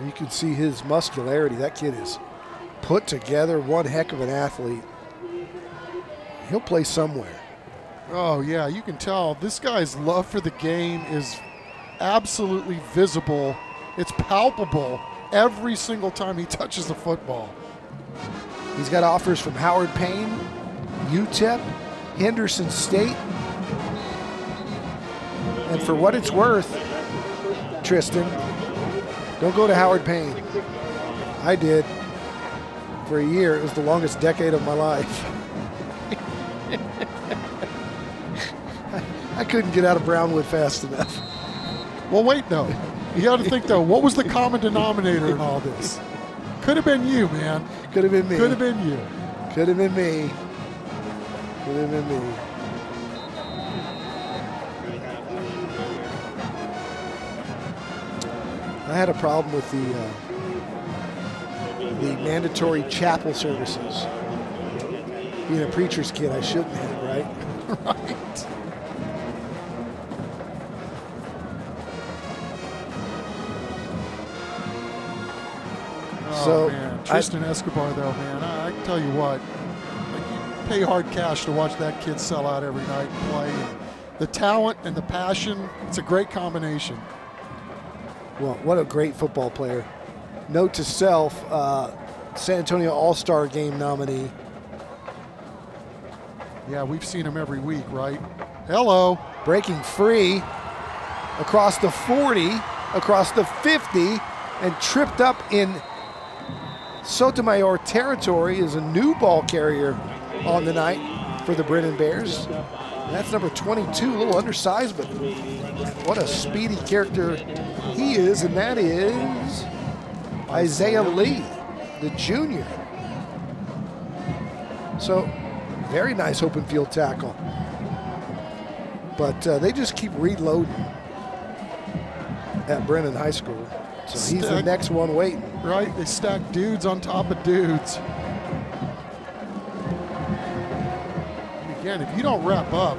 You can see his muscularity. That kid is put together, one heck of an athlete. He'll play somewhere. Oh, yeah, you can tell this guy's love for the game is absolutely visible. It's palpable every single time he touches the football. He's got offers from Howard Payne, UTEP, Henderson State. And for what it's worth, Tristan, don't go to Howard Payne. I did. For a year, it was the longest decade of my life. I couldn't get out of Brownwood fast enough. Well, wait, though. You got to think, though, what was the common denominator in all this? Could have been you, man. Could have been me. Could have been you. Could have been me. Could have been me. I had a problem with the mandatory chapel services. Being a preacher's kid, I shouldn't have, right? Right. So, man. Tristan Escobar, though, man, I can tell you what, like, you pay hard cash to watch that kid sell out every night and play. And the talent and the passion, it's a great combination. Well, what a great football player. Note to self, San Antonio All-Star Game nominee. Yeah, we've seen him every week, right? Hello. Breaking free across the 40. across the 50 and tripped up in Sotomayor territory is a new ball carrier on the night for the Brennan Bears. That's number 22, a little undersized, but what a speedy character he is, and that is Isaiah Lee, the junior. So, very nice open field tackle. But they just keep reloading at Brennan High School. So he's the next one waiting. Right, they stack dudes on top of dudes. And again, if you don't wrap up,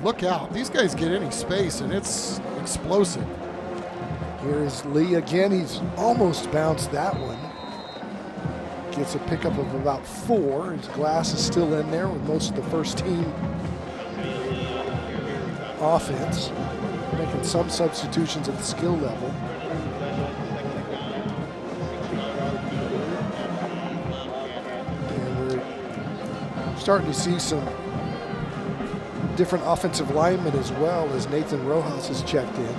look out. These guys get any space and it's explosive. Here is Lee again. He's almost bounced that one. Gets a pickup of about 4. His glass is still in there with most of the first team offense. Making some substitutions at the skill level. And we're starting to see some different offensive linemen as well, as Nathan Rojas has checked in.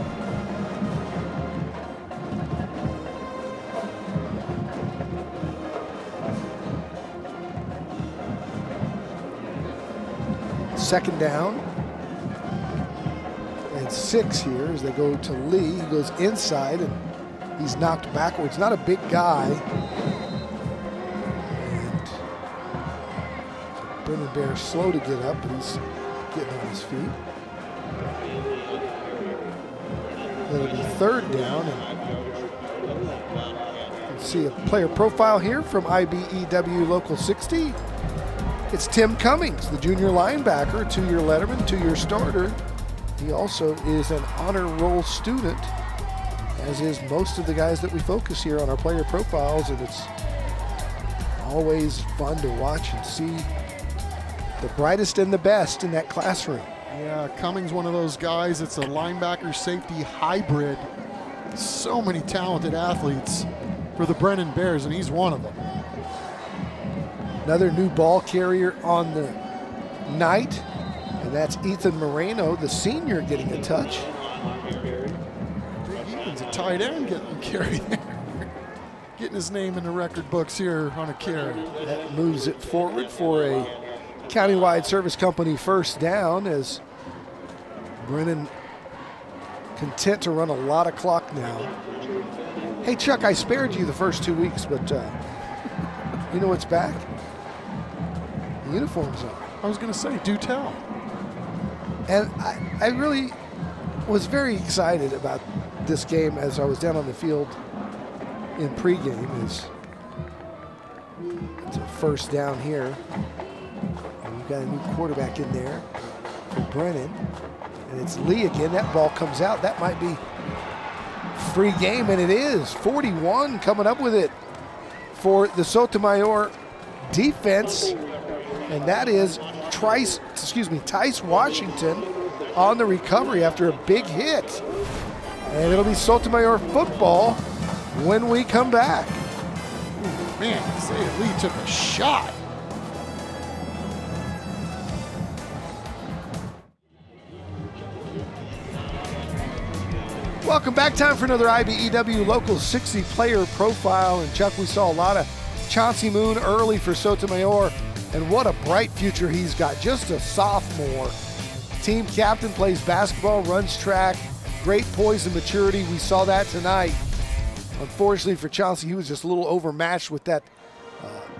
Second down and 6 here as they go to Lee. He goes inside and he's knocked backwards. Not a big guy. And Brennan Bear slow to get up, but he's getting on his feet. It'll be third down. And you can see a player profile here from IBEW Local 60. It's Tim Cummings, the junior linebacker, 2-year letterman, 2-year starter. He also is an honor roll student, as is most of the guys that we focus here on our player profiles, and it's always fun to watch and see the brightest and the best in that classroom. Yeah, Cummings, one of those guys. It's a linebacker safety hybrid. So many talented athletes for the Brennan Bears, and he's one of them. Another new ball carrier on the night, and that's Ethan Moreno, the senior, getting a touch. Ethan's a tight end getting a carry there. Getting his name in the record books here on a carry. That moves it forward for a countywide service company first down, as Brennan content to run a lot of clock now. Hey Chuck, I spared you the first 2 weeks, but you know what's back? The uniforms on. I was going to say, do tell. And I really was very excited about this game as I was down on the field in pregame. It's a first down here. And we've got a new quarterback in there for Brennan. And it's Lee again. That ball comes out. That might be free game, and it is. 41 coming up with it for the Sotomayor defense. And that is Tice Washington on the recovery after a big hit. And it'll be Sotomayor football when we come back. Ooh, man, Isaiah Lee took a shot. Welcome back. Time for another IBEW Local 60 player profile. And Chuck, we saw a lot of Chauncey Moon early for Sotomayor. And what a bright future he's got. Just a sophomore. Team captain, plays basketball, runs track. Great poise and maturity. We saw that tonight. Unfortunately for Chauncey, he was just a little overmatched with that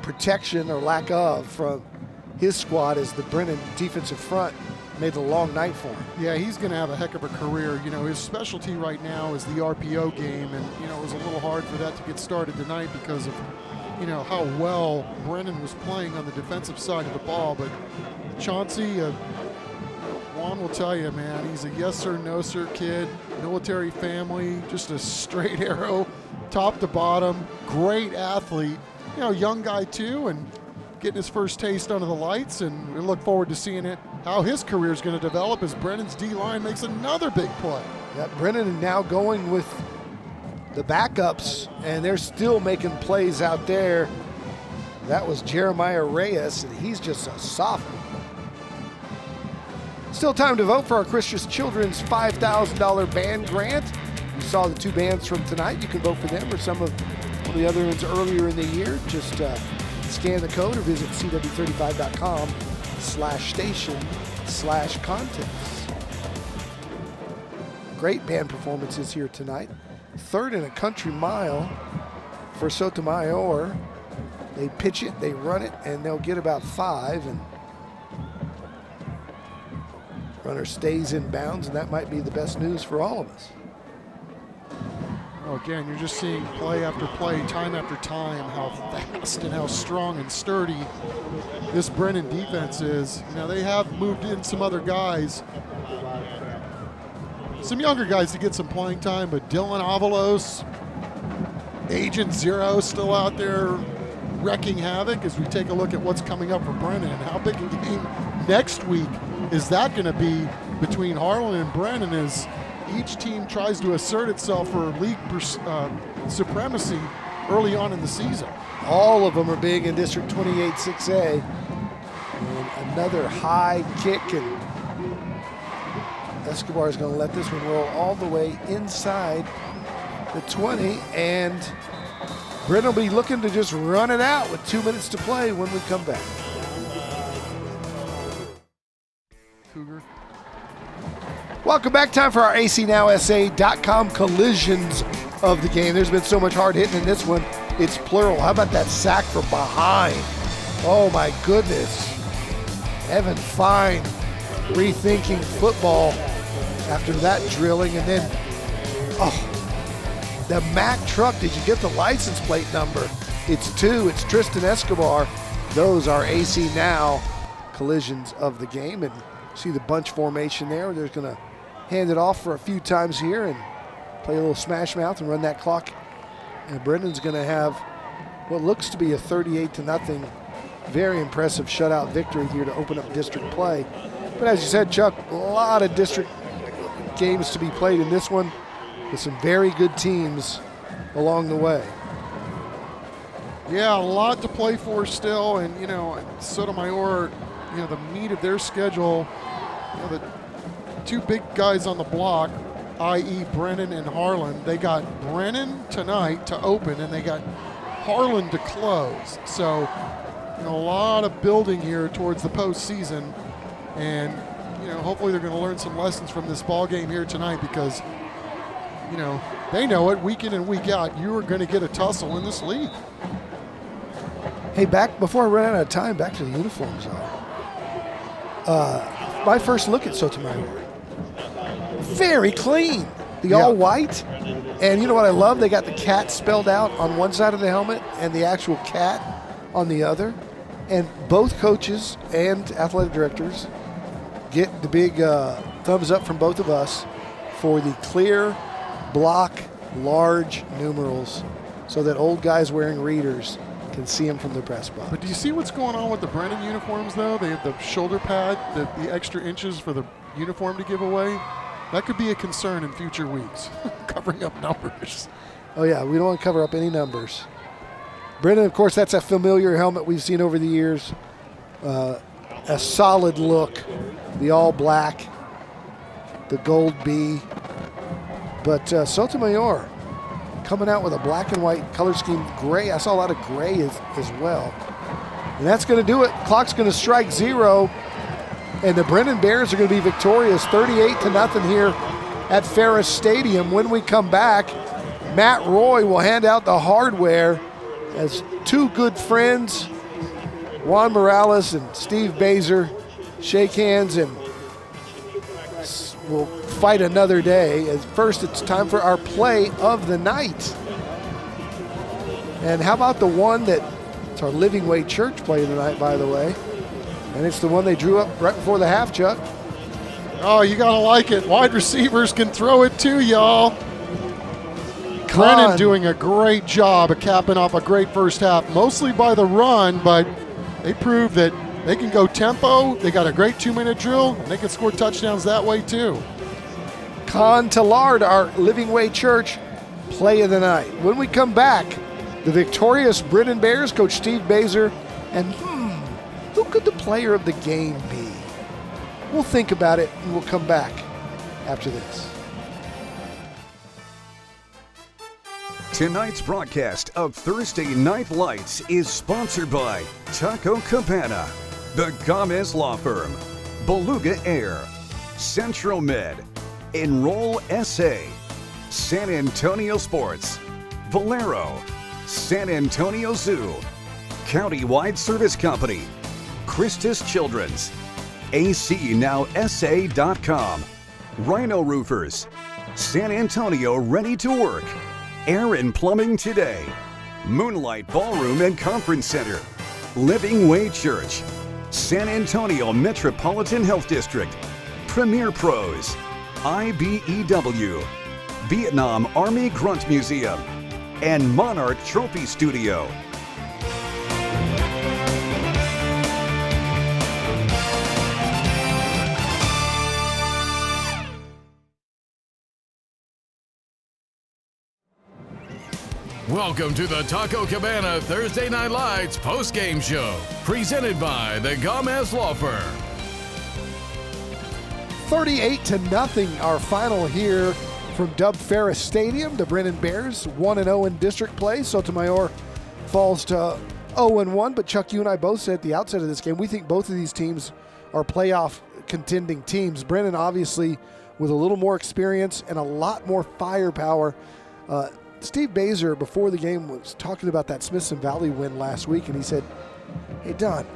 protection or lack of from his squad, as the Brennan defensive front made it a long night for him. Yeah, he's going to have a heck of a career. You know, his specialty right now is the RPO game, and, you know, it was a little hard for that to get started tonight because of, you know, how well Brennan was playing on the defensive side of the ball. But Chauncey, Juan will tell you, man, he's a yes sir, no sir kid, military family, just a straight arrow, top to bottom, great athlete, you know, young guy too, and getting his first taste under the lights, and we look forward to seeing it, how his career is going to develop as Brennan's D-line makes another big play. Yeah, Brennan now going with the backups, and they're still making plays out there. That was Jeremiah Reyes, and he's just a sophomore. Still time to vote for our Christian Children's $5,000 band grant. you saw the two bands from tonight, you can vote for them or some of one of the other ones earlier in the year. Just scan the code or visit cw35.com/station/contests. Great band performances here tonight. Third in a country mile for Sotomayor. They pitch it, they run it, and they'll get about 5. And runner stays in bounds, and that might be the best news for all of us. Well, again, you're just seeing play after play, time after time, how fast and how strong and sturdy this Brennan defense is. You know, they have moved in some other guys, some younger guys to get some playing time, but Dylan Avalos, Agent Zero still out there wrecking havoc as we take a look at what's coming up for Brennan and how big a game next week is that going to be between Harlan and Brennan as each team tries to assert itself for league supremacy early on in the season. All of them are big in District 28 6A. And another high kick, and Escobar is going to let this one roll all the way inside the 20, and Brennan will be looking to just run it out with 2 minutes to play when we come back. Cougar. Welcome back. Time for our ACNowSA.com collisions of the game. There's been so much hard hitting in this one. It's plural. How about that sack from behind? Oh my goodness. Evan Fine rethinking football after that drilling. And then, the Mack truck. Did you get the license plate number? It's 2. It's Tristan Escobar. Those are AC Now collisions of the game. And see the bunch formation there. They're going to hand it off for a few times here and play a little smash mouth and run that clock. And Brennan's going to have what looks to be a 38-0, very impressive shutout victory here to open up district play. But as you said, Chuck, a lot of district games to be played in this one with some very good teams along the way. Yeah, a lot to play for still, and you know, Sotomayor, you know, the meat of their schedule, you know, the two big guys on the block, i.e. Brennan and Harlan. They got Brennan tonight to open, and they got Harlan to close. So, you know, a lot of building here towards the postseason, and you know, hopefully they're going to learn some lessons from this ball game here tonight, because you know, they know it week in and week out. You are going to get a tussle in this league. Hey, back before I run out of time, back to the uniforms. My first look at Sotomayor, very clean. The all white, and you know what I love? They got the cat spelled out on one side of the helmet and the actual cat on the other. And both coaches and athletic directors get the big thumbs up from both of us for the clear block large numerals so that old guys wearing readers can see them from the press box. But do you see what's going on with the Brennan uniforms, though? They have the shoulder pad, the extra inches for the uniform to give away. That could be a concern in future weeks, covering up numbers. Oh, yeah, we don't want to cover up any numbers. Brennan, of course, that's a familiar helmet we've seen over the years. A solid look, the all black, the gold B. But Sotomayor coming out with a black and white color scheme, gray. I saw a lot of gray as well. And that's going to do it. Clock's going to strike 0. And the Brennan Bears are going to be victorious 38-0 here at Ferris Stadium. When we come back, Matt Roy will hand out the hardware as two good friends, Juan Morales and Steve Baser, shake hands and we'll fight another day. As first, it's time for our play of the night. And how about the one that, it's our Living Way Church play of the night, by the way. And it's the one they drew up right before the half, Chuck. Oh, you gotta like it. Wide receivers can throw it too, y'all. Brennan doing a great job of capping off a great first half, mostly by the run, but they proved that they can go tempo. They got a great 2-minute drill, and they can score touchdowns that way too. Con Tallard, our Living Way Church play of the night. When we come back, the victorious Brennan Bears, Coach Steve Baser, and who could the player of the game be? We'll think about it, and we'll come back after this. Tonight's broadcast of Thursday Night Lights is sponsored by Taco Cabana, the Gomez Law Firm, Beluga Air, Central Med, Enroll SA, San Antonio Sports, Valero, San Antonio Zoo, Countywide Service Company, Christus Children's, ACNowSA.com, Rhino Roofers, San Antonio Ready to Work, Aaron Plumbing Today, Moonlight Ballroom and Conference Center, Living Way Church, San Antonio Metropolitan Health District, Premier Pros, IBEW, Vietnam Army Grunt Museum, and Monarch Trophy Studio. Welcome to the Taco Cabana Thursday Night Lights post-game show, presented by the Gomez Law Firm. 38-0, our final here from Dub Ferris Stadium. The Brennan Bears 1-0 in district play. Sotomayor falls to 0-1, but Chuck, you and I both said at the outset of this game, we think both of these teams are playoff contending teams. Brennan obviously with a little more experience and a lot more firepower. Steve Baser, before the game, was talking about that Smithson Valley win last week, and he said, hey, Don,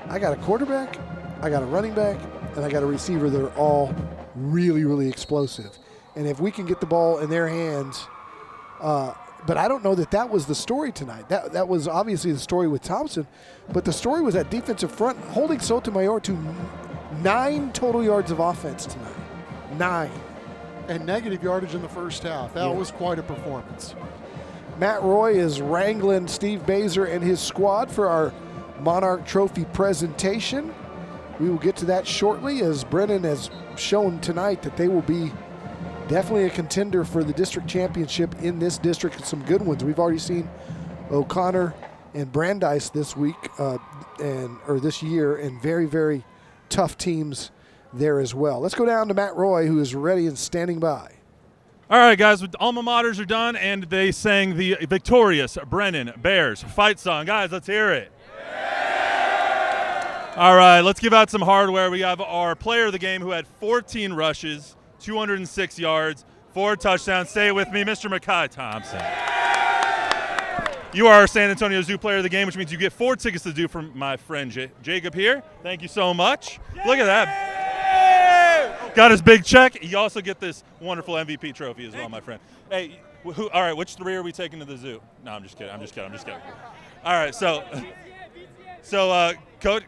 I got a quarterback, I got a running back, and I got a receiver that are all really, really explosive. And if we can get the ball in their hands, but I don't know that was the story tonight. That was obviously the story with Thompson, but the story was that defensive front holding Sotomayor to 9 total yards of offense tonight. 9. And negative yardage in the first half. That was quite a performance. Matt Roy is wrangling Steve Baser and his squad for our Monarch Trophy presentation. We will get to that shortly, as Brennan has shown tonight that they will be definitely a contender for the district championship in this district. Some good ones. We've already seen O'Connor and Brandeis this week or this year, and very, very tough teams there as well. Let's go down to Matt Roy, who is ready and standing by. All right, guys, alma maters are done, and they sang the victorious Brennan Bears fight song. Guys, let's hear it. Yeah! All right, let's give out some hardware. We have our player of the game who had 14 rushes, 206 yards, 4 touchdowns. Say it with me, Mr. Mekhi Thompson. You are our San Antonio Zoo player of the game, which means you get 4 tickets to do from my friend Jacob here. Thank you so much. Look at that. Got his big check. You also get this wonderful MVP trophy as well, my friend. Hey, all right, which 3 are we taking to the zoo? No, I'm just kidding. All right, so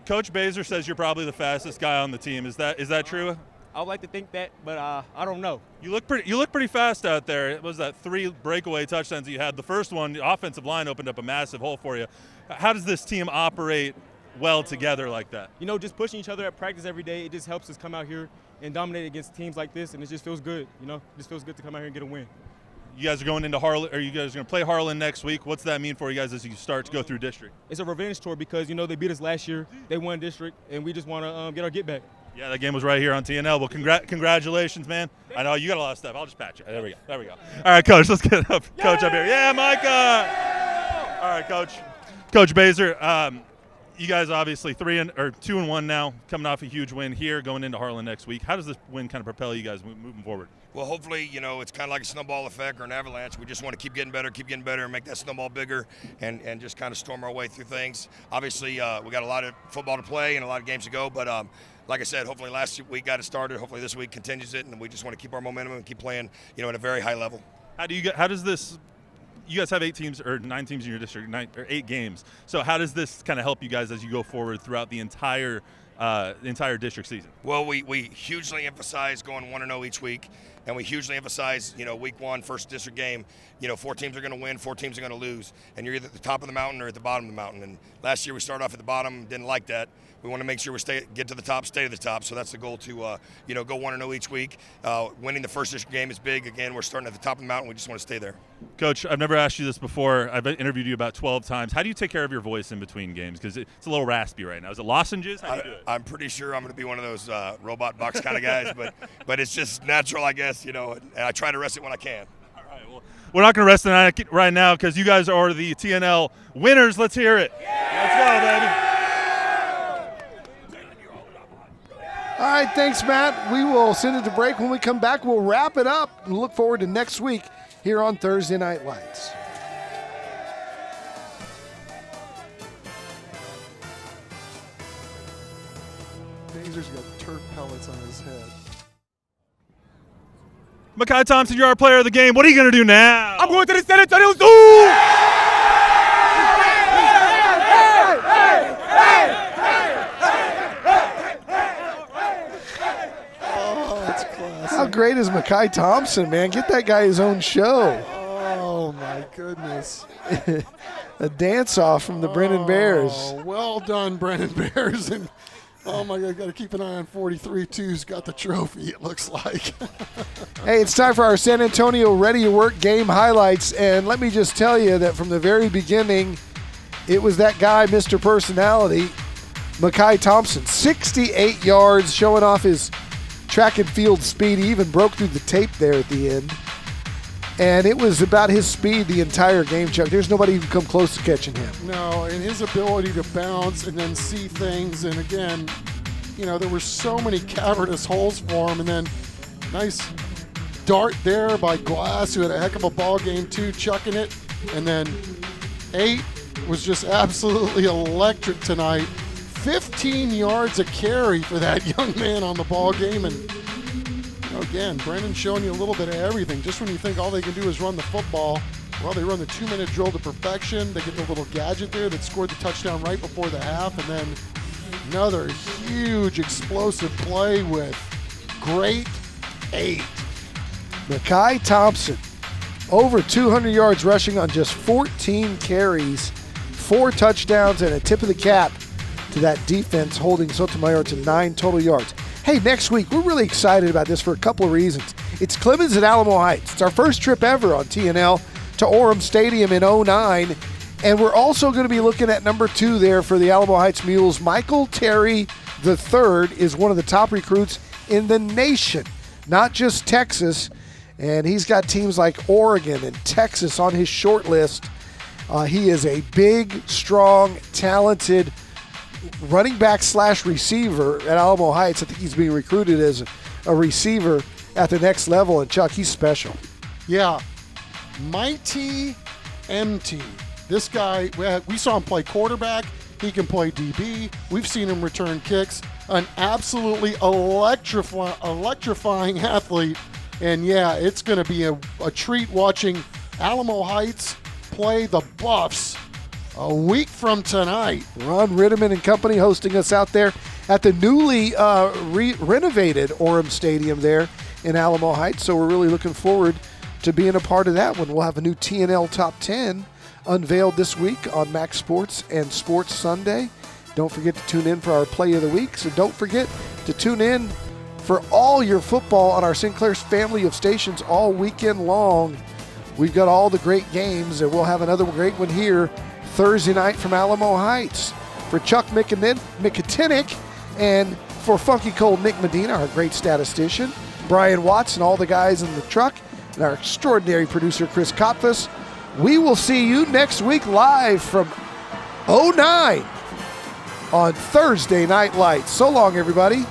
Coach Baser says you're probably the fastest guy on the team. Is that true? I would like to think that, but I don't know. You look pretty fast out there. It was that 3 breakaway touchdowns that you had. The first one, the offensive line opened up a massive hole for you. How does this team operate well together like that? You know, just pushing each other at practice every day, it just helps us come out here and dominate against teams like this, and it just feels good. You know, it just feels good to come out here and get a win. You guys are going into Harlan, or you guys are going to play Harlan next week. What's that mean for you guys as you start to go through district? It's a revenge tour because, you know, they beat us last year. They won district, and we just want to get our get back. Yeah, that game was right here on TNL. Well, congratulations, man. I know you got a lot of stuff. I'll just pat you. There we go. All right, Coach, let's get Coach up here. Yeah, Micah. All right, Coach Baser. You guys obviously 2-1 now, coming off a huge win here, going into Harlan next week. How does this win kind of propel you guys moving forward? Well, hopefully, you know, it's kind of like a snowball effect or an avalanche. We just want to keep getting better, and make that snowball bigger, and just kind of storm our way through things. Obviously, we got a lot of football to play and a lot of games to go, but like I said, hopefully last week got it started. Hopefully this week continues it, and we just want to keep our momentum and keep playing, you know, at a very high level. How does this? You guys have 8 teams or 9 teams in your district, 8 games. So how does this kind of help you guys as you go forward throughout the entire district season? Well, we hugely emphasize going 1-0 each week, and we hugely emphasize, you know, week 1, first district game, you know, 4 teams are going to win, 4 teams are going to lose, and you're either at the top of the mountain or at the bottom of the mountain. And last year we started off at the bottom, didn't like that. We want to make sure we get to the top, stay to the top. So that's the goal to, go 1-0 each week. Winning the first district game is big. Again, we're starting at the top of the mountain. We just want to stay there. Coach, I've never asked you this before. I've interviewed you about 12 times. How do you take care of your voice in between games? Because it's a little raspy right now. Is it lozenges? How do you do it? I'm pretty sure I'm going to be one of those robot box kind of guys, but it's just natural, I guess, you know, and I try to rest it when I can. All right. we're not going to rest the night right now because you guys are the TNL winners. Let's hear it. Let's go, baby. All right, thanks, Matt. We will send it to break. When we come back, we'll wrap it up and look forward to next week here on Thursday Night Lights. Dazer's got turf pellets on his head. Mekhi Thompson, you're our player of the game. What are you going to do now? I'm going to the San Antonio Zoo! How great is Mekhi Thompson, man? Get that guy his own show. Oh, my goodness. A dance-off from the Brennan Bears. Oh, well done, Brennan Bears. And oh, my God, got to keep an eye on 43-2's got the trophy, it looks like. Hey, it's time for our San Antonio Ready to Work game highlights. And let me just tell you that from the very beginning, it was that guy, Mr. Personality, Mekhi Thompson. 68 yards, showing off his track and field speed. He even broke through the tape there at the end. And it was about his speed the entire game, Chuck. There's nobody who can come close to catching him. No, and his ability to bounce and then see things. And again, you know, there were so many cavernous holes for him. And then nice dart there by Glass, who had a heck of a ball game too, chucking it. And then 8 was just absolutely electric tonight. 15 yards a carry for that young man on the ball game. And you know, again, Brennan showing you a little bit of everything. Just when you think all they can do is run the football, well, they run the 2-minute drill to perfection. They get the little gadget there that scored the touchdown right before the half. And then another huge explosive play with great 8. Mekhi Thompson, over 200 yards rushing on just 14 carries, 4 touchdowns, and a tip of the cap to that defense holding Sotomayor to 9 total yards. Hey, next week, we're really excited about this for a couple of reasons. It's Clemens at Alamo Heights. It's our first trip ever on TNL to Orem Stadium in 2009. And we're also going to be looking at number 2 there for the Alamo Heights Mules. Michael Terry III is one of the top recruits in the nation, not just Texas. And he's got teams like Oregon and Texas on his short list. He is a big, strong, talented running back / receiver at Alamo Heights. I think he's being recruited as a receiver at the next level. And Chuck, he's special. Yeah, mighty empty. This guy, we saw him play quarterback. He can play DB. We've seen him return kicks. An absolutely electrifying athlete. And yeah, it's going to be a treat watching Alamo Heights play the Buffs a week from tonight. Ron Ritterman and company hosting us out there at the newly renovated Orem Stadium there in Alamo Heights. So we're really looking forward to being a part of that one. We'll have a new TNL Top 10 unveiled this week on Max Sports and Sports Sunday. Don't forget to tune in for our Play of the Week. So don't forget to tune in for all your football on our Sinclair's family of stations all weekend long. We've got all the great games, and we'll have another great one here Thursday night from Alamo Heights. For Chuck Mickatinick and for Funky Cold Nick Medina, our great statistician, Brian Watts and all the guys in the truck, and our extraordinary producer, Chris Kopfus, we will see you next week live from 09 on Thursday Night Lights. So long, everybody.